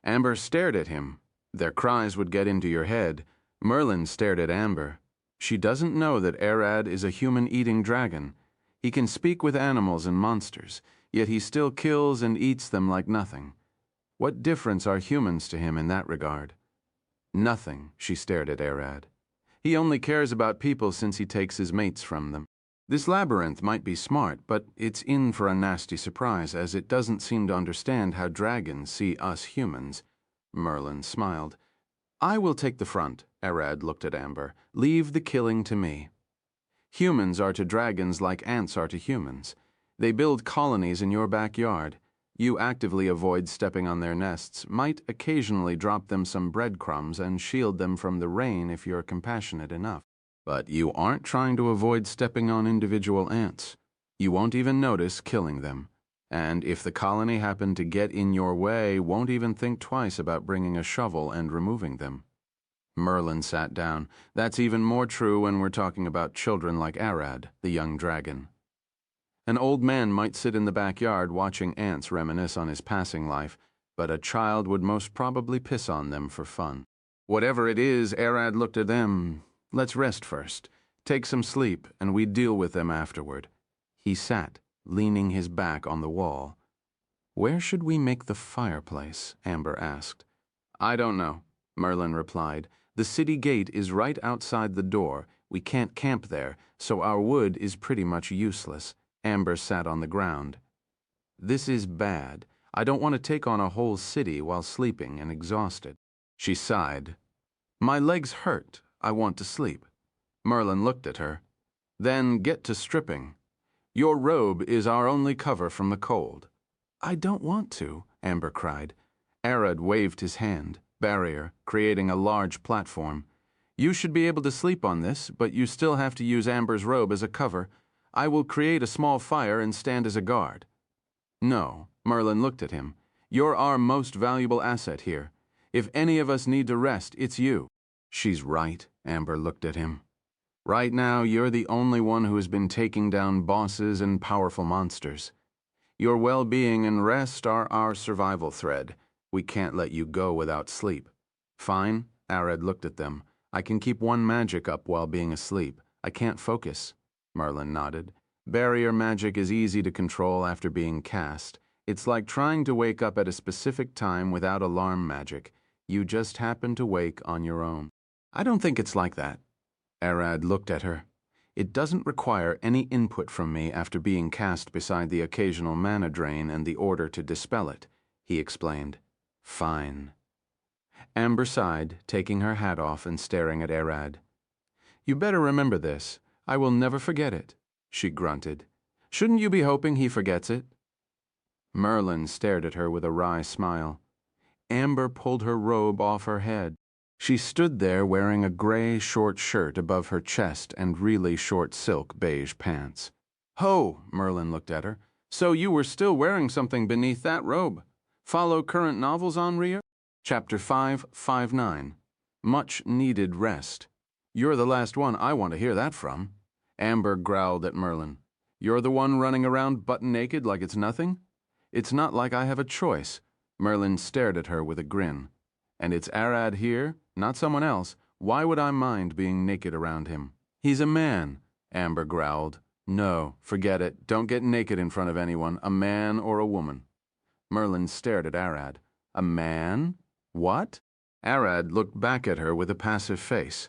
Amber stared at him. Their cries would get into your head. Merlin stared at Amber. She doesn't know that Arad is a human-eating dragon. He can speak with animals and monsters, yet he still kills and eats them like nothing. What difference are humans to him in that regard? Nothing, she stared at Arad. He only cares about people since he takes his mates from them. This labyrinth might be smart, but it's in for a nasty surprise, as it doesn't seem to understand how dragons see us humans. Merlin smiled. I will take the front, Arad looked at Amber. Leave the killing to me. Humans are to dragons like ants are to humans. They build colonies in your backyard. You actively avoid stepping on their nests, might occasionally drop them some breadcrumbs and shield them from the rain if you're compassionate enough. But you aren't trying to avoid stepping on individual ants. You won't even notice killing them. And if the colony happened to get in your way, won't even think twice about bringing a shovel and removing them. Merlin sat down. That's even more true when we're talking about children like Arad, the young dragon. An old man might sit in the backyard watching ants reminisce on his passing life, but a child would most probably piss on them for fun. Whatever it is, Arad looked at them. Let's rest first. Take some sleep, and we deal with them afterward. He sat, leaning his back on the wall. Where should we make the fireplace? Amber asked. I don't know, Merlin replied. The city gate is right outside the door. We can't camp there, so our wood is pretty much useless. Amber sat on the ground. This is bad. I don't want to take on a whole city while sleeping and exhausted. She sighed. My legs hurt. I want to sleep. Merlin looked at her. Then get to stripping. Your robe is our only cover from the cold. I don't want to, Amber cried. Arad waved his hand, barrier, creating a large platform. You should be able to sleep on this, but you still have to use Amber's robe as a cover. I will create a small fire and stand as a guard. No, Merlin looked at him. You're our most valuable asset here. If any of us need to rest, it's you. She's right, Amber looked at him. Right now, you're the only one who has been taking down bosses and powerful monsters. Your well-being and rest are our survival thread. We can't let you go without sleep. Fine, Arad looked at them. I can keep one magic up while being asleep. I can't focus. Merlin nodded. Barrier magic is easy to control after being cast. It's like trying to wake up at a specific time without alarm magic. You just happen to wake on your own. I don't think it's like that. Arad looked at her. It doesn't require any input from me after being cast beside the occasional mana drain and the order to dispel it, he explained. Fine. Amber sighed, taking her hat off and staring at Arad. You better remember this. I will never forget it, she grunted. Shouldn't you be hoping he forgets it? Merlin stared at her with a wry smile. Amber pulled her robe off her head. She stood there wearing a gray short shirt above her chest and really short silk beige pants. Ho, Merlin looked at her. So you were still wearing something beneath that robe. Follow current novels on Ria? Chapter 559. Much needed rest. You're the last one I want to hear that from. Amber growled at Merlin. You're the one running around butt naked like it's nothing? It's not like I have a choice. Merlin stared at her with a grin. And it's Arad here, not someone else. Why would I mind being naked around him? He's a man, Amber growled. No, forget it. Don't get naked in front of anyone, a man or a woman. Merlin stared at Arad. A man? What? Arad looked back at her with a passive face.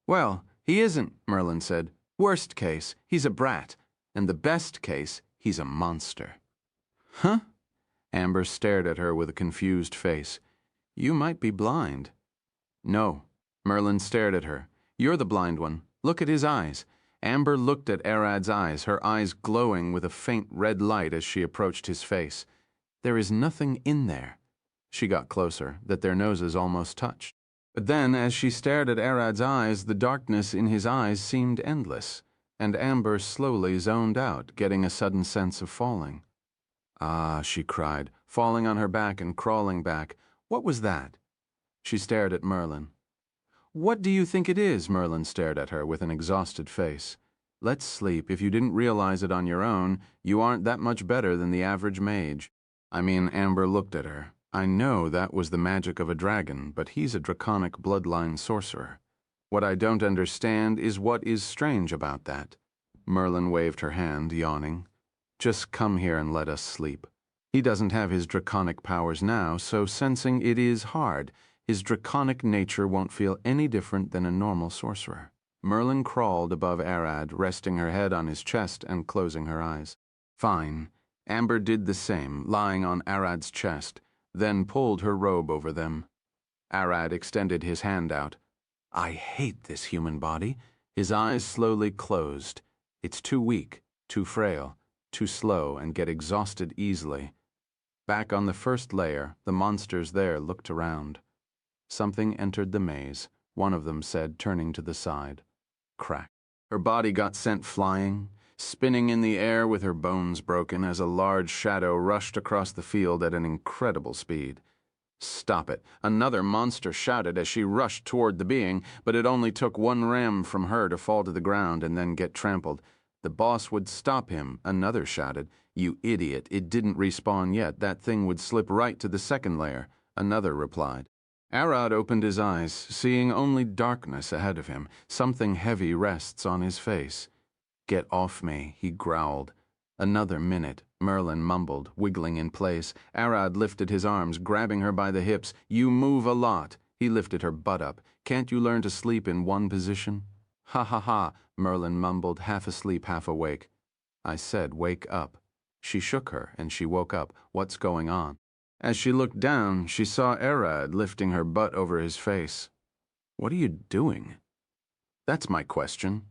Well, he isn't, Merlin said. Worst case, he's a brat. And the best case, he's a monster. Huh? Amber stared at her with a confused face. You might be blind. No. Merlin stared at her. You're the blind one. Look at his eyes. Amber looked at Arad's eyes, her eyes glowing with a faint red light as she approached his face. There is nothing in there. She got closer, that their noses almost touched. But then, as she stared at Arad's eyes, the darkness in his eyes seemed endless, and Amber slowly zoned out, getting a sudden sense of falling. Ah, she cried, falling on her back and crawling back. What was that? She stared at Merlin. What do you think it is? Merlin stared at her with an exhausted face. Let's sleep. If you didn't realize it on your own, you aren't that much better than the average mage. I mean, Amber looked at her. I know that was the magic of a dragon, but he's a draconic bloodline sorcerer. What I don't understand is what is strange about that. Merlin waved her hand, yawning. Just come here and let us sleep. He doesn't have his draconic powers now, so sensing it is hard. His draconic nature won't feel any different than a normal sorcerer. Merlin crawled above Arad, resting her head on his chest and closing her eyes. Fine. Amber did the same, lying on Arad's chest, then pulled her robe over them. Arad extended his hand out. I hate this human body. His eyes slowly closed. It's too weak, too frail, too slow, and get exhausted easily. Back on the first layer, the monsters there looked around. Something entered the maze, one of them said, turning to the side. Crack. Her body got sent flying, spinning in the air with her bones broken as a large shadow rushed across the field at an incredible speed. Stop it! Another monster shouted as she rushed toward the being, but it only took one ram from her to fall to the ground and then get trampled. The boss would stop him, another shouted. You idiot, it didn't respawn yet. That thing would slip right to the second layer, another replied. Arad opened his eyes, seeing only darkness ahead of him. Something heavy rests on his face. Get off me, he growled. Another minute, Merlin mumbled, wiggling in place. Arad lifted his arms, grabbing her by the hips. You move a lot. He lifted her butt up. Can't you learn to sleep in one position? Ha ha ha, Merlin mumbled, half asleep, half awake. I said, wake up. She shook her, and she woke up. What's going on? As she looked down, she saw Arad lifting her butt over his face. What are you doing? That's my question.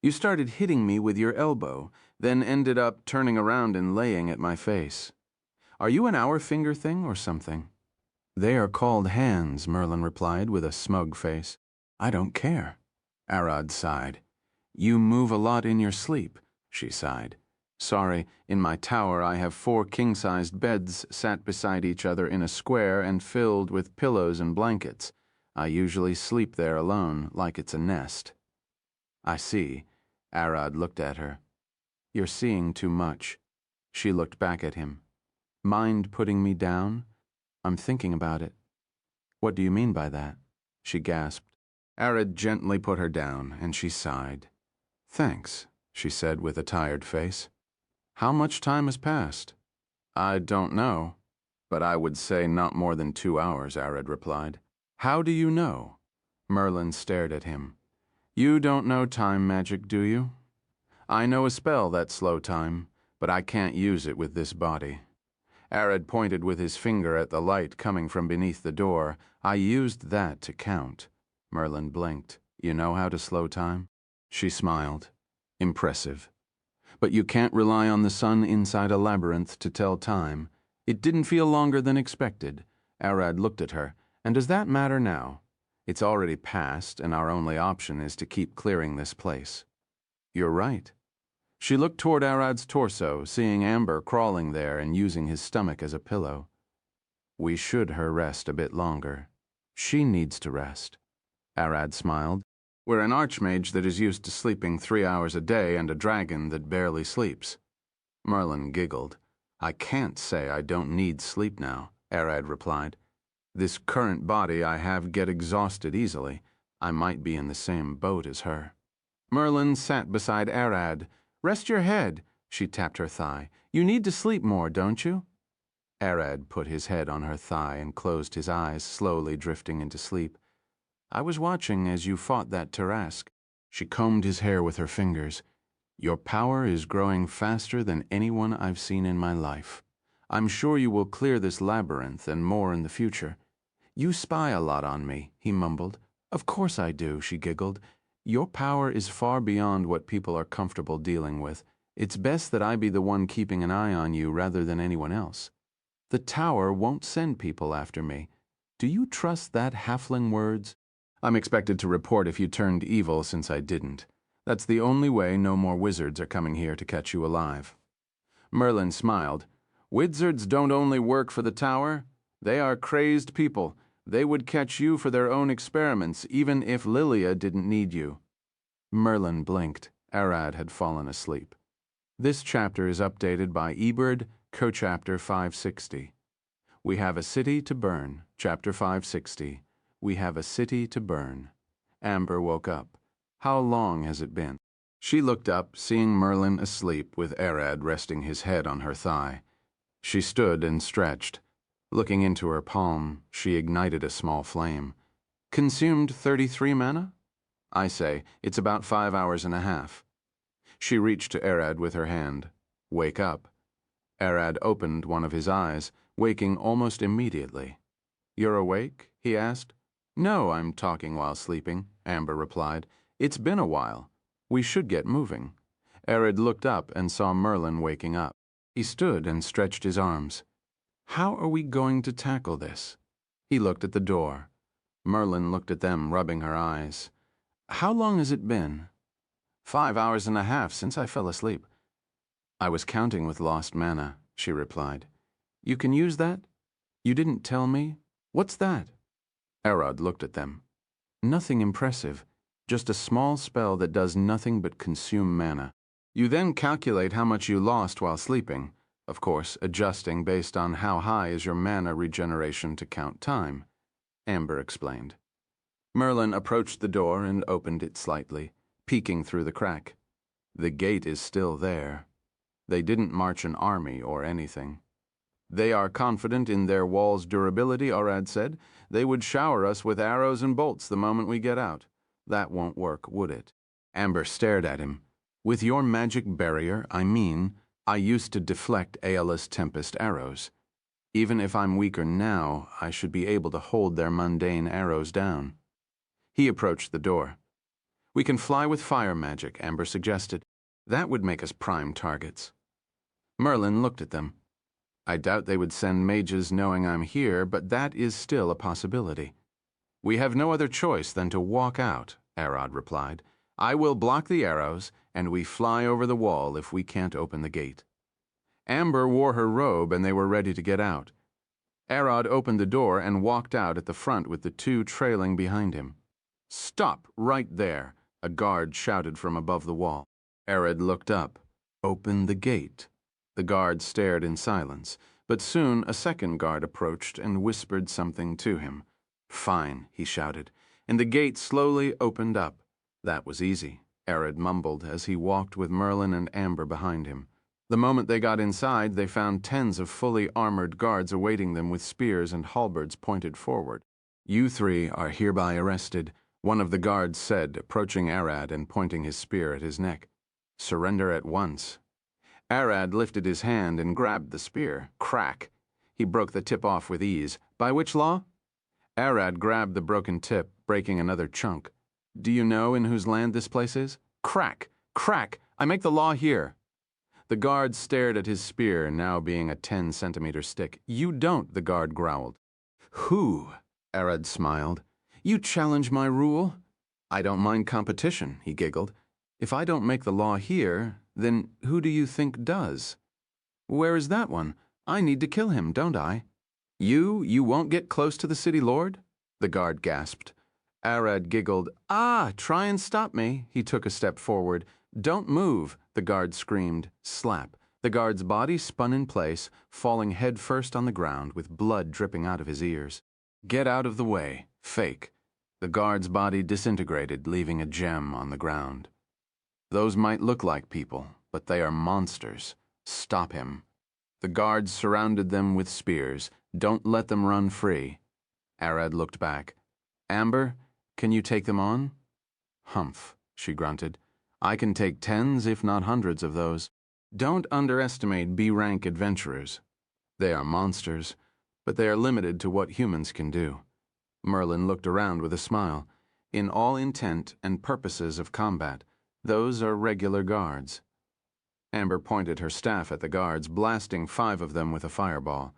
You started hitting me with your elbow, then ended up turning around and laying at my face. Are you an hour finger thing or something? They are called hands, Merlin replied with a smug face. I don't care. Arad sighed. You move a lot in your sleep, she sighed. Sorry, in my tower I have 4 king-sized beds sat beside each other in a square and filled with pillows and blankets. I usually sleep there alone, like it's a nest. I see. Arad looked at her. You're seeing too much. She looked back at him. Mind putting me down? I'm thinking about it. What do you mean by that? She gasped. Arad gently put her down, and she sighed. Thanks, she said with a tired face. How much time has passed? I don't know, but I would say not more than 2 hours, Arad replied. How do you know? Merlin stared at him. You don't know time magic, do you? I know a spell that slow time, but I can't use it with this body. Arad pointed with his finger at the light coming from beneath the door. I used that to count. Merlin blinked. You know how to slow time? She smiled. Impressive. But you can't rely on the sun inside a labyrinth to tell time. It didn't feel longer than expected. Arad looked at her. And does that matter now? It's already passed, and our only option is to keep clearing this place. You're right. She looked toward Arad's torso, seeing Amber crawling there and using his stomach as a pillow. We should her rest a bit longer. She needs to rest. Arad smiled. We're an archmage that is used to sleeping 3 hours a day and a dragon that barely sleeps. Merlin giggled. I can't say I don't need sleep now, Arad replied. This current body I have get exhausted easily. I might be in the same boat as her. Merlin sat beside Arad. Rest your head, she tapped her thigh. You need to sleep more, don't you? Arad put his head on her thigh and closed his eyes, slowly drifting into sleep. I was watching as you fought that Tarask. She combed his hair with her fingers. Your power is growing faster than anyone I've seen in my life. I'm sure you will clear this labyrinth and more in the future. You spy a lot on me, he mumbled. Of course I do, she giggled. Your power is far beyond what people are comfortable dealing with. It's best that I be the one keeping an eye on you rather than anyone else. The tower won't send people after me. Do you trust that halfling words? I'm expected to report if you turned evil since I didn't. That's the only way no more wizards are coming here to catch you alive. Merlin smiled. Wizards don't only work for the tower. They are crazed people. They would catch you for their own experiments, even if Lilia didn't need you. Merlin blinked. Arad had fallen asleep. This chapter is updated by Eberd, co-chapter 560. We have a city to burn, chapter 560. We have a city to burn. Amber woke up. How long has it been? She looked up, seeing Merlin asleep with Arad resting his head on her thigh. She stood and stretched. Looking into her palm, she ignited a small flame. Consumed 33 mana? I say, it's about 5 hours and a half. She reached to Arad with her hand. Wake up. Arad opened one of his eyes, waking almost immediately. You're awake? He asked. No, I'm talking while sleeping, Amber replied. It's been a while. We should get moving. Arad looked up and saw Merlin waking up. He stood and stretched his arms. How are we going to tackle this? He looked at the door. Merlin looked at them, rubbing her eyes. How long has it been? 5 hours and a half since I fell asleep. I was counting with lost mana, she replied. You can use that? You didn't tell me? What's that? Arad looked at them. Nothing impressive, just a small spell that does nothing but consume mana. You then calculate how much you lost while sleeping, of course, adjusting based on how high is your mana regeneration to count time, Amber explained. Merlin approached the door and opened it slightly, peeking through the crack. The gate is still there. They didn't march an army or anything. They are confident in their wall's durability, Arad said. They would shower us with arrows and bolts the moment we get out. That won't work, would it? Amber stared at him. With your magic barrier, I used to deflect Aeolus Tempest arrows. Even if I'm weaker now, I should be able to hold their mundane arrows down. He approached the door. We can fly with fire magic, Amber suggested. That would make us prime targets. Merlin looked at them. I doubt they would send mages knowing I'm here, but that is still a possibility. We have no other choice than to walk out, Arad replied. I will block the arrows, and we fly over the wall if we can't open the gate. Amber wore her robe, and they were ready to get out. Arad opened the door and walked out at the front with the two trailing behind him. Stop right there, a guard shouted from above the wall. Arad looked up. Open the gate. The guard stared in silence, but soon a second guard approached and whispered something to him. Fine, he shouted, and the gate slowly opened up. That was easy, Arad mumbled as he walked with Merlin and Amber behind him. The moment they got inside, they found tens of fully armored guards awaiting them with spears and halberds pointed forward. You three are hereby arrested, one of the guards said, approaching Arad and pointing his spear at his neck. Surrender at once. Arad lifted his hand and grabbed the spear. Crack! He broke the tip off with ease. By which law? Arad grabbed the broken tip, breaking another chunk. Do you know in whose land this place is? Crack! Crack! I make the law here. The guard stared at his spear, now being a 10-centimeter stick. You don't, the guard growled. Who? Arad smiled. You challenge my rule? I don't mind competition, he giggled. If I don't make the law here, then who do you think does? Where is that one? I need to kill him, don't I? You won't get close to the city lord? The guard gasped. Arad giggled. Try and stop me. He took a step forward. Don't move, the guard screamed. Slap. The guard's body spun in place, falling head first on the ground with blood dripping out of his ears. Get out of the way. Fake. The guard's body disintegrated, leaving a gem on the ground. Those might look like people, but they are monsters. Stop him. The guards surrounded them with spears. Don't let them run free. Arad looked back. Amber, can you take them on? Humph, she grunted. I can take tens, if not hundreds of those. Don't underestimate B-rank adventurers. They are monsters, but they are limited to what humans can do. Merlin looked around with a smile. In all intent and purposes of combat, those are regular guards. Amber pointed her staff at the guards, blasting 5 of them with a fireball.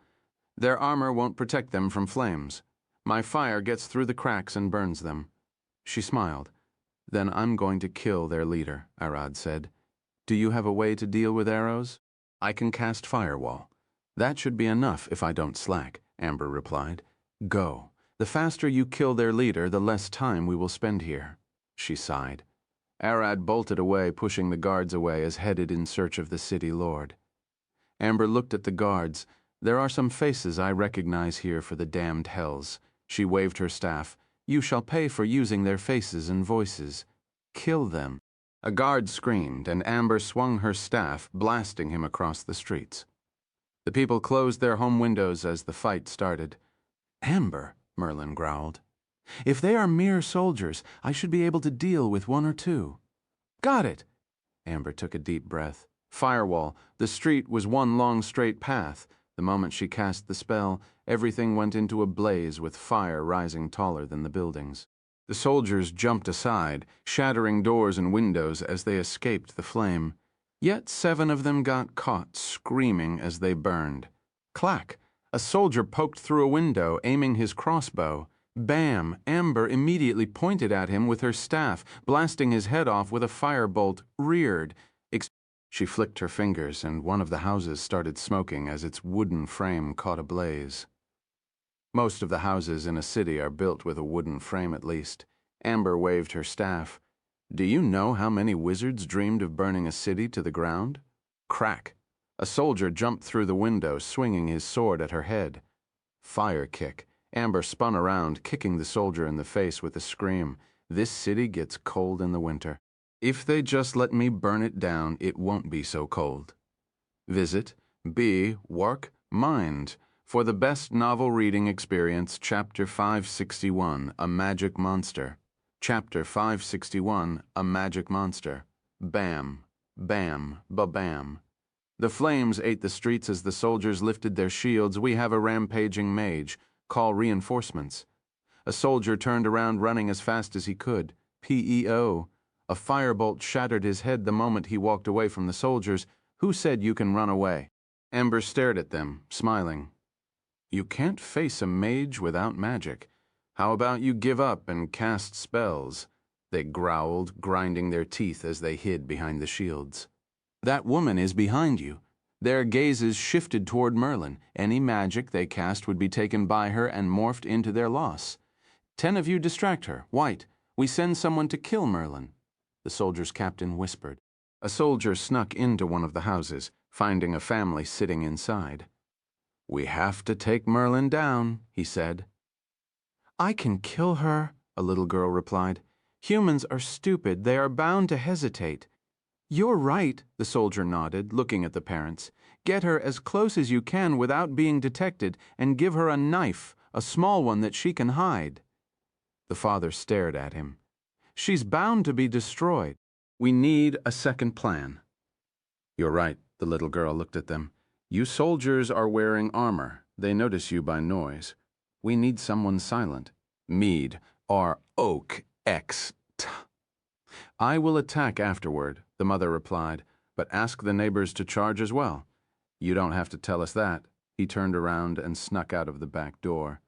Their armor won't protect them from flames. My fire gets through the cracks and burns them. She smiled. Then I'm going to kill their leader, Arad said. Do you have a way to deal with arrows? I can cast firewall. That should be enough if I don't slack, Amber replied. Go. The faster you kill their leader, the less time we will spend here. She sighed. Arad bolted away, pushing the guards away as headed in search of the city lord. Amber looked at the guards. There are some faces I recognize here for the damned hells. She waved her staff. You shall pay for using their faces and voices. Kill them. A guard screamed, and Amber swung her staff, blasting him across the streets. The people closed their home windows as the fight started. Amber, Merlin growled. If they are mere soldiers, I should be able to deal with 1 or 2. Got it! Amber took a deep breath. Firewall. The street was one long straight path. The moment she cast the spell, everything went into a blaze with fire rising taller than the buildings. The soldiers jumped aside, shattering doors and windows as they escaped the flame. Yet 7 of them got caught, screaming as they burned. Clack! A soldier poked through a window, aiming his crossbow. Bam! Amber immediately pointed at him with her staff, blasting his head off with a firebolt, reared. She flicked her fingers, and one of the houses started smoking as its wooden frame caught ablaze. Most of the houses in a city are built with a wooden frame at least. Amber waved her staff. Do you know how many wizards dreamed of burning a city to the ground? Crack! A soldier jumped through the window, swinging his sword at her head. Fire kick. Amber spun around, kicking the soldier in the face with a scream. This city gets cold in the winter. If they just let me burn it down, it won't be so cold. Visit B.Wark.Mind for the best novel reading experience, Chapter 561, A Magic Monster. Chapter 561, A Magic Monster. Bam, bam, ba-bam. The flames ate the streets as the soldiers lifted their shields. We have a rampaging mage. Call reinforcements. A soldier turned around running as fast as he could. P.E.O. A firebolt shattered his head the moment he walked away from the soldiers. Who said you can run away? Amber stared at them, smiling. You can't face a mage without magic. How about you give up and cast spells? They growled, grinding their teeth as they hid behind the shields. That woman is behind you. Their gazes shifted toward Merlin. Any magic they cast would be taken by her and morphed into their loss. 10 of you distract her. White, we send someone to kill Merlin. The soldier's captain whispered. A soldier snuck into one of the houses, finding a family sitting inside. We have to take Merlin down, he said. I can kill her, a little girl replied. Humans are stupid. They are bound to hesitate. You're right, the soldier nodded, looking at the parents. Get her as close as you can without being detected, and give her a knife, a small one that she can hide. The father stared at him. She's bound to be destroyed. We need a second plan. You're right, the little girl looked at them. You soldiers are wearing armor. They notice you by noise. We need someone silent. Mead, R-Oak-X-T. I will attack afterward, the mother replied, but ask the neighbors to charge as well. You don't have to tell us that. He turned around and snuck out of the back door.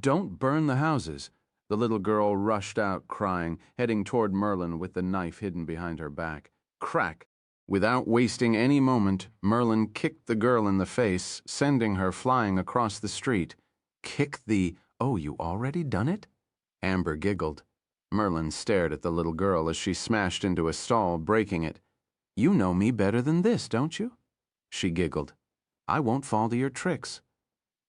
Don't burn the houses. The little girl rushed out, crying, heading toward Merlin with the knife hidden behind her back. Crack! Without wasting any moment, Merlin kicked the girl in the face, sending her flying across the street. Kick the... Oh, you already done it? Amber giggled. Merlin stared at the little girl as she smashed into a stall, breaking it. You know me better than this, don't you? She giggled. I won't fall to your tricks.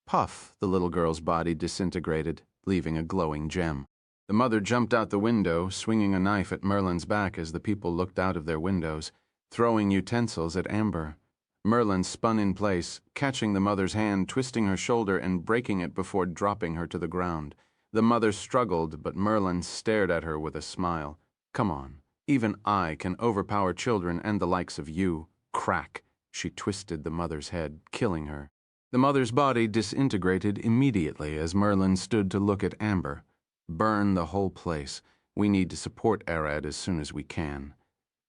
Puff, the little girl's body disintegrated, leaving a glowing gem. The mother jumped out the window, swinging a knife at Merlin's back as the people looked out of their windows, throwing utensils at Amber. Merlin spun in place, catching the mother's hand, twisting her shoulder and breaking it before dropping her to the ground. The mother struggled, but Merlin stared at her with a smile. Come on, even I can overpower children and the likes of you. Crack! She twisted the mother's head, killing her. The mother's body disintegrated immediately as Merlin stood to look at Amber. Burn the whole place. We need to support Arad as soon as we can.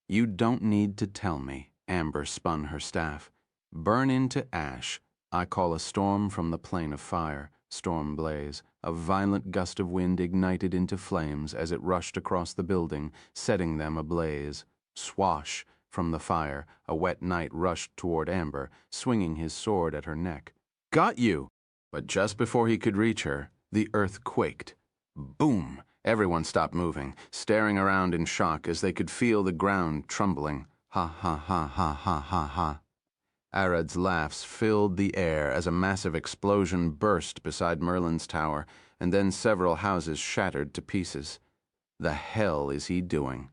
You don't need to tell me. Amber spun her staff. Burn into ash. I call a storm from the plane of fire. Storm blaze. A violent gust of wind ignited into flames as it rushed across the building, setting them ablaze. Swash! From the fire, a wet knight rushed toward Amber, swinging his sword at her neck. Got you! But just before he could reach her, the earth quaked. Boom! Everyone stopped moving, staring around in shock as they could feel the ground trembling. Ha ha ha ha ha ha ha. Arad's laughs filled the air as a massive explosion burst beside Merlin's tower, and then several houses shattered to pieces. The hell is he doing?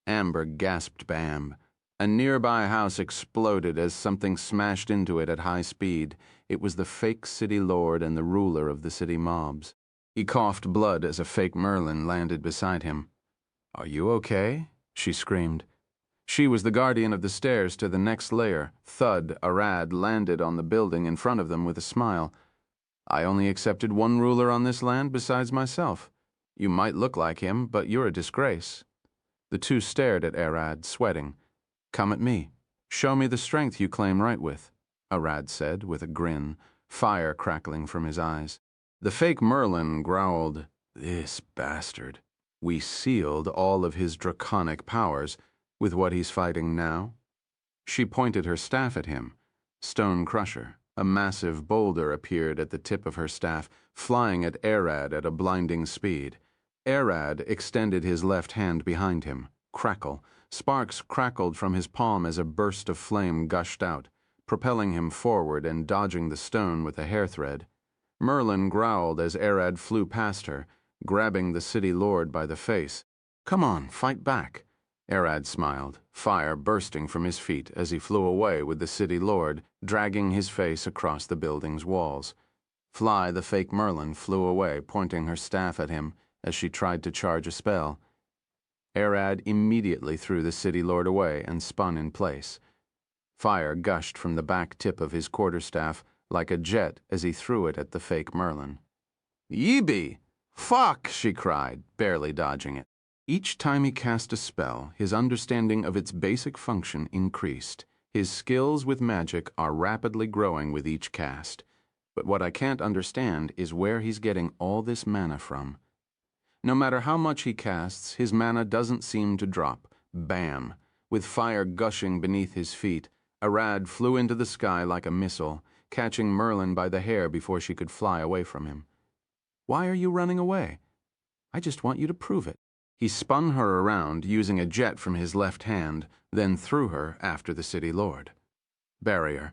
Amber gasped Bam. A nearby house exploded as something smashed into it at high speed. It was the fake city lord and the ruler of the city mobs. He coughed blood as a fake Merlin landed beside him. Are you okay? She screamed. She was the guardian of the stairs to the next layer. Thud, Arad landed on the building in front of them with a smile. I only accepted one ruler on this land besides myself. You might look like him, but you're a disgrace. The two stared at Arad, sweating. Come at me. Show me the strength you claim right with, Arad said with a grin, fire crackling from his eyes. The fake Merlin growled, This bastard. We sealed all of his draconic powers with what he's fighting now. She pointed her staff at him. Stone Crusher. A massive boulder appeared at the tip of her staff, flying at Arad at a blinding speed. Arad extended his left hand behind him. Crackle. Sparks crackled from his palm as a burst of flame gushed out, propelling him forward and dodging the stone with a hairthread. Merlin growled as Arad flew past her, grabbing the city lord by the face. Come on, fight back. Arad smiled, fire bursting from his feet as he flew away with the city lord, dragging his face across the building's walls. Fly, the fake Merlin, flew away, pointing her staff at him as she tried to charge a spell. Arad immediately threw the city lord away and spun in place. Fire gushed from the back tip of his quarterstaff like a jet as he threw it at the fake Merlin. Yeebee! Fuck! She cried, barely dodging it. Each time he cast a spell, his understanding of its basic function increased. His skills with magic are rapidly growing with each cast. But what I can't understand is where he's getting all this mana from. No matter how much he casts, his mana doesn't seem to drop. Bam! With fire gushing beneath his feet, Arad flew into the sky like a missile, catching Merlin by the hair before she could fly away from him. Why are you running away? I just want you to prove it. He spun her around, using a jet from his left hand, then threw her after the city lord. Barrier.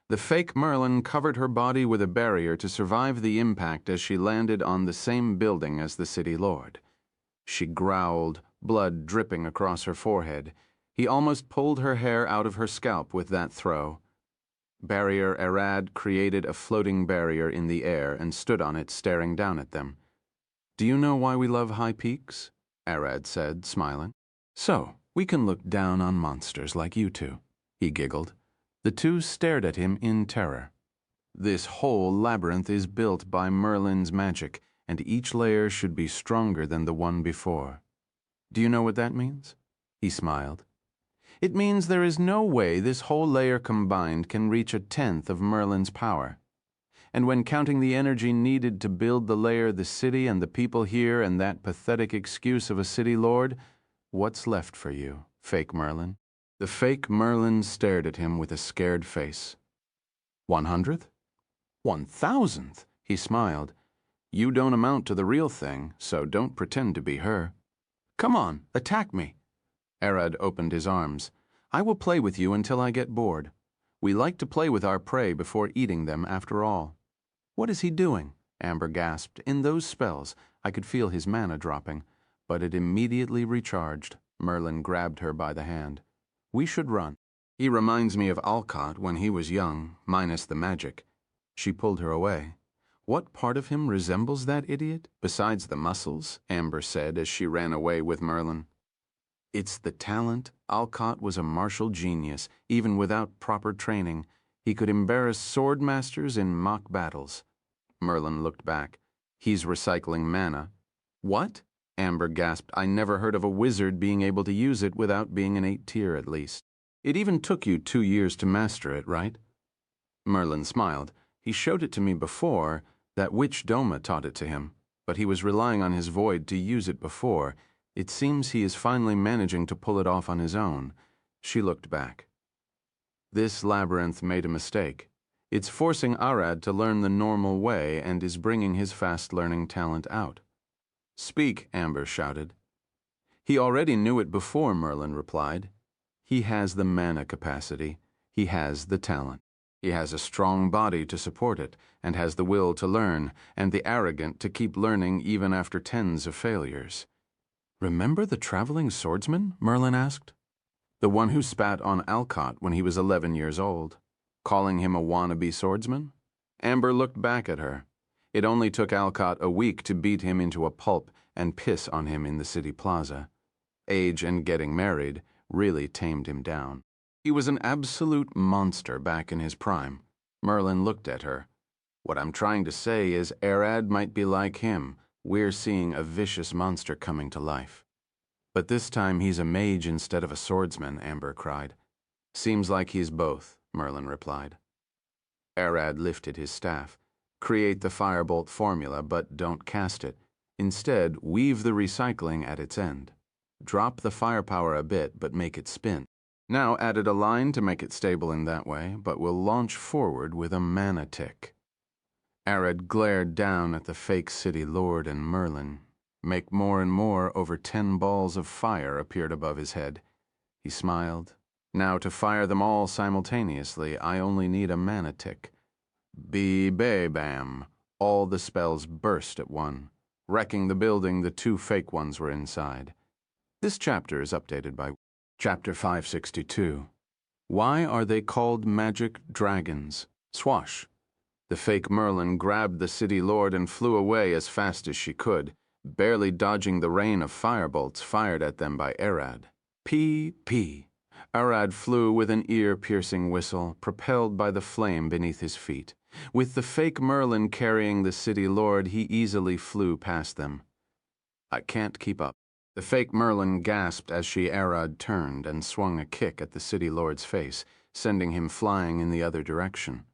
The fake Merlin covered her body with a barrier to survive the impact as she landed on the same building as the city lord. She growled, blood dripping across her forehead. He almost pulled her hair out of her scalp with that throw. Barrier Arad created a floating barrier in the air and stood on it, staring down at them. Do you know why we love high peaks? Arad said, smiling. So, we can look down on monsters like you two. He giggled. The two stared at him in terror. This whole labyrinth is built by Merlin's magic, and each layer should be stronger than the one before. Do you know what that means? He smiled. It means there is no way this whole layer combined can reach 1/10 of Merlin's power. And when counting the energy needed to build the layer, the city, and the people here, and that pathetic excuse of a city lord, what's left for you, fake Merlin? The fake Merlin stared at him with a scared face. 100th? 1,000th? He smiled. You don't amount to the real thing, so don't pretend to be her. Come on, attack me. Arad opened his arms. I will play with you until I get bored. We like to play with our prey before eating them, after all. What is he doing? Amber gasped. In those spells, I could feel his mana dropping, but it immediately recharged. Merlin grabbed her by the hand. We should run. He reminds me of Alcott when he was young, minus the magic. She pulled her away. What part of him resembles that idiot, besides the muscles? Amber said as she ran away with Merlin. It's the talent. Alcott was a martial genius, even without proper training. He could embarrass sword masters in mock battles. Merlin looked back. He's recycling mana. What? Amber gasped. I never heard of a wizard being able to use it without being an 8 tier at least. It even took you 2 years to master it, right? Merlin smiled. He showed it to me before. That witch Doma taught it to him, but he was relying on his void to use it before. It seems he is finally managing to pull it off on his own. She looked back. This labyrinth made a mistake. It's forcing Arad to learn the normal way and is bringing his fast-learning talent out. Speak, Amber shouted. He already knew it before, Merlin replied. He has the mana capacity. He has the talent. He has a strong body to support it, and has the will to learn, and the arrogant to keep learning even after tens of failures. Remember the traveling swordsman? Merlin asked. The one who spat on Alcott when he was 11 years old, calling him a wannabe swordsman? Amber looked back at her. It only took Alcott a week to beat him into a pulp and piss on him in the city plaza. Age and getting married really tamed him down. He was an absolute monster back in his prime. Merlin looked at her. What I'm trying to say is Arad might be like him. We're seeing a vicious monster coming to life. But this time he's a mage instead of a swordsman, Amber cried. Seems like he's both, Merlin replied. Arad lifted his staff. Create the firebolt formula, but don't cast it. Instead, weave the recycling at its end. Drop the firepower a bit, but make it spin. Now added a line to make it stable in that way, but will launch forward with a mana tick. Arad glared down at the fake city lord and Merlin. Make more and more, over 10 balls of fire appeared above his head. He smiled. Now to fire them all simultaneously, I only need a mana tick. Be-bay-bam. All the spells burst at one. Wrecking the building, the 2 fake ones were inside. This chapter is updated by Chapter 562. Why are they called magic dragons? Swash. The fake Merlin grabbed the city lord and flew away as fast as she could, barely dodging the rain of firebolts fired at them by Arad. P. Arad flew with an ear-piercing whistle, propelled by the flame beneath his feet. With the fake Merlin carrying the city lord, he easily flew past them. I can't keep up. The fake Merlin gasped as she Arad turned and swung a kick at the city lord's face, sending him flying in the other direction.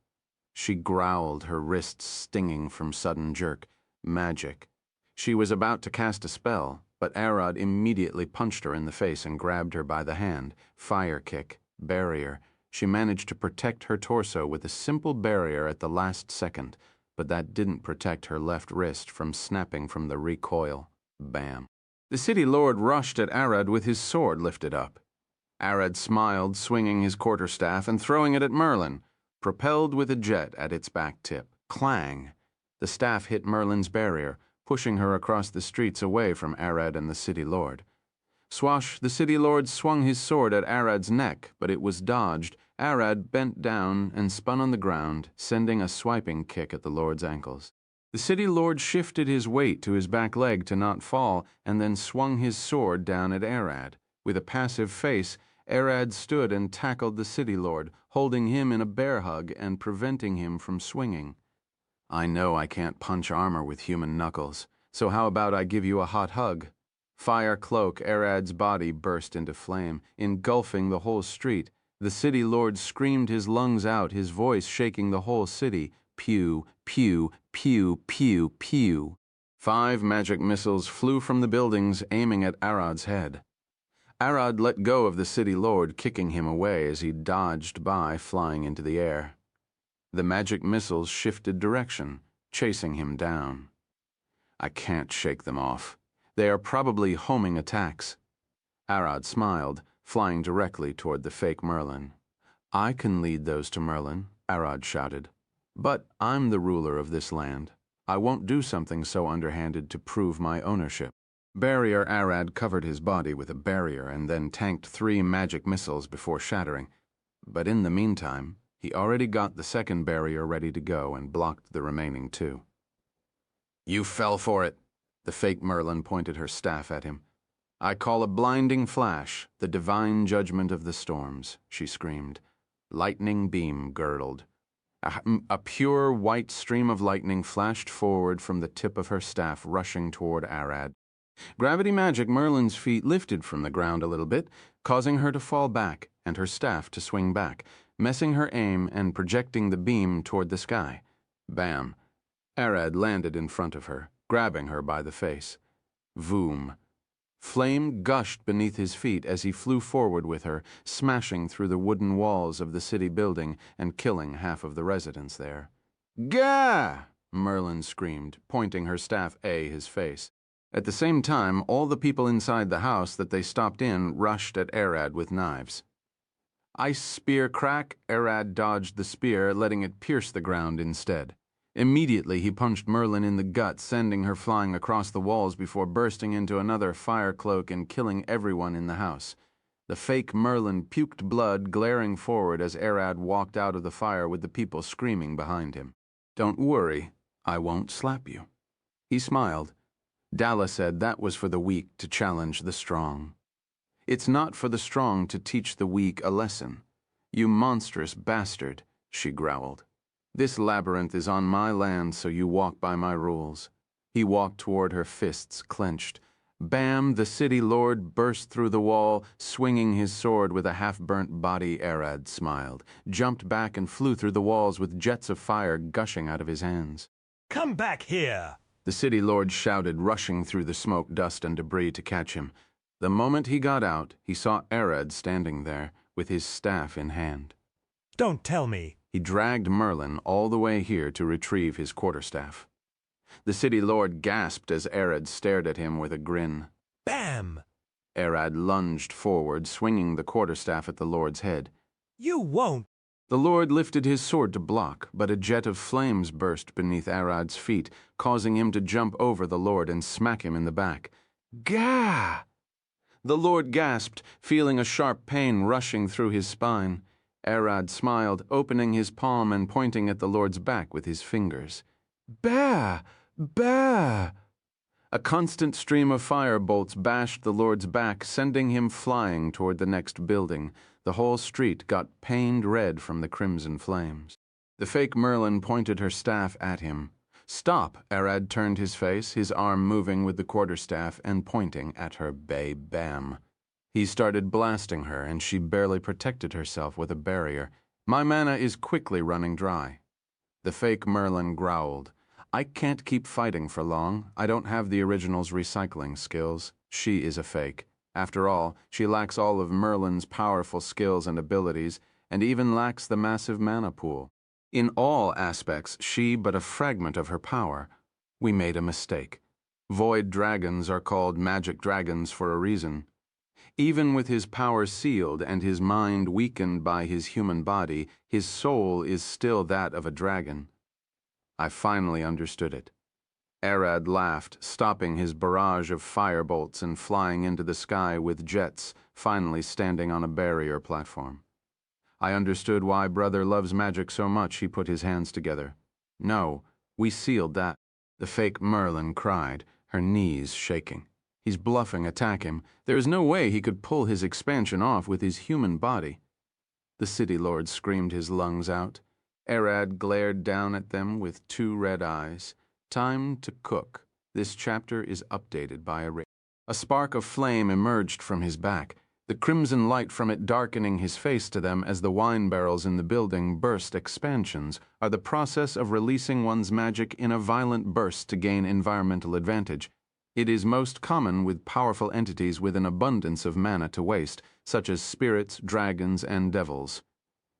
She growled, her wrists stinging from sudden jerk. Magic. She was about to cast a spell, but Arad immediately punched her in the face and grabbed her by the hand. Fire kick. Barrier. She managed to protect her torso with a simple barrier at the last second, but that didn't protect her left wrist from snapping from the recoil. Bam. The city lord rushed at Arad with his sword lifted up. Arad smiled, swinging his quarterstaff and throwing it at Merlin, propelled with a jet at its back tip. Clang! The staff hit Merlin's barrier, pushing her across the streets away from Arad and the city lord. Swash, the city lord swung his sword at Arad's neck, but it was dodged. Arad bent down and spun on the ground, sending a swiping kick at the lord's ankles. The city lord shifted his weight to his back leg to not fall, and then swung his sword down at Arad. With a passive face, Arad stood and tackled the city lord, holding him in a bear hug and preventing him from swinging. I know I can't punch armor with human knuckles, so how about I give you a hot hug? Fire cloak, Arad's body burst into flame, engulfing the whole street. The city lord screamed his lungs out, his voice shaking the whole city. Pew, pew, pew, pew, pew. 5 magic missiles flew from the buildings, aiming at Arad's head. Arad let go of the city lord, kicking him away as he dodged by, flying into the air. The magic missiles shifted direction, chasing him down. I can't shake them off. They are probably homing attacks. Arad smiled, flying directly toward the fake Merlin. I can lead those to Merlin, Arad shouted. But I'm the ruler of this land. I won't do something so underhanded to prove my ownership. Barrier Arad covered his body with a barrier and then tanked 3 magic missiles before shattering. But in the meantime, he already got the second barrier ready to go and blocked the remaining 2. You fell for it. The fake Merlin pointed her staff at him. I call a blinding flash, the divine judgment of the storms, she screamed. Lightning beam girdled. A pure white stream of lightning flashed forward from the tip of her staff, rushing toward Arad. Gravity magic Merlin's feet lifted from the ground a little bit, causing her to fall back and her staff to swing back, messing her aim and projecting the beam toward the sky. Bam! Arad landed in front of her, grabbing her by the face. Voom! Flame gushed beneath his feet as he flew forward with her, smashing through the wooden walls of the city building and killing half of the residents there. Gah! Merlin screamed, pointing her staff at his face. At the same time, all the people inside the house that they stopped in rushed at Arad with knives. Ice spear crack, Arad dodged the spear, letting it pierce the ground instead. Immediately, he punched Merlin in the gut, sending her flying across the walls before bursting into another fire cloak and killing everyone in the house. The fake Merlin puked blood, glaring forward as Arad walked out of the fire with the people screaming behind him. Don't worry, I won't slap you. He smiled. Dalla said that was for the weak to challenge the strong. It's not for the strong to teach the weak a lesson. You monstrous bastard, she growled. This labyrinth is on my land, so you walk by my rules. He walked toward her, fists clenched. Bam! The city lord burst through the wall, swinging his sword with a half-burnt body. Arad smiled, jumped back and flew through the walls with jets of fire gushing out of his hands. Come back here! The city lord shouted, rushing through the smoke, dust, and debris to catch him. The moment he got out, he saw Arad standing there, with his staff in hand. Don't tell me. He dragged Merlin all the way here to retrieve his quarterstaff. The city lord gasped as Arad stared at him with a grin. Bam! Arad lunged forward, swinging the quarterstaff at the lord's head. You won't! The lord lifted his sword to block, but a jet of flames burst beneath Arad's feet, causing him to jump over the lord and smack him in the back. Gah! The lord gasped, feeling a sharp pain rushing through his spine. Arad smiled, opening his palm and pointing at the lord's back with his fingers. Bah! Bah! A constant stream of fire bolts bashed the lord's back, sending him flying toward the next building. The whole street got pained red from the crimson flames. The fake Merlin pointed her staff at him. Stop! Arad turned his face, his arm moving with the quarterstaff and pointing at her. Bam! He started blasting her, and she barely protected herself with a barrier. My mana is quickly running dry. The fake Merlin growled. I can't keep fighting for long. I don't have the original's recycling skills. She is a fake. After all, she lacks all of Merlin's powerful skills and abilities, and even lacks the massive mana pool. In all aspects, she but a fragment of her power. We made a mistake. Void dragons are called magic dragons for a reason. Even with his power sealed and his mind weakened by his human body, his soul is still that of a dragon. I finally understood it. Arad laughed, stopping his barrage of firebolts and flying into the sky with jets, finally standing on a barrier platform. I understood why Brother loves magic so much. He put his hands together. No, we sealed that. The fake Merlin cried, her knees shaking. He's bluffing, attack him. There is no way he could pull his expansion off with his human body. The city lord screamed his lungs out. Arad glared down at them with 2 red eyes. Time to cook. This chapter is updated by a spark of flame emerged from his back, the crimson light from it darkening his face to them as the wine barrels in the building burst. Expansions are the process of releasing one's magic in a violent burst to gain environmental advantage. It is most common with powerful entities with an abundance of mana to waste, such as spirits, dragons, and devils.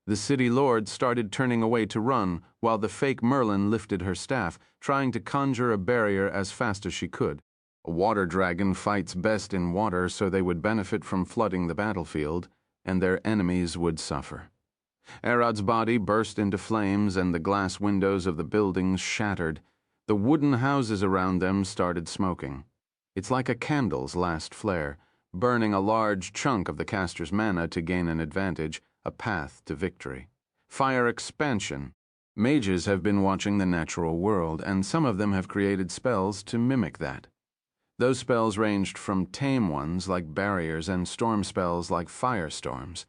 The city lord started turning away to run, while the fake Merlin lifted her staff, trying to conjure a barrier as fast as she could. A water dragon fights best in water, so they would benefit from flooding the battlefield, and their enemies would suffer. Arad's body burst into flames and the glass windows of the buildings shattered. The wooden houses around them started smoking. It's like a candle's last flare, burning a large chunk of the caster's mana to gain an advantage, a path to victory. Fire expansion. Mages have been watching the natural world, and some of them have created spells to mimic that. Those spells ranged from tame ones like barriers and storm spells like firestorms.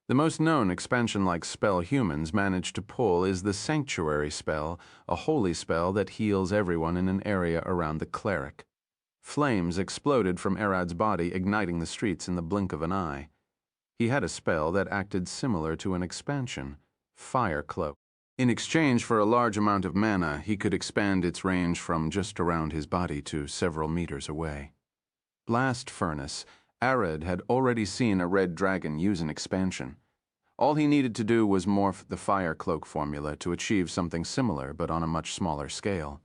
The most known expansion-like spell humans manage to pull is the Sanctuary spell, a holy spell that heals everyone in an area around the cleric. Flames exploded from Arad's body, igniting the streets in the blink of an eye. He had a spell that acted similar to an expansion, Fire Cloak. In exchange for a large amount of mana, he could expand its range from just around his body to several meters away. Blast Furnace. Arad had already seen a red dragon use an expansion. All he needed to do was morph the Fire Cloak formula to achieve something similar but on a much smaller scale,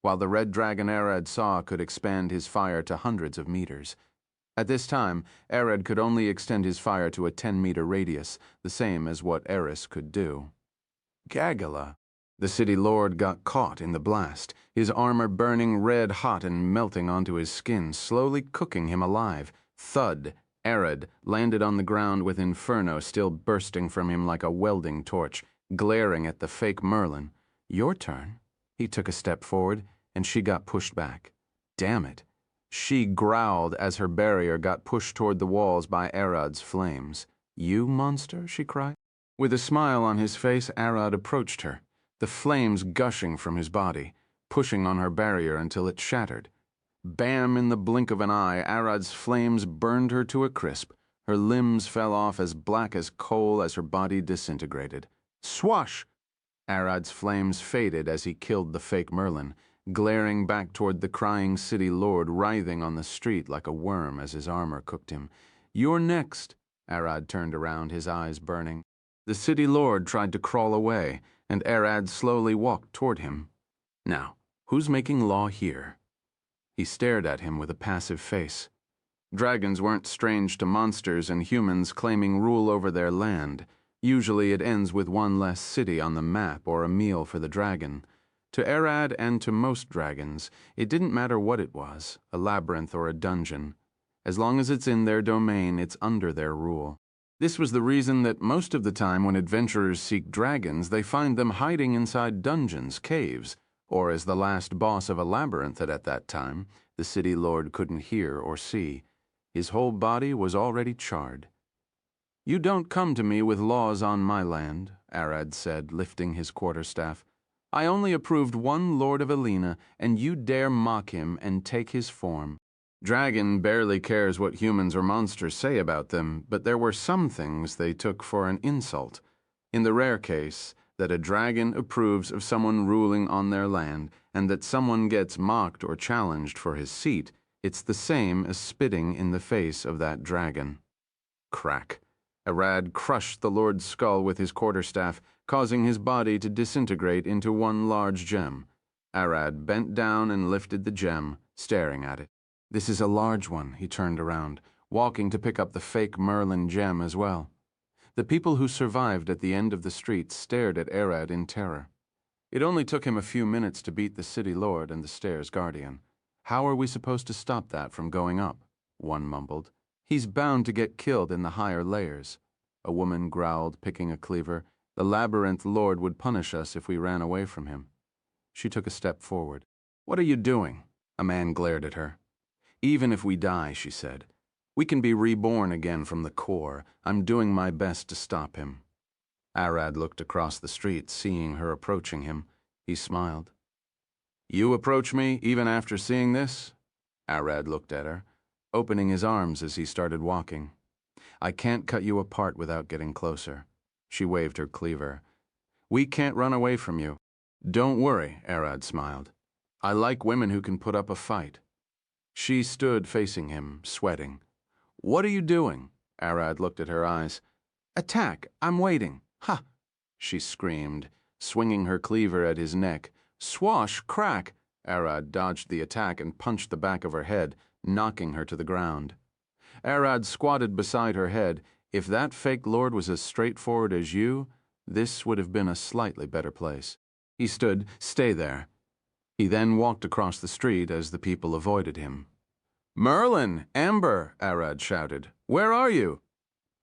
while the red dragon Arad saw could expand his fire to hundreds of meters. At this time, Arad could only extend his fire to a 10-meter radius, the same as what Eris could do. Gagala. The city lord got caught in the blast, his armor burning red hot and melting onto his skin, slowly cooking him alive. Thud. Arad landed on the ground with Inferno still bursting from him like a welding torch, glaring at the fake Merlin. Your turn. He took a step forward, and she got pushed back. Damn it. She growled as her barrier got pushed toward the walls by Arad's flames. You monster, she cried. With a smile on his face, Arad approached her, the flames gushing from his body, pushing on her barrier until it shattered. Bam! In the blink of an eye, Arad's flames burned her to a crisp. Her limbs fell off as black as coal as her body disintegrated. Swash! Arad's flames faded as he killed the fake Merlin, glaring back toward the crying city lord writhing on the street like a worm as his armor cooked him. You're next. Arad turned around, his eyes burning. The city lord tried to crawl away, and Arad slowly walked toward him. Now, who's making law here? He stared at him with a passive face. Dragons weren't strange to monsters and humans claiming rule over their land. Usually it ends with one less city on the map or a meal for the dragon. To Arad and to most dragons, it didn't matter what it was, a labyrinth or a dungeon. As long as it's in their domain, it's under their rule. This was the reason that most of the time when adventurers seek dragons, they find them hiding inside dungeons, caves, or as the last boss of a labyrinth at that time, the city lord couldn't hear or see. His whole body was already charred. You don't come to me with laws on my land, Arad said, lifting his quarterstaff. I only approved one lord of Alina, and you dare mock him and take his form. Dragon barely cares what humans or monsters say about them, but there were some things they took for an insult. In the rare case that a dragon approves of someone ruling on their land, and that someone gets mocked or challenged for his seat, it's the same as spitting in the face of that dragon. Crack. Arad crushed the lord's skull with his quarterstaff, causing his body to disintegrate into one large gem. Arad bent down and lifted the gem, staring at it. This is a large one, he turned around, walking to pick up the fake Merlin gem as well. The people who survived at the end of the street stared at Arad in terror. It only took him a few minutes to beat the city lord and the stairs guardian. How are we supposed to stop that from going up? One mumbled. He's bound to get killed in the higher layers. A woman growled, picking a cleaver. The labyrinth lord would punish us if we ran away from him. She took a step forward. What are you doing? A man glared at her. Even if we die, she said, we can be reborn again from the core. I'm doing my best to stop him. Arad looked across the street, seeing her approaching him. He smiled. You approach me even after seeing this? Arad looked at her, opening his arms as he started walking. I can't cut you apart without getting closer. She waved her cleaver. We can't run away from you. Don't worry, Arad smiled. I like women who can put up a fight. She stood facing him, sweating. What are you doing? Arad looked at her eyes. Attack! I'm waiting. Ha! She screamed, swinging her cleaver at his neck. Swash! Crack! Arad dodged the attack and punched the back of her head, knocking her to the ground. Arad squatted beside her head. If that fake lord was as straightforward as you, This would have been a slightly better place. He stood, "Stay there." He then walked across the street as the people avoided him. "Merlin! Amber!" Arad shouted. "Where are you?"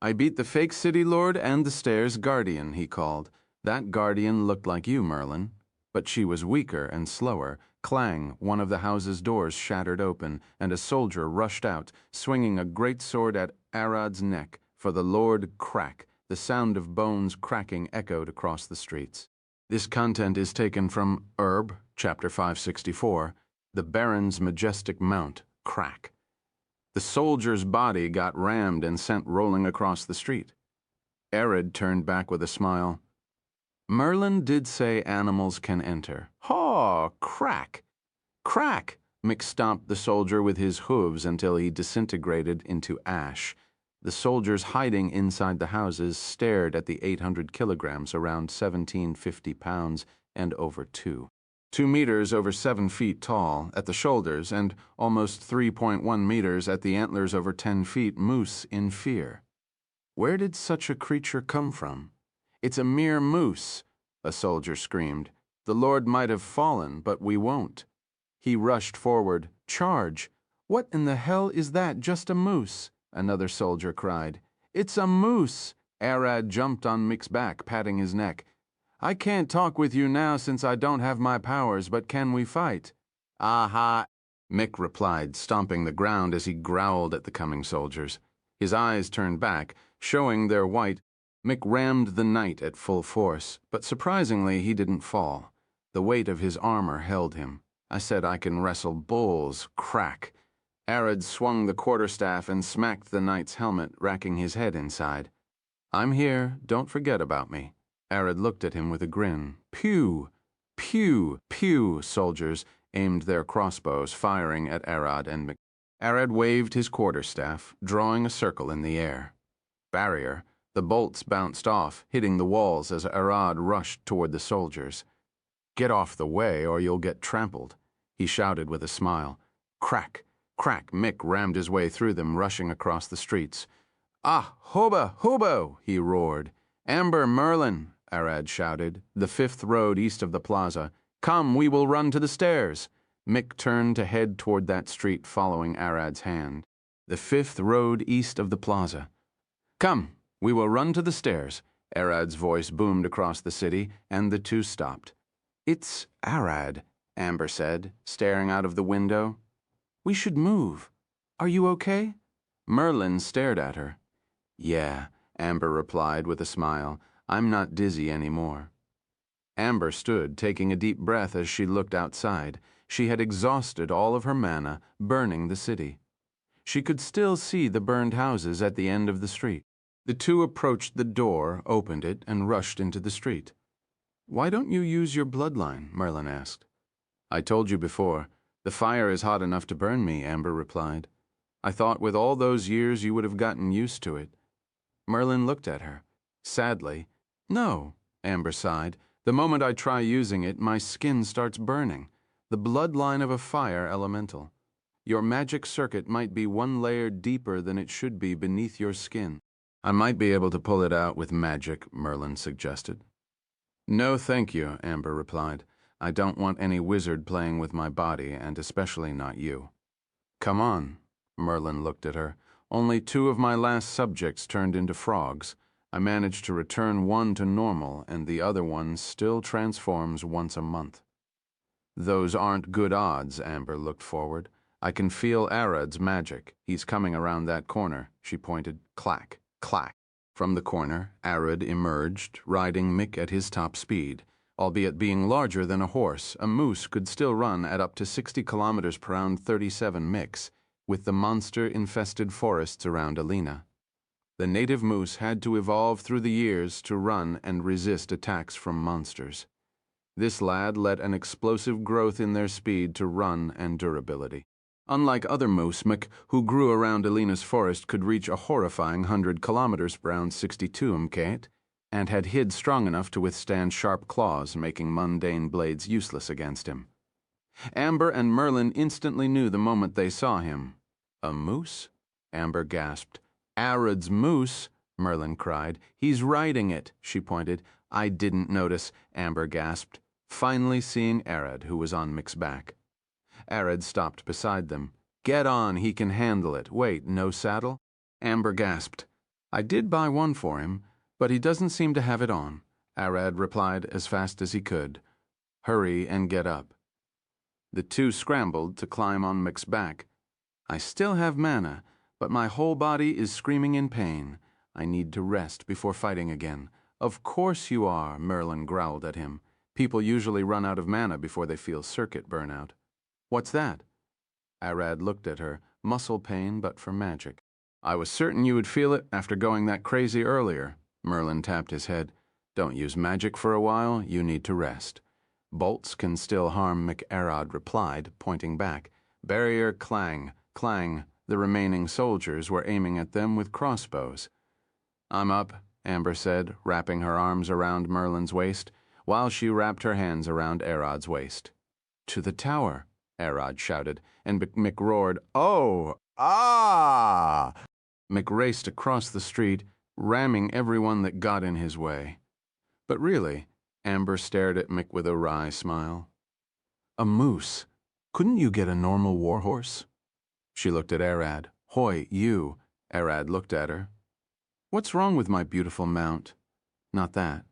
"I beat the fake city lord and the stairs guardian," he called. "That guardian looked like you, Merlin." But she was weaker and slower. Clang, one of the house's doors shattered open, and a soldier rushed out, swinging a great sword at Arad's neck. For the lord, crack, the sound of bones cracking echoed across the streets. This content is taken from Herb, chapter 564, The Baron's Majestic Mount, crack. The soldier's body got rammed and sent rolling across the street. Arad turned back with a smile. "Merlin did say animals can enter." "Haw! Crack! Crack!" Mick stomped the soldier with his hooves until he disintegrated into ash. The soldiers hiding inside the houses stared at the 800 kilograms, around 1750 pounds, and over 2 meters over 7 feet tall at the shoulders, and almost 3.1 meters at the antlers, over 10 feet, moose in fear. Where did such a creature come from? "It's a mere moose," a soldier screamed. "The Lord might have fallen, but we won't." He rushed forward. "Charge!" "What in the hell is that, just a moose?" another soldier cried. "It's a moose!" Arad jumped on Mick's back, patting his neck. "I can't talk with you now since I don't have my powers, but can we fight?" "Aha!" Mick replied, stomping the ground as he growled at the coming soldiers. His eyes turned back, showing their white. Mick rammed the knight at full force, but surprisingly he didn't fall. The weight of his armor held him. "I said I can wrestle bulls." Crack! Arad swung the quarterstaff and smacked the knight's helmet, racking his head inside. "I'm here, don't forget about me." Arad looked at him with a grin. Pew! Pew! Pew! Soldiers aimed their crossbows, firing at Arad and Mick. Arad waved his quarterstaff, drawing a circle in the air. Barrier. The bolts bounced off, hitting the walls as Arad rushed toward the soldiers. "Get off the way or you'll get trampled," he shouted with a smile. Crack! Crack! Mick rammed his way through them, rushing across the streets. "Ah, hoba, hobo!" he roared. "Amber, Merlin!" Arad shouted. "The 5th road east of the plaza. Come, we will run to the stairs." Mick turned to head toward that street, following Arad's hand. The 5th road east of the plaza. "Come, we will run to the stairs." Arad's voice boomed across the city, and the two stopped. "It's Arad," Amber said, staring out of the window. "We should move. Are you okay?" Merlin stared at her. "Yeah," Amber replied with a smile. "I'm not dizzy anymore." Amber stood, taking a deep breath as she looked outside. She had exhausted all of her mana, burning the city. She could still see the burned houses at the end of the street. The two approached the door, opened it, and rushed into the street. "Why don't you use your bloodline?" Merlin asked. "I told you before. The fire is hot enough to burn me," Amber replied. "I thought with all those years you would have gotten used to it." Merlin looked at her. Sadly. "No," Amber sighed. "The moment I try using it, my skin starts burning. The bloodline of a fire elemental. Your magic circuit might be one layer deeper than it should be beneath your skin." "I might be able to pull it out with magic," Merlin suggested. "No, thank you," Amber replied. "I don't want any wizard playing with my body, and especially not you." "Come on." Merlin looked at her. "Only 2 of my last subjects turned into frogs. I managed to return one to normal, and the other one still transforms once a month." "Those aren't good odds." Amber looked forward. "I can feel Arad's magic. He's coming around that corner." She pointed. Clack, clack. From the corner, Arad emerged, riding Mick at his top speed. Albeit being larger than a horse, a moose could still run at up to 60 kilometers per hour, 37 Micks, with the monster-infested forests around Alina. The native moose had to evolve through the years to run and resist attacks from monsters. This lad let an explosive growth in their speed to run and durability. Unlike other moose, Mick, who grew around Alina's forest, could reach a horrifying 100 kilometers per hour, 62 mk, and had hid strong enough to withstand sharp claws, making mundane blades useless against him. Amber and Merlin instantly knew the moment they saw him. "A moose?" Amber gasped. "Arad's moose," Merlin cried. "He's riding it," she pointed. I didn't notice, Amber gasped, finally seeing Arad, who was on Mick's back. Arad stopped beside them. Get on, he can handle it. Wait, no saddle? Amber gasped. I did buy one for him, but he doesn't seem to have it on, Arad replied as fast as he could. Hurry and get up. The two scrambled to climb on Mick's back. I still have mana, but my whole body is screaming in pain. I need to rest before fighting again. Of course you are, Merlin growled at him. People usually run out of mana before they feel circuit burnout. What's that? Arad looked at her, muscle pain but for magic. I was certain you would feel it after going that crazy earlier. Merlin tapped his head. Don't use magic for a while, you need to rest. Bolts can still harm, Arad replied, pointing back. Barrier clang, clang. The remaining soldiers were aiming at them with crossbows. I'm up, Amber said, wrapping her arms around Merlin's waist, while she wrapped her hands around Arad's waist. To the tower, Arad shouted, and Mick roared, Oh! Ah! Mick raced across the street, ramming everyone that got in his way. But really, Amber stared at Mick with a wry smile. A moose. Couldn't you get a normal warhorse? She looked at Arad. Hoy, you. Arad looked at her. What's wrong with my beautiful mount? Not that.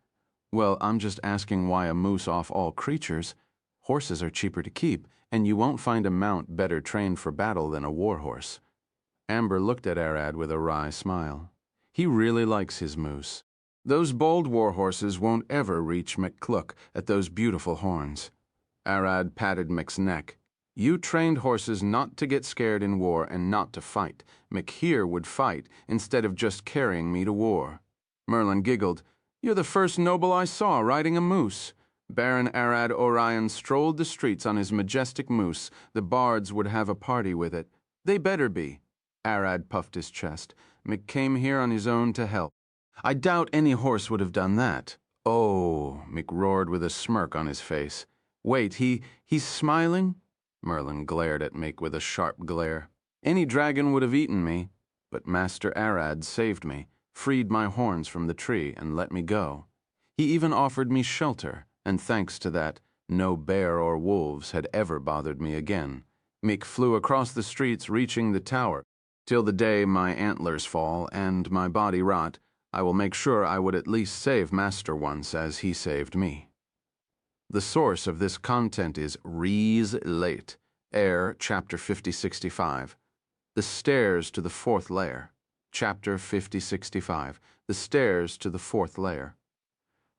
Well, I'm just asking why a moose off all creatures. Horses are cheaper to keep, and you won't find a mount better trained for battle than a warhorse. Amber looked at Arad with a wry smile. He really likes his moose. Those bold warhorses won't ever reach McCluck at those beautiful horns. Arad patted Mick's neck. You trained horses not to get scared in war and not to fight. Mick here would fight instead of just carrying me to war. Merlin giggled. You're the first noble I saw riding a moose. Baron Arad Orion strolled the streets on his majestic moose. The bards would have a party with it. They better be. Arad puffed his chest. Mick came here on his own to help. I doubt any horse would have done that. Oh, Mick roared with a smirk on his face. Wait, he's smiling? Merlin glared at Mick with a sharp glare. Any dragon would have eaten me, but Master Arad saved me, freed my horns from the tree, and let me go. He even offered me shelter, and thanks to that, no bear or wolves had ever bothered me again. Mick flew across the streets, reaching the tower. Till the day my antlers fall and my body rot, I will make sure I would at least save Master once as he saved me. The source of this content is Rees Late, Air, Chapter 5065. The Stairs to the Fourth Layer, Chapter 5065. The Stairs to the Fourth Layer.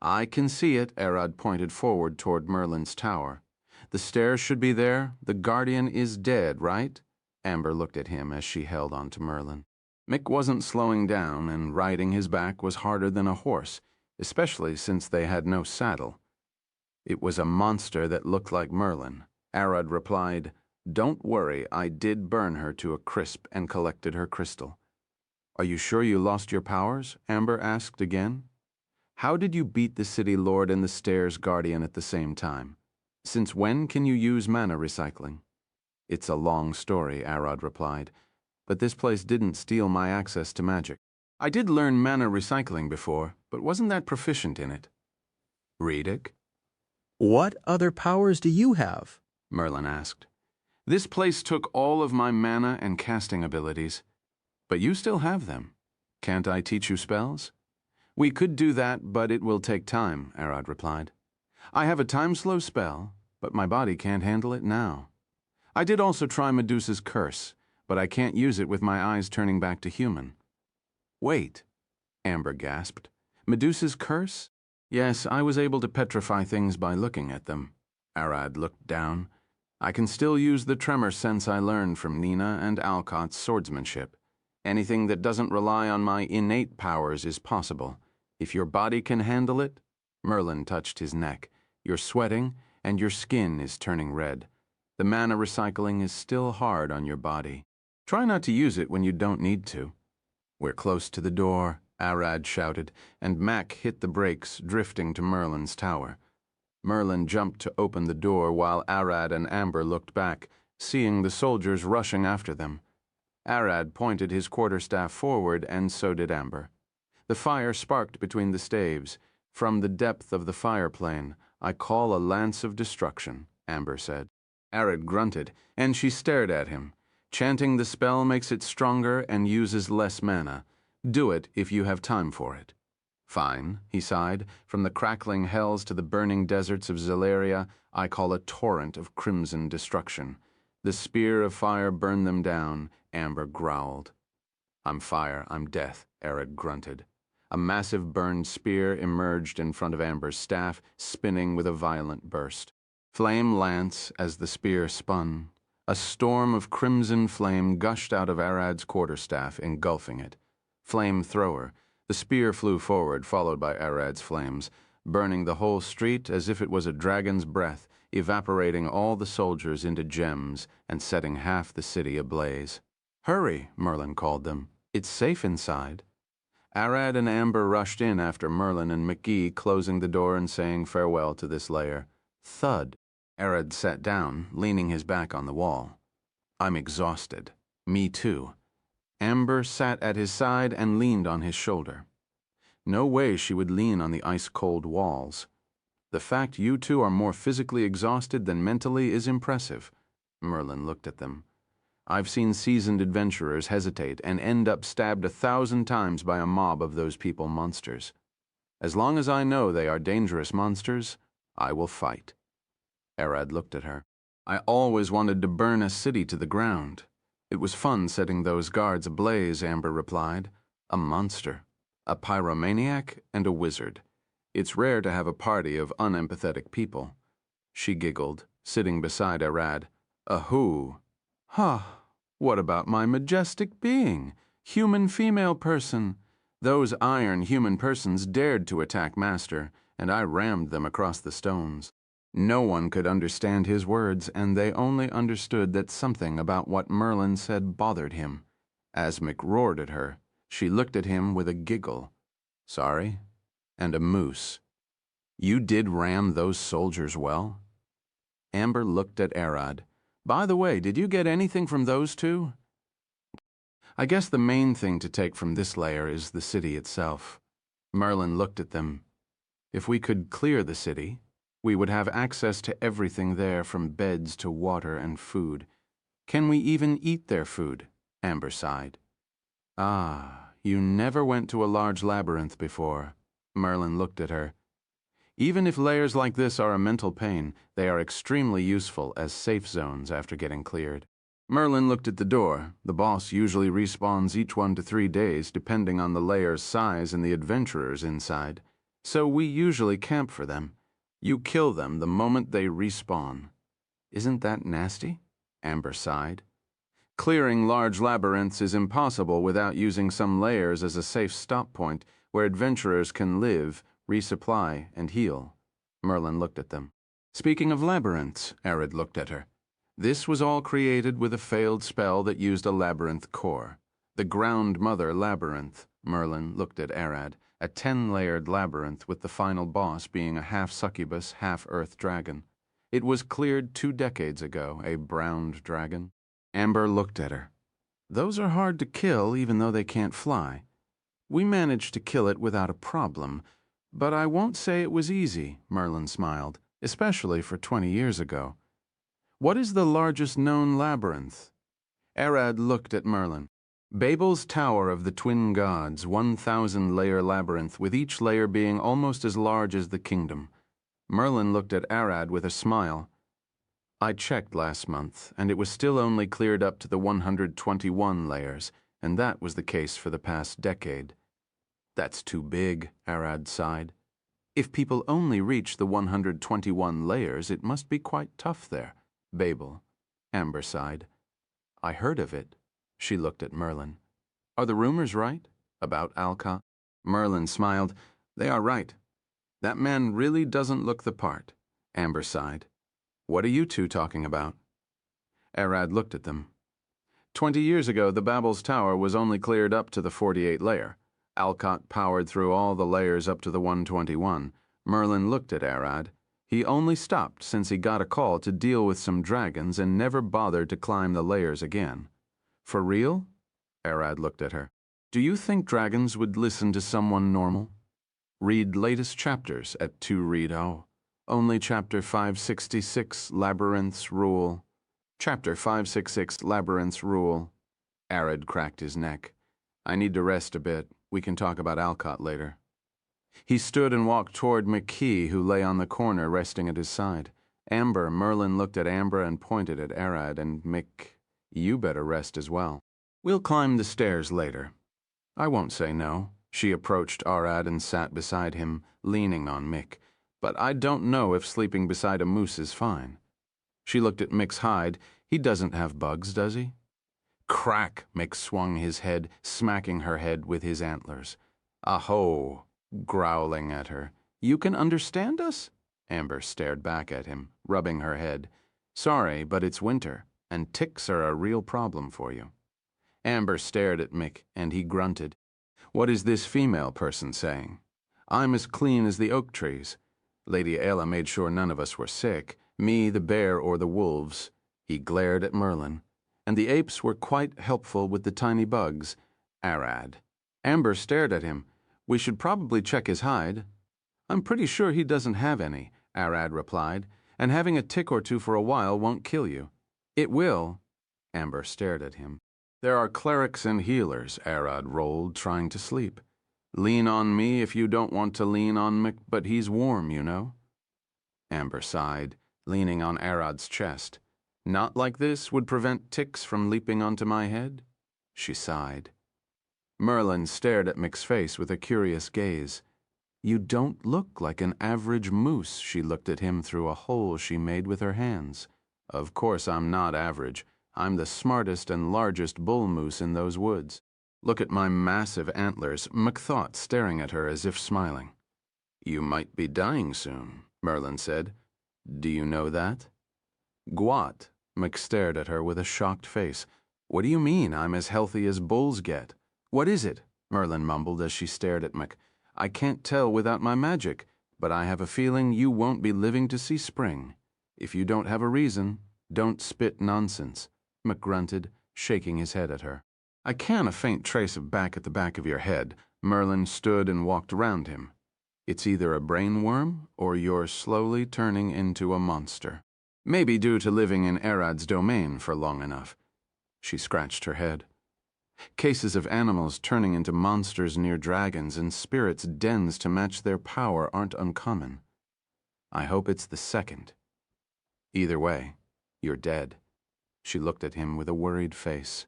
I can see it, Arad pointed forward toward Merlin's tower. The stairs should be there. The guardian is dead, right? Amber looked at him as she held on to Merlin. Mick wasn't slowing down, and riding his back was harder than a horse, especially since they had no saddle. It was a monster that looked like Merlin. Arad replied, Don't worry, I did burn her to a crisp and collected her crystal. Are you sure you lost your powers? Amber asked again. How did you beat the city lord and the stairs guardian at the same time? Since when can you use mana recycling? It's a long story, Arad replied, but this place didn't steal my access to magic. I did learn mana recycling before, but wasn't that proficient in it. Redick? What other powers do you have? Merlin asked. This place took all of my mana and casting abilities, but you still have them. Can't I teach you spells? We could do that, but it will take time, Arad replied. I have a time-slow spell, but my body can't handle it now. I did also try Medusa's curse, but I can't use it with my eyes turning back to human. Wait, Amber gasped. Medusa's curse? Yes, I was able to petrify things by looking at them. Arad looked down. I can still use the tremor sense I learned from Nina and Alcott's swordsmanship. Anything that doesn't rely on my innate powers is possible. If your body can handle it, Merlin touched his neck. You're sweating, and your skin is turning red. The mana recycling is still hard on your body. Try not to use it when you don't need to. We're close to the door, Arad shouted, and Mac hit the brakes, drifting to Merlin's tower. Merlin jumped to open the door while Arad and Amber looked back, seeing the soldiers rushing after them. Arad pointed his quarterstaff forward, and so did Amber. The fire sparked between the staves. From the depth of the fire plane, I call a lance of destruction, Amber said. Arad grunted, and she stared at him. Chanting the spell makes it stronger and uses less mana. Do it if you have time for it. Fine, he sighed. From the crackling hells to the burning deserts of Zelaria, I call a torrent of crimson destruction. The spear of fire burned them down, Amber growled. I'm fire, I'm death, Arad grunted. A massive burned spear emerged in front of Amber's staff, spinning with a violent burst. Flame lance as the spear spun. A storm of crimson flame gushed out of Arad's quarterstaff, engulfing it. Flame thrower. The spear flew forward, followed by Arad's flames, burning the whole street as if it was a dragon's breath, evaporating all the soldiers into gems and setting half the city ablaze. Hurry, Merlin called them. It's safe inside. Arad and Amber rushed in after Merlin and McGee, closing the door and saying farewell to this lair. Thud. Arad sat down, leaning his back on the wall. I'm exhausted. Me too. Amber sat at his side and leaned on his shoulder. No way she would lean on the ice-cold walls. The fact you two are more physically exhausted than mentally is impressive. Merlin looked at them. I've seen seasoned adventurers hesitate and end up stabbed 1,000 times by a mob of those people monsters. As long as I know they are dangerous monsters, I will fight. Arad looked at her. I always wanted to burn a city to the ground. It was fun setting those guards ablaze, Amber replied. A monster, a pyromaniac, and a wizard. It's rare to have a party of unempathetic people. She giggled, sitting beside Arad. A who? Huh, what about my majestic being? Human female person. Those iron human persons dared to attack Master, and I rammed them across the stones. No one could understand his words, and they only understood that something about what Merlin said bothered him. Asmik roared at her. She looked at him with a giggle. Sorry? And a moose. You did ram those soldiers well? Amber looked at Arad. By the way, did you get anything from those two? I guess the main thing to take from this layer is the city itself. Merlin looked at them. If we could clear the city, we would have access to everything there, from beds to water and food. Can we even eat their food? Amber sighed. Ah, you never went to a large labyrinth before. Merlin looked at her. Even if layers like this are a mental pain, they are extremely useful as safe zones after getting cleared. Merlin looked at the door. The boss usually respawns each 1 to 3 days, depending on the layer's size and the adventurers inside. So we usually camp for them. You kill them the moment they respawn. Isn't that nasty? Amber sighed. Clearing large labyrinths is impossible without using some layers as a safe stop point where adventurers can live, resupply, and heal. Merlin looked at them. Speaking of labyrinths, Arad looked at her. This was all created with a failed spell that used a labyrinth core. The Ground Mother Labyrinth. Merlin looked at Arad. A 10-layered labyrinth with the final boss being a half-succubus, half-earth dragon. It was cleared 2 decades ago, a browned dragon. Amber looked at her. Those are hard to kill even though they can't fly. We managed to kill it without a problem, but I won't say it was easy, Merlin smiled, especially for 20 years ago. What is the largest known labyrinth? Arad looked at Merlin. Babel's Tower of the Twin Gods, 1,000-layer labyrinth, with each layer being almost as large as the kingdom. Merlin looked at Arad with a smile. I checked last month, and it was still only cleared up to the 121 layers, and that was the case for the past decade. That's too big, Arad sighed. If people only reach the 121 layers, it must be quite tough there. Babel. Amber sighed. I heard of it. She looked at Merlin. Are the rumors right? About Alcott? Merlin smiled. They are right. That man really doesn't look the part. Amber sighed. What are you two talking about? Arad looked at them. 20 years ago, the Babel's Tower was only cleared up to the 48 layer. Alcott powered through all the layers up to the 121. Merlin looked at Arad. He only stopped since he got a call to deal with some dragons and never bothered to climb the layers again. For real? Arad looked at her. Do you think dragons would listen to someone normal? Read latest chapters at 2 Read-O. Only Chapter 566, Labyrinth's Rule. Chapter 566, Labyrinth's Rule. Arad cracked his neck. I need to rest a bit. We can talk about Alcott later. He stood and walked toward McKee, who lay on the corner resting at his side. Merlin looked at Amber and pointed at Arad, and Mick, you better rest as well. We'll climb the stairs later. I won't say no. She approached Arad and sat beside him, leaning on Mick. But I don't know if sleeping beside a moose is fine. She looked at Mick's hide. He doesn't have bugs, does he? Crack! Mick swung his head, smacking her head with his antlers. Aho! Growling at her. You can understand us? Amber stared back at him, rubbing her head. Sorry, but it's winter, and ticks are a real problem for you. Amber stared at Mick, and he grunted. What is this female person saying? I'm as clean as the oak trees. Lady Ayla made sure none of us were sick, me, the bear, or the wolves. He glared at Merlin. And the apes were quite helpful with the tiny bugs. Arad. Amber stared at him. We should probably check his hide. I'm pretty sure he doesn't have any, Arad replied, and having a tick or two for a while won't kill you. It will. Amber stared at him. There are clerics and healers, Arad rolled, trying to sleep. Lean on me if you don't want to lean on Mick, but he's warm, you know. Amber sighed, leaning on Arad's chest. Not like this would prevent ticks from leaping onto my head? She sighed. Merlin stared at Mick's face with a curious gaze. You don't look like an average moose, she looked at him through a hole she made with her hands. Of course I'm not average. I'm the smartest and largest bull moose in those woods. Look at my massive antlers, Mick thought, staring at her as if smiling. You might be dying soon, Merlin said. Do you know that? Gwat, Mick stared at her with a shocked face. What do you mean I'm as healthy as bulls get? What is it? Merlin mumbled as she stared at Mick. I can't tell without my magic, but I have a feeling you won't be living to see spring. If you don't have a reason, don't spit nonsense, Mick grunted, shaking his head at her. I can a faint trace of back at the back of your head. Merlin stood and walked around him. It's either a brainworm or you're slowly turning into a monster. Maybe due to living in Arad's domain for long enough. She scratched her head. Cases of animals turning into monsters near dragons and spirits' dens to match their power aren't uncommon. I hope it's the second. Either way, you're dead. She looked at him with a worried face.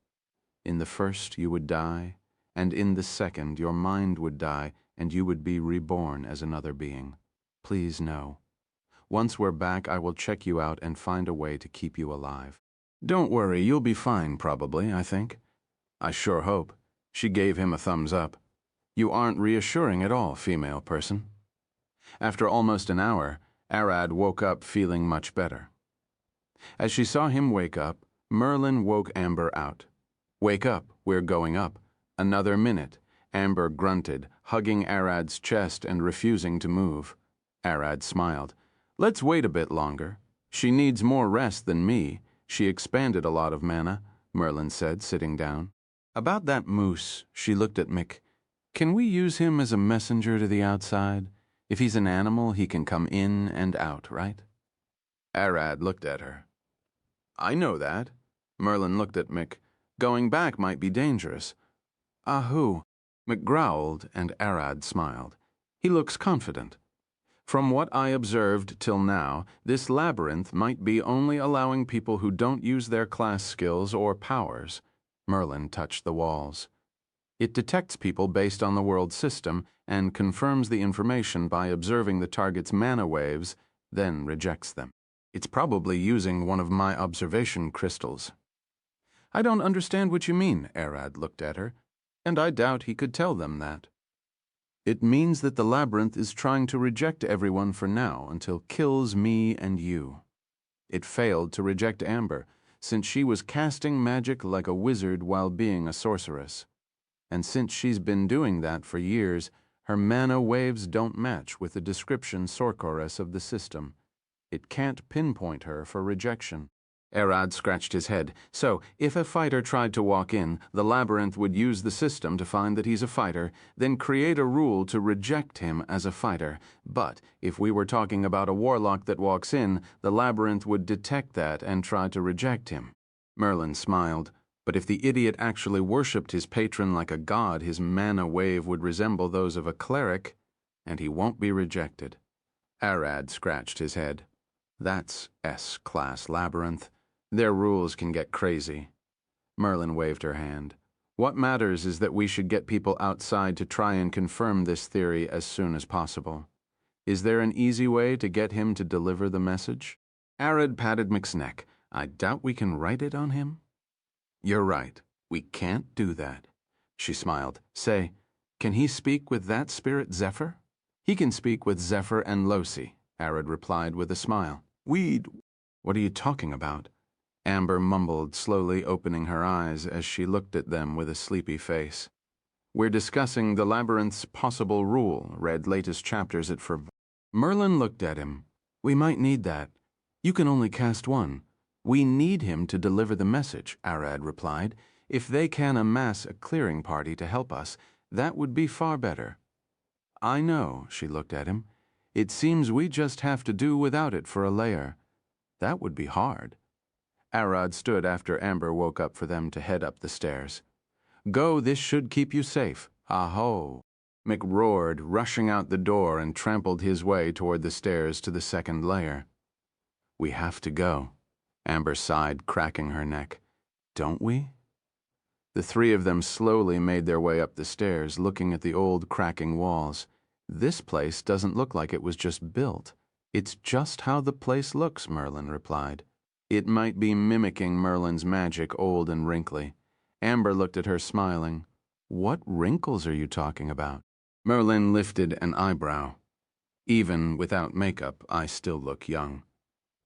In the first you would die, and in the second your mind would die, and you would be reborn as another being. Please know. Once we're back, I will check you out and find a way to keep you alive. Don't worry, you'll be fine probably, I think. I sure hope. She gave him a thumbs up. You aren't reassuring at all, female person. After almost an hour, Arad woke up feeling much better. As she saw him wake up, Merlin woke Amber out. Wake up, we're going up. Another minute. Amber grunted, hugging Arad's chest and refusing to move. Arad smiled. Let's wait a bit longer. She needs more rest than me. She expanded a lot of mana, Merlin said, sitting down. About that moose, she looked at Mick. Can we use him as a messenger to the outside? If he's an animal, he can come in and out, right? Arad looked at her. I know that. Merlin looked at Mick. Going back might be dangerous. Ahoo. Mick growled, and Arad smiled. He looks confident. From what I observed till now, this labyrinth might be only allowing people who don't use their class skills or powers. Merlin touched the walls. It detects people based on the world system and confirms the information by observing the target's mana waves, then rejects them. It's probably using one of my observation crystals. I don't understand what you mean, Arad looked at her, and I doubt he could tell them that. It means that the labyrinth is trying to reject everyone for now until it kills me and you. It failed to reject Amber, since she was casting magic like a wizard while being a sorceress. And since she's been doing that for years, her mana waves don't match with the description Sorceress of the system. It can't pinpoint her for rejection. Erad scratched his head. So, if a fighter tried to walk in, the labyrinth would use the system to find that he's a fighter, then create a rule to reject him as a fighter. But, if we were talking about a warlock that walks in, the labyrinth would detect that and try to reject him. Merlin smiled. But if the idiot actually worshipped his patron like a god, his mana wave would resemble those of a cleric, and he won't be rejected. Erad scratched his head. That's S-class labyrinth. Their rules can get crazy. Merlin waved her hand. What matters is that we should get people outside to try and confirm this theory as soon as possible. Is there an easy way to get him to deliver the message? Erad patted Mick's neck. I doubt we can write it on him. You're right. We can't do that. She smiled. Say, can he speak with that spirit Zephyr? He can speak with Zephyr and Losi, Erad replied with a smile. What are you talking about? Amber mumbled, slowly opening her eyes as she looked at them with a sleepy face. We're discussing the labyrinth's possible rule. Read latest chapters at for. Merlin looked at him. We might need that. You can only cast one. We need him to deliver the message, Erad replied. If they can amass a clearing party to help us, that would be far better. I know, she looked at him. It seems we just have to do without it for a layer. That would be hard. Erad stood after Amber woke up for them to head up the stairs. Go, this should keep you safe. Aho! Mick roared, rushing out the door and trampled his way toward the stairs to the second layer. We have to go, Amber sighed, cracking her neck. Don't we? The three of them slowly made their way up the stairs, looking at the old cracking walls. This place doesn't look like it was just built. It's just how the place looks, Merlin replied. It might be mimicking Merlin's magic, old and wrinkly. Amber looked at her, smiling. What wrinkles are you talking about? Merlin lifted an eyebrow. Even without makeup, I still look young.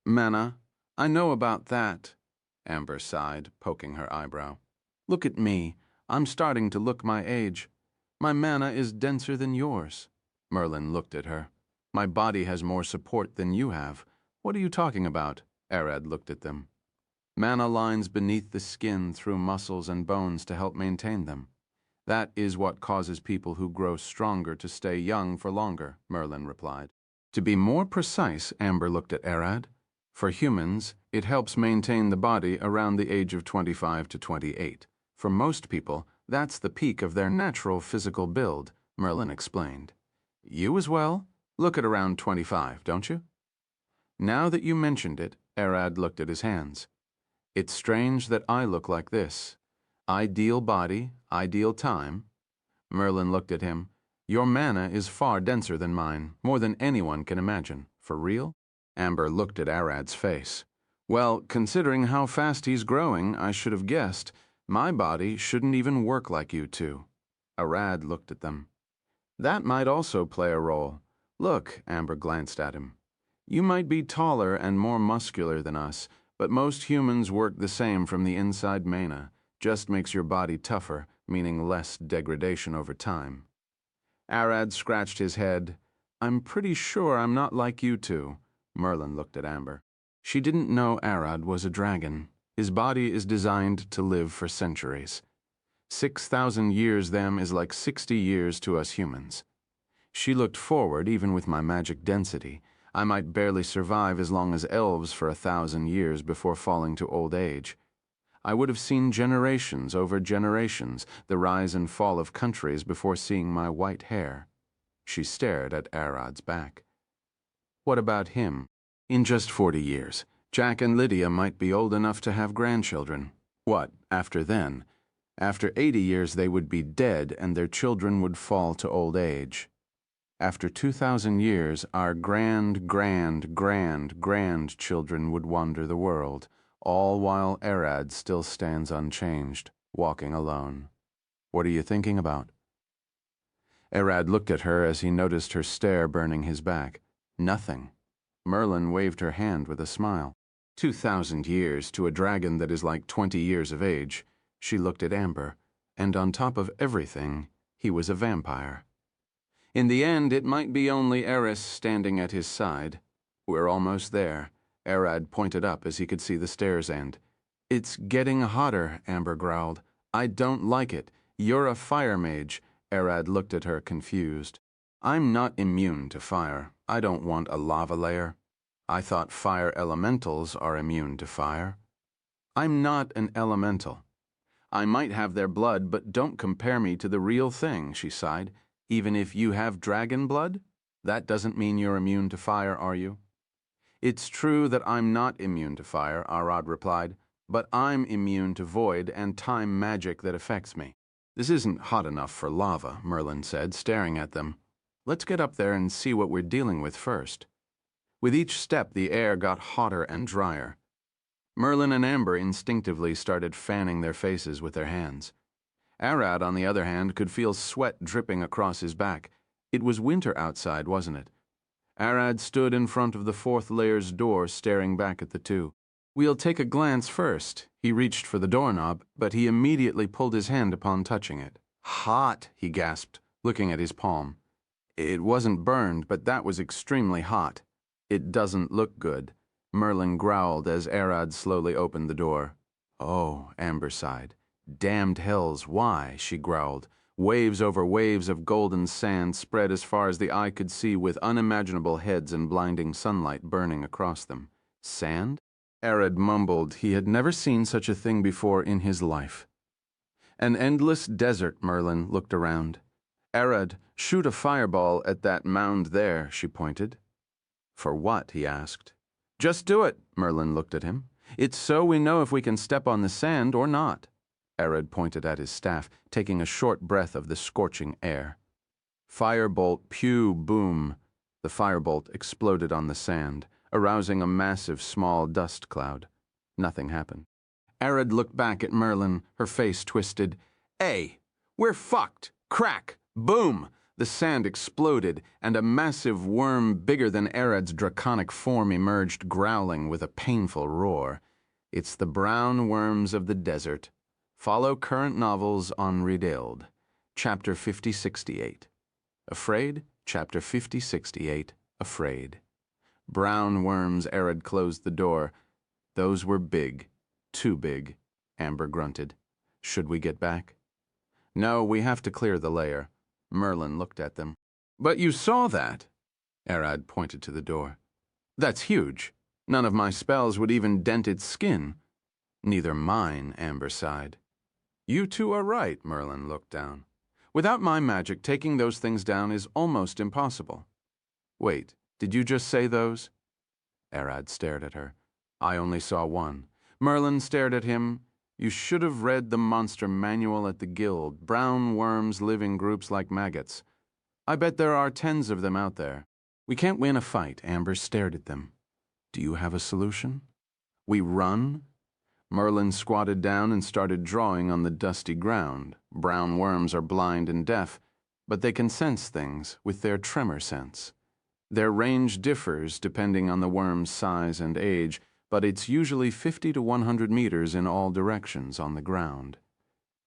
Mana, I know about that, Amber sighed, poking her eyebrow. Look at me. I'm starting to look my age. My mana is denser than yours. Merlin looked at her. My body has more support than you have. What are you talking about? Erad looked at them. Mana lines beneath the skin through muscles and bones to help maintain them. That is what causes people who grow stronger to stay young for longer, Merlin replied. To be more precise, Amber looked at Erad. For humans, it helps maintain the body around the age of 25 to 28. For most people, that's the peak of their natural physical build, Merlin explained. You as well? Look at around 25, don't you? Now that you mentioned it, Erad looked at his hands. It's strange that I look like this. Ideal body, ideal time. Merlin looked at him. Your mana is far denser than mine, more than anyone can imagine. For real? Amber looked at Erad's face. Well, considering how fast he's growing, I should have guessed. My body shouldn't even work like you two. Erad looked at them. That might also play a role. Look, Amber glanced at him. You might be taller and more muscular than us, but most humans work the same from the inside mana. Just makes your body tougher, meaning less degradation over time. Erad scratched his head. I'm pretty sure I'm not like you two. Merlin looked at Amber. She didn't know Erad was a dragon. His body is designed to live for centuries. 6,000 years them is like 60 years to us humans. She looked forward, even with my magic density. I might barely survive as long as elves for 1,000 years before falling to old age. I would have seen generations over generations, the rise and fall of countries before seeing my white hair. She stared at Erad's back. What about him? In just 40 years, Jack and Lydia might be old enough to have grandchildren. What, after then? After 80 years they would be dead and their children would fall to old age. After 2,000 years, our grandchildren would wander the world, all while Erad still stands unchanged, walking alone. What are you thinking about? Erad looked at her as he noticed her stare burning his back. Nothing. Merlin waved her hand with a smile. 2,000 years to a dragon that is like 20 years of age. She looked at Amber, and on top of everything, he was a vampire. In the end, it might be only Eris standing at his side. We're almost there. Arad pointed up as he could see the stairs end. It's getting hotter, Amber growled. I don't like it. You're a fire mage. Arad looked at her, confused. I'm not immune to fire. I don't want a lava layer. I thought fire elementals are immune to fire. I'm not an elemental. I might have their blood, but don't compare me to the real thing, she sighed. Even if you have dragon blood? That doesn't mean you're immune to fire, are you? It's true that I'm not immune to fire, Arad replied, but I'm immune to void and time magic that affects me. This isn't hot enough for lava, Merlin said, staring at them. Let's get up there and see what we're dealing with first. With each step, the air got hotter and drier. Merlin and Amber instinctively started fanning their faces with their hands. Arad, on the other hand, could feel sweat dripping across his back. It was winter outside, wasn't it? Arad stood in front of the fourth layer's door, staring back at the two. We'll take a glance first. He reached for the doorknob, but he immediately pulled his hand upon touching it. Hot, he gasped, looking at his palm. It wasn't burned, but that was extremely hot. It doesn't look good, Merlin growled as Arad slowly opened the door. Oh, Amber sighed. Damned hells, why? She growled. Waves over waves of golden sand spread as far as the eye could see with unimaginable heads and blinding sunlight burning across them. Sand? Arad mumbled he had never seen such a thing before in his life. An endless desert, Merlin looked around. Arad, shoot a fireball at that mound there, she pointed. For what? He asked. Just do it, Merlin looked at him. It's so we know if we can step on the sand or not. Arad pointed at his staff, taking a short breath of the scorching air. Firebolt, pew, boom. The firebolt exploded on the sand, arousing a massive small dust cloud. Nothing happened. Arad looked back at Merlin, her face twisted. Hey, we're fucked! Crack! Boom! The sand exploded, and a massive worm bigger than Arad's draconic form emerged, growling with a painful roar. It's the brown worms of the desert. Follow current novels on Redilled. Chapter 5068. Afraid? Chapter 5068. Afraid. Brown worms, Arad closed the door. Those were big. Too big, Amber grunted. Should we get back? No, we have to clear the layer. Merlin looked at them. But you saw that. Arad pointed to the door. That's huge. None of my spells would even dent its skin. Neither mine, Amber sighed. You two are right, Merlin looked down. Without my magic, taking those things down is almost impossible. Wait, did you just say those? Arad stared at her. I only saw one. Merlin stared at him. You should have read the monster manual at the guild. Brown worms live in groups like maggots. I bet there are tens of them out there. We can't win a fight, Amber stared at them. Do you have a solution? We run? Merlin squatted down and started drawing on the dusty ground. Brown worms are blind and deaf, but they can sense things with their tremor sense. Their range differs depending on the worm's size and age, but it's usually 50 to 100 meters in all directions on the ground.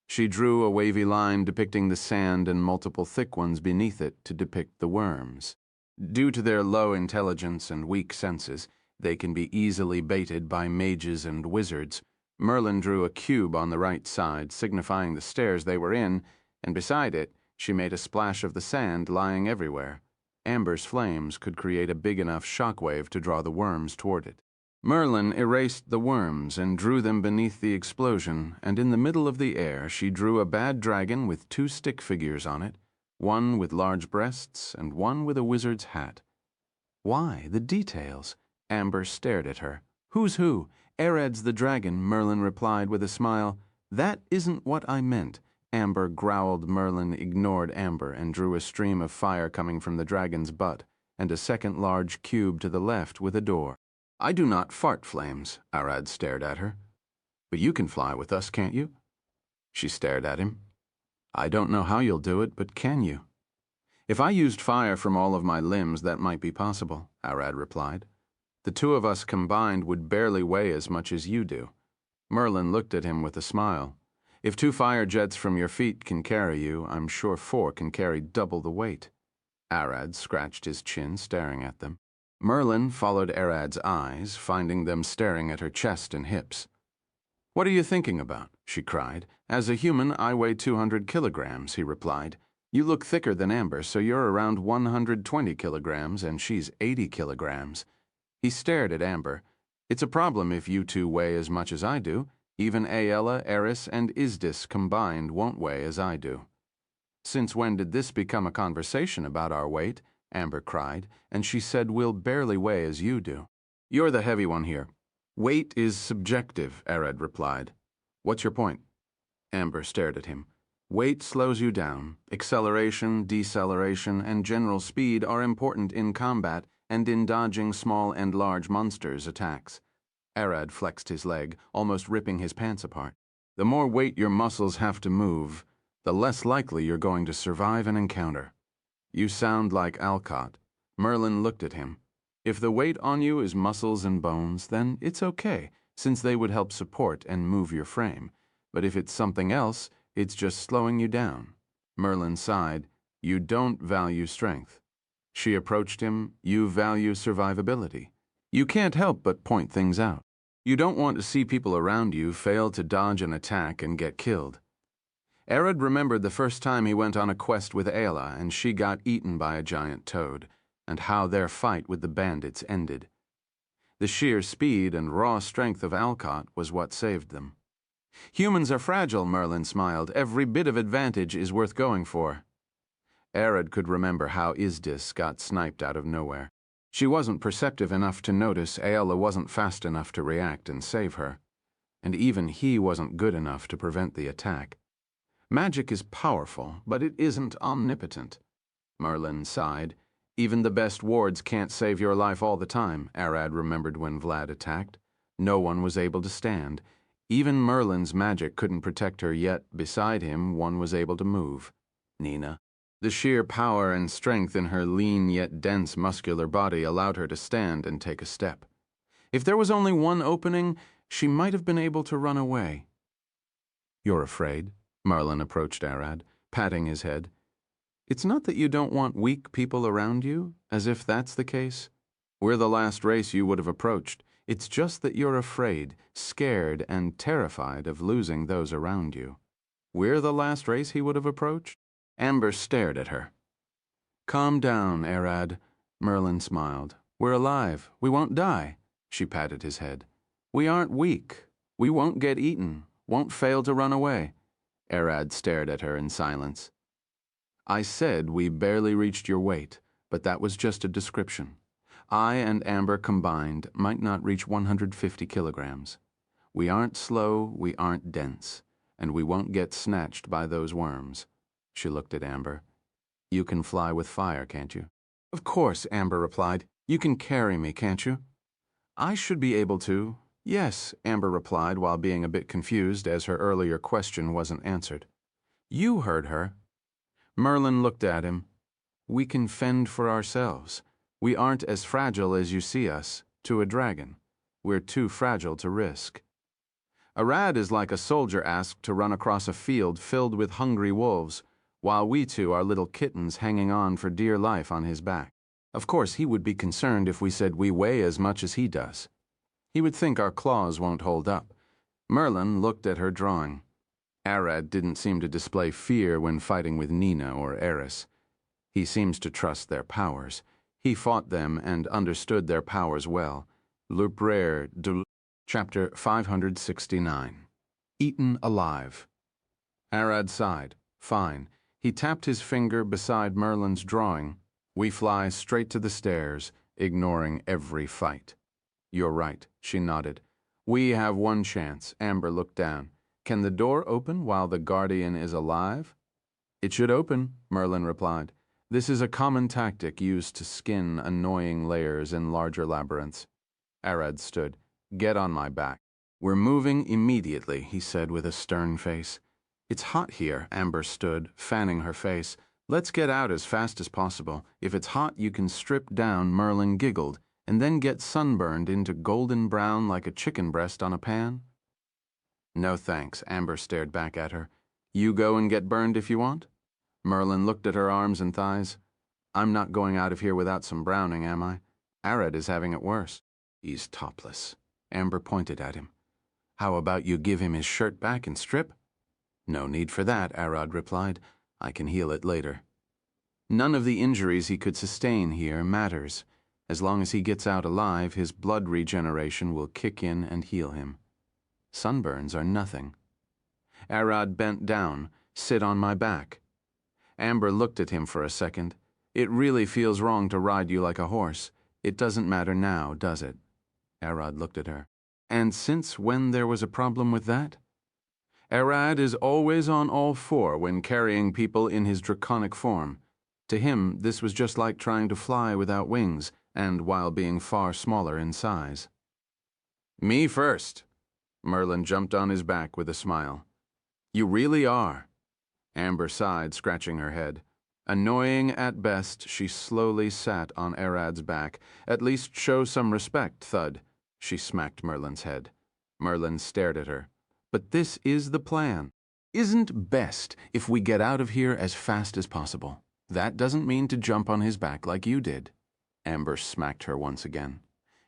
She drew a wavy line depicting the sand and multiple thick ones beneath it to depict the worms. Due to their low intelligence and weak senses, they can be easily baited by mages and wizards. Merlin drew a cube on the right side, signifying the stairs they were in, and beside it, she made a splash of the sand lying everywhere. Amber's flames could create a big enough shockwave to draw the worms toward it. Merlin erased the worms and drew them beneath the explosion, and in the middle of the air she drew a bad dragon with 2 stick figures on it, one with large breasts and one with a wizard's hat. Why, the details? Amber stared at her. Who's who? Arad's the dragon, Merlin replied with a smile. That isn't what I meant. Amber growled. Merlin ignored Amber and drew a stream of fire coming from the dragon's butt, and a second large cube to the left with a door. I do not fart flames, Arad stared at her. But you can fly with us, can't you? She stared at him. I don't know how you'll do it, but can you? If I used fire from all of my limbs, that might be possible, Arad replied. The two of us combined would barely weigh as much as you do. Merlin looked at him with a smile. If 2 fire jets from your feet can carry you, I'm sure 4 can carry double the weight. Arad scratched his chin, staring at them. Merlin followed Arad's eyes, finding them staring at her chest and hips. "What are you thinking about?" she cried. "As a human, I weigh 200 kilograms, he replied. You look thicker than Amber, so you're around 120 kilograms, and she's 80 kilograms. He stared at Amber. "It's a problem if you two weigh as much as I do. Even Aella, Eris, and Isdis combined won't weigh as I do." "Since when did this become a conversation about our weight?" Amber cried, and she said, "We'll barely weigh as you do." "You're the heavy one here." "Weight is subjective," Arad replied. "What's your point?" Amber stared at him. "Weight slows you down. Acceleration, deceleration, and general speed are important in combat and in dodging small and large monsters' attacks." Arad flexed his leg, almost ripping his pants apart. "The more weight your muscles have to move, the less likely you're going to survive an encounter." "You sound like Alcott." Merlin looked at him. "If the weight on you is muscles and bones, then it's okay, since they would help support and move your frame. But if it's something else, it's just slowing you down." Merlin sighed. "You don't value strength." She approached him. "You value survivability. You can't help but point things out. You don't want to see people around you fail to dodge an attack and get killed." Arad remembered the first time he went on a quest with Aella and she got eaten by a giant toad, and how their fight with the bandits ended. The sheer speed and raw strength of Alcott was what saved them. "Humans are fragile," Merlin smiled. "Every bit of advantage is worth going for." Arad could remember how Isdis got sniped out of nowhere. She wasn't perceptive enough to notice Aella wasn't fast enough to react and save her. And even he wasn't good enough to prevent the attack. Magic is powerful, but it isn't omnipotent. Merlin sighed. "Even the best wards can't save your life all the time," Arad remembered when Vlad attacked. No one was able to stand. Even Merlin's magic couldn't protect her, yet beside him one was able to move. Nina. The sheer power and strength in her lean yet dense muscular body allowed her to stand and take a step. If there was only one opening, she might have been able to run away. "You're afraid?" Merlin approached Arad, patting his head. "It's not that you don't want weak people around you, as if that's the case. We're the last race you would have approached. It's just that you're afraid, scared, and terrified of losing those around you." "We're the last race he would have approached?" Amber stared at her. "Calm down, Arad." Merlin smiled. "We're alive. We won't die." She patted his head. "We aren't weak. We won't get eaten, won't fail to run away." Arad stared at her in silence. "I said we barely reached your weight, but that was just a description. I and Amber combined might not reach 150 kilograms. We aren't slow, we aren't dense, and we won't get snatched by those worms." She looked at Amber. "You can fly with fire, can't you?" "Of course," Amber replied. "You can carry me, can't you?" "I should be able to." "Yes," Amber replied while being a bit confused as her earlier question wasn't answered. "You heard her." Merlin looked at him. "We can fend for ourselves. We aren't as fragile as you see us, to a dragon. We're too fragile to risk." "Arad is like a soldier asked to run across a field filled with hungry wolves, while we two are little kittens hanging on for dear life on his back. Of course, he would be concerned if we said we weigh as much as he does. He would think our claws won't hold up." Merlin looked at her drawing. Arad didn't seem to display fear when fighting with Nina or Eris. He seems to trust their powers. He fought them and understood their powers well. Le Brère de Chapter 569. Eaten Alive. Arad sighed. Fine. He tapped his finger beside Merlin's drawing. "We fly straight to the stairs, ignoring every fight." "You're right," she nodded. "We have one chance." Amber looked down. "Can the door open while the guardian is alive?" "It should open," Merlin replied. "This is a common tactic used to skin annoying layers in larger labyrinths." Arad stood. "Get on my back." "We're moving immediately," he said with a stern face. "It's hot here." Amber stood, fanning her face. "Let's get out as fast as possible. If it's hot, you can strip down," Merlin giggled, "and then get sunburned into golden brown like a chicken breast on a pan." "No thanks," Amber stared back at her. "You go and get burned if you want?" Merlin looked at her arms and thighs. "I'm not going out of here without some browning, am I?" Arad is having it worse. He's topless. Amber pointed at him. How about you give him his shirt back and strip? No need for that, Arad replied. I can heal it later. None of the injuries he could sustain here matters. As long as he gets out alive, his blood regeneration will kick in and heal him. Sunburns are nothing. Arad bent down. Sit on my back. Amber looked at him for a second. It really feels wrong to ride you like a horse. It doesn't matter now, does it? Arad looked at her. And since when there was a problem with that? Arad is always on all four when carrying people in his draconic form. To him, this was just like trying to fly without wings, and while being far smaller in size. Me first. Merlin jumped on his back with a smile. You really are. Amber sighed, scratching her head. Annoying at best, she slowly sat on Arad's back. At least show some respect, Thud. She smacked Merlin's head. Merlin stared at her. But this is the plan. Isn't best if we get out of here as fast as possible. That doesn't mean to jump on his back like you did. Amber smacked her once again.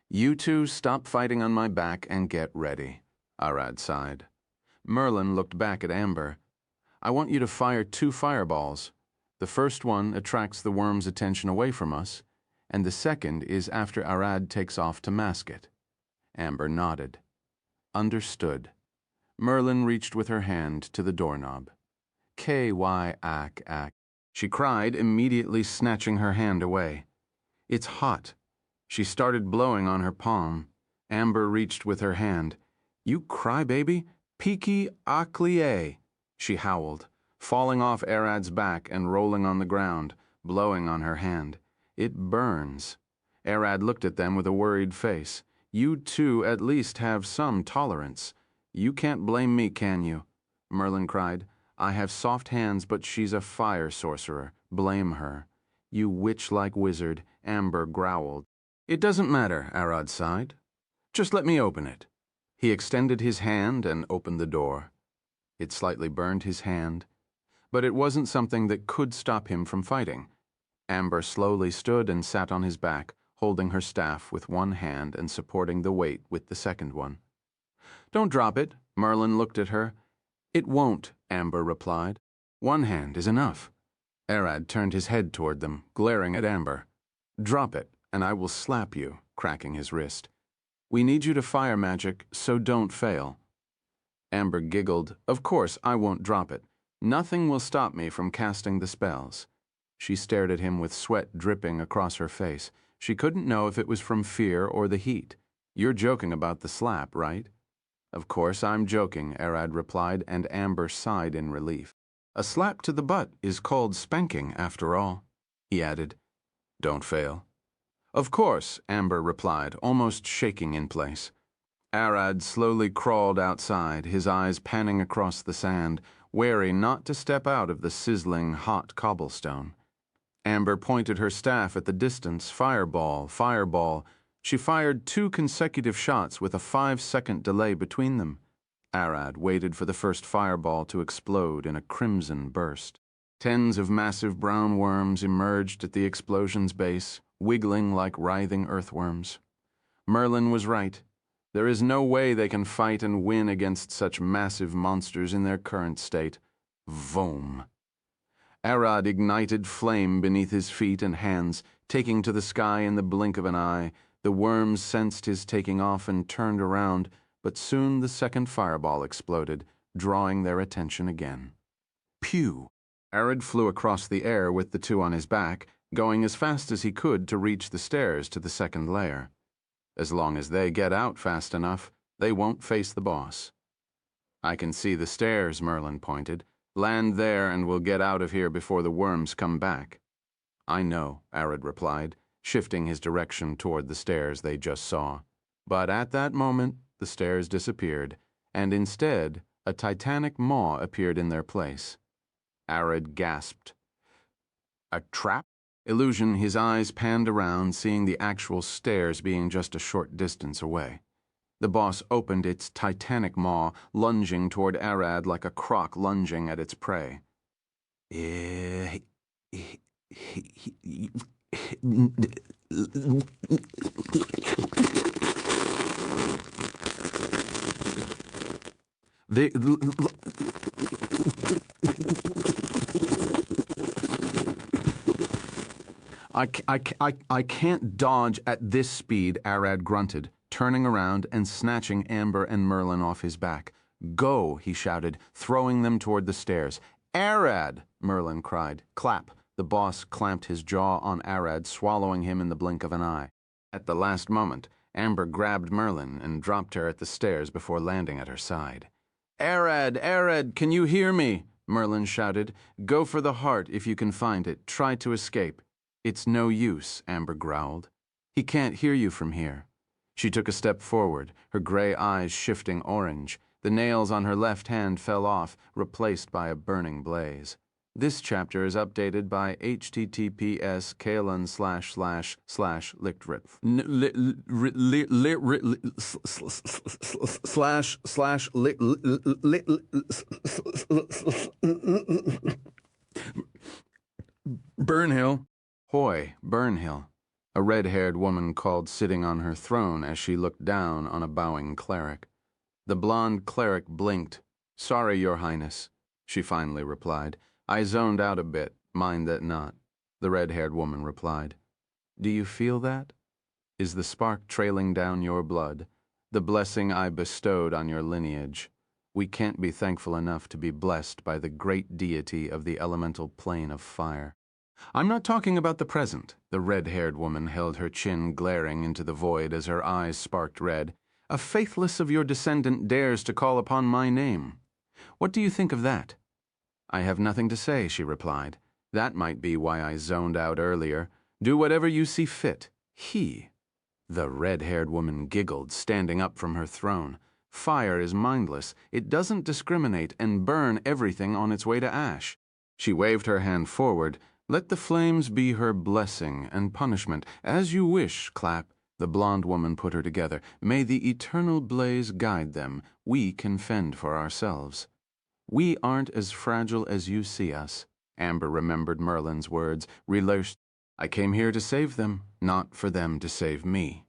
You two stop fighting on my back and get ready. Arad sighed. Merlin looked back at Amber. I want you to fire 2 fireballs. The first one attracts the worm's attention away from us, and the second is after Arad takes off to mask it. Amber nodded. Understood. Merlin reached with her hand to the doorknob. K-Y-Ak-Ak. She cried, immediately snatching her hand away. It's hot. She started blowing on her palm. Amber reached with her hand. You crybaby? Peaky Aklié, she howled, falling off Arad's back and rolling on the ground, blowing on her hand. It burns. Arad looked at them with a worried face. You two at least have some tolerance. You can't blame me, can you? Merlin cried. I have soft hands, but she's a fire sorcerer. Blame her. You witch-like wizard, Amber growled. It doesn't matter, Arad sighed. Just let me open it. He extended his hand and opened the door. It slightly burned his hand, but it wasn't something that could stop him from fighting. Amber slowly stood and sat on his back, holding her staff with one hand and supporting the weight with the second one. Don't drop it, Merlin looked at her. It won't, Amber replied. One hand is enough. Arad turned his head toward them, glaring at Amber. Drop it, and I will slap you, cracking his wrist. We need you to fire magic, so don't fail. Amber giggled. Of course, I won't drop it. Nothing will stop me from casting the spells. She stared at him with sweat dripping across her face. She couldn't know if it was from fear or the heat. You're joking about the slap, right? Of course I'm joking, Arad replied, and Amber sighed in relief. A slap to the butt is called spanking, after all, he added. Don't fail. Of course, Amber replied, almost shaking in place. Arad slowly crawled outside, his eyes panning across the sand, wary not to step out of the sizzling, hot cobblestone. Amber pointed her staff at the distance. Fireball, fireball. She fired 2 consecutive shots with a 5-second delay between them. Arad waited for the first fireball to explode in a crimson burst. Tens of massive brown worms emerged at the explosion's base, wiggling like writhing earthworms. Merlin was right. There is no way they can fight and win against such massive monsters in their current state. Vom. Arad ignited flame beneath his feet and hands, taking to the sky in the blink of an eye. The worms sensed his taking off and turned around, but soon the second fireball exploded, drawing their attention again. Pew! Arad flew across the air with the 2 on his back, going as fast as he could to reach the stairs to the second layer. As long as they get out fast enough, they won't face the boss. I can see the stairs, Merlin pointed. Land there and we'll get out of here before the worms come back. I know, Arad replied, shifting his direction toward the stairs they just saw. But at that moment, the stairs disappeared, and instead, a titanic maw appeared in their place. Arad gasped. A trap? Illusion, his eyes panned around, seeing the actual stairs being just a short distance away. The boss opened its titanic maw, lunging toward Arad like a croc lunging at its prey. The, I can't dodge at this speed, Arad grunted, turning around and snatching Amber and Merlin off his back. Go, he shouted, throwing them toward the stairs. Arad, Merlin cried. Clap. The boss clamped his jaw on Arad, swallowing him in the blink of an eye. At the last moment, Amber grabbed Merlin and dropped her at the stairs before landing at her side. Arad, Arad, can you hear me? Merlin shouted. Go for the heart if you can find it. Try to escape. It's no use, Amber growled. He can't hear you from here. She took a step forward, her gray eyes shifting orange. The nails on her left hand fell off, replaced by a burning blaze. This chapter is updated by https://Burnhill. Hoy, Burnhill. A red-haired woman called, sitting on her throne as she looked down on a bowing cleric. The blonde cleric blinked. Sorry, Your Highness, she finally replied. I zoned out a bit, mind that not. The red-haired woman replied. Do you feel that? Is the spark trailing down your blood? The blessing I bestowed on your lineage? We can't be thankful enough to be blessed by the great deity of the elemental plane of fire. I'm not talking about the present. The red-haired woman held her chin glaring into the void as her eyes sparked red. A faithless of your descendant dares to call upon my name. What do you think of that? I have nothing to say, she replied. That might be why I zoned out earlier. Do whatever you see fit. The red-haired woman giggled, standing up from her throne. Fire is mindless. It doesn't discriminate and burn everything on its way to ash. She waved her hand forward. Let the flames be her blessing and punishment. As you wish, Clap. The blonde woman put her together. May the eternal blaze guide them. We can fend for ourselves. We aren't as fragile as you see us. Amber remembered Merlin's words, relurched. I came here to save them, not for them to save me.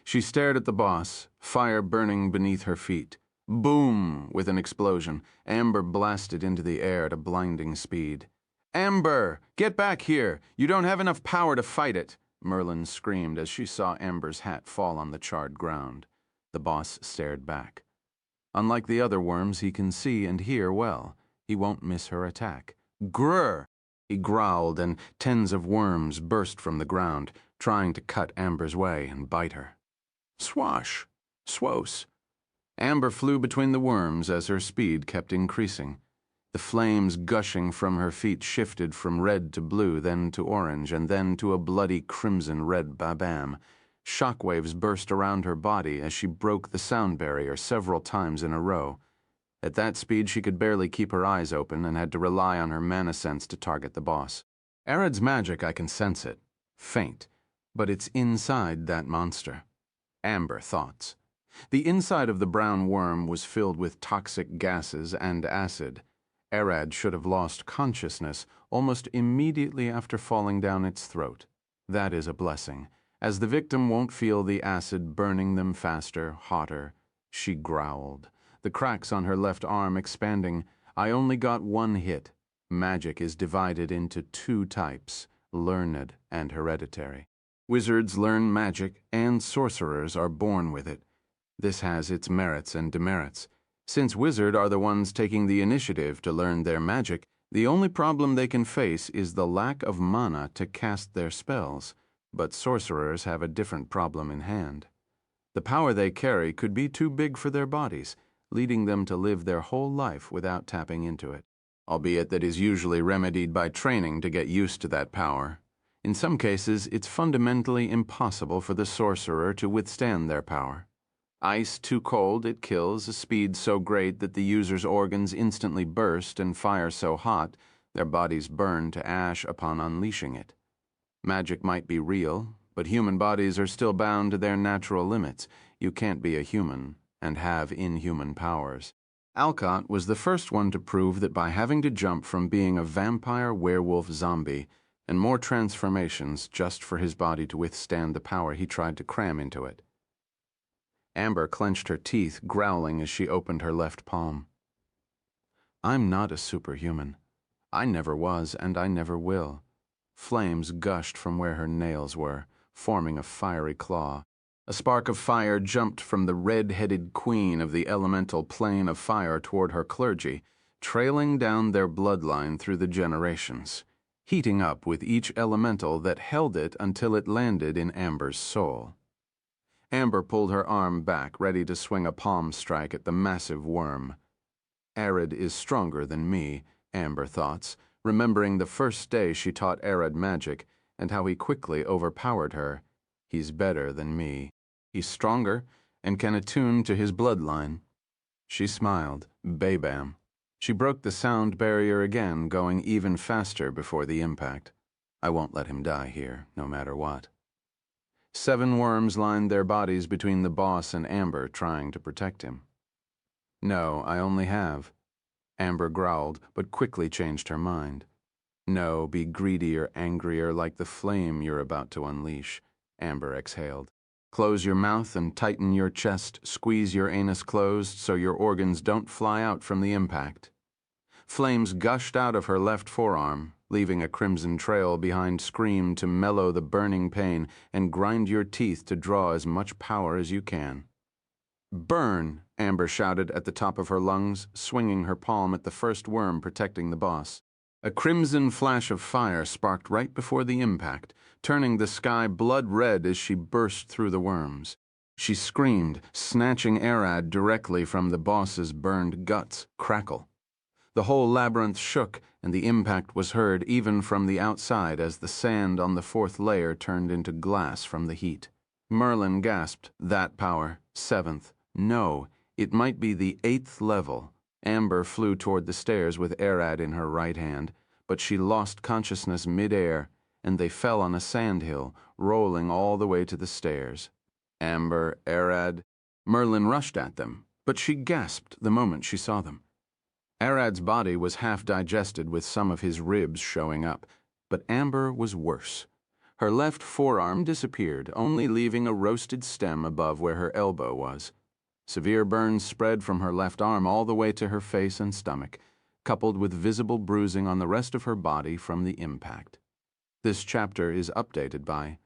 She stared at the boss, fire burning beneath her feet. Boom! With an explosion, Amber blasted into the air at a blinding speed. Amber! Get back here! You don't have enough power to fight it! Merlin screamed as she saw Amber's hat fall on the charred ground. The boss stared back. Unlike the other worms, he can see and hear well. He won't miss her attack. Grr! He growled, and tens of worms burst from the ground, trying to cut Amber's way and bite her. Swash! Swos! Amber flew between the worms as her speed kept increasing. The flames gushing from her feet shifted from red to blue, then to orange, and then to a bloody crimson-red babam. Shockwaves burst around her body as she broke the sound barrier several times in a row. At that speed, she could barely keep her eyes open and had to rely on her mana sense to target the boss. Arad's magic, I can sense it. Faint. But it's inside that monster. Amber thoughts. The inside of the brown worm was filled with toxic gases and acid. Arad should have lost consciousness almost immediately after falling down its throat. That is a blessing, as the victim won't feel the acid burning them faster, hotter. She growled, the cracks on her left arm expanding. I only got one hit. Magic is divided into two types, learned and hereditary. Wizards learn magic, and sorcerers are born with it. This has its merits and demerits. Since wizards are the ones taking the initiative to learn their magic, the only problem they can face is the lack of mana to cast their spells. But sorcerers have a different problem in hand. The power they carry could be too big for their bodies, leading them to live their whole life without tapping into it, albeit that is usually remedied by training to get used to that power. In some cases, it's fundamentally impossible for the sorcerer to withstand their power. Ice too cold, it kills, a speed so great that the user's organs instantly burst, and fire so hot, their bodies burn to ash upon unleashing it. Magic might be real, but human bodies are still bound to their natural limits. You can't be a human and have inhuman powers. Alcott was the first one to prove that by having to jump from being a vampire, werewolf, zombie, and more transformations just for his body to withstand the power he tried to cram into it. Amber clenched her teeth, growling as she opened her left palm. I'm not a superhuman. I never was, and I never will. Flames gushed from where her nails were, forming a fiery claw. A spark of fire jumped from the red-headed queen of the elemental plane of fire toward her clergy, trailing down their bloodline through the generations, heating up with each elemental that held it until it landed in Amber's soul. Amber pulled her arm back, ready to swing a palm strike at the massive worm. Arid is stronger than me, Amber thought, remembering the first day she taught Arid magic and how he quickly overpowered her. He's better than me. He's stronger and can attune to his bloodline. She smiled. Babam. She broke the sound barrier again, going even faster before the impact. I won't let him die here, no matter what. 7 worms lined their bodies between the boss and Amber, trying to protect him. No, I only have. Amber growled, but quickly changed her mind. No, be greedier, angrier, like the flame you're about to unleash. Amber exhaled. Close your mouth and tighten your chest, squeeze your anus closed so your organs don't fly out from the impact. Flames gushed out of her left forearm, leaving a crimson trail behind Scream to mellow the burning pain and grind your teeth to draw as much power as you can. Burn, Amber shouted at the top of her lungs, swinging her palm at the first worm protecting the boss. A crimson flash of fire sparked right before the impact, turning the sky blood red as she burst through the worms. She screamed, snatching Arad directly from the boss's burned guts. Crackle. The whole labyrinth shook, and the impact was heard even from the outside as the sand on the 4th layer turned into glass from the heat. Merlin gasped. That power. 7th. No, it might be the 8th level. Amber flew toward the stairs with Arad in her right hand, but she lost consciousness mid-air, and they fell on a sandhill, rolling all the way to the stairs. Amber, Arad. Merlin rushed at them, but she gasped the moment she saw them. Arad's body was half digested with some of his ribs showing up, but Amber was worse. Her left forearm disappeared, only leaving a roasted stem above where her elbow was. Severe burns spread from her left arm all the way to her face and stomach, coupled with visible bruising on the rest of her body from the impact. This chapter is updated by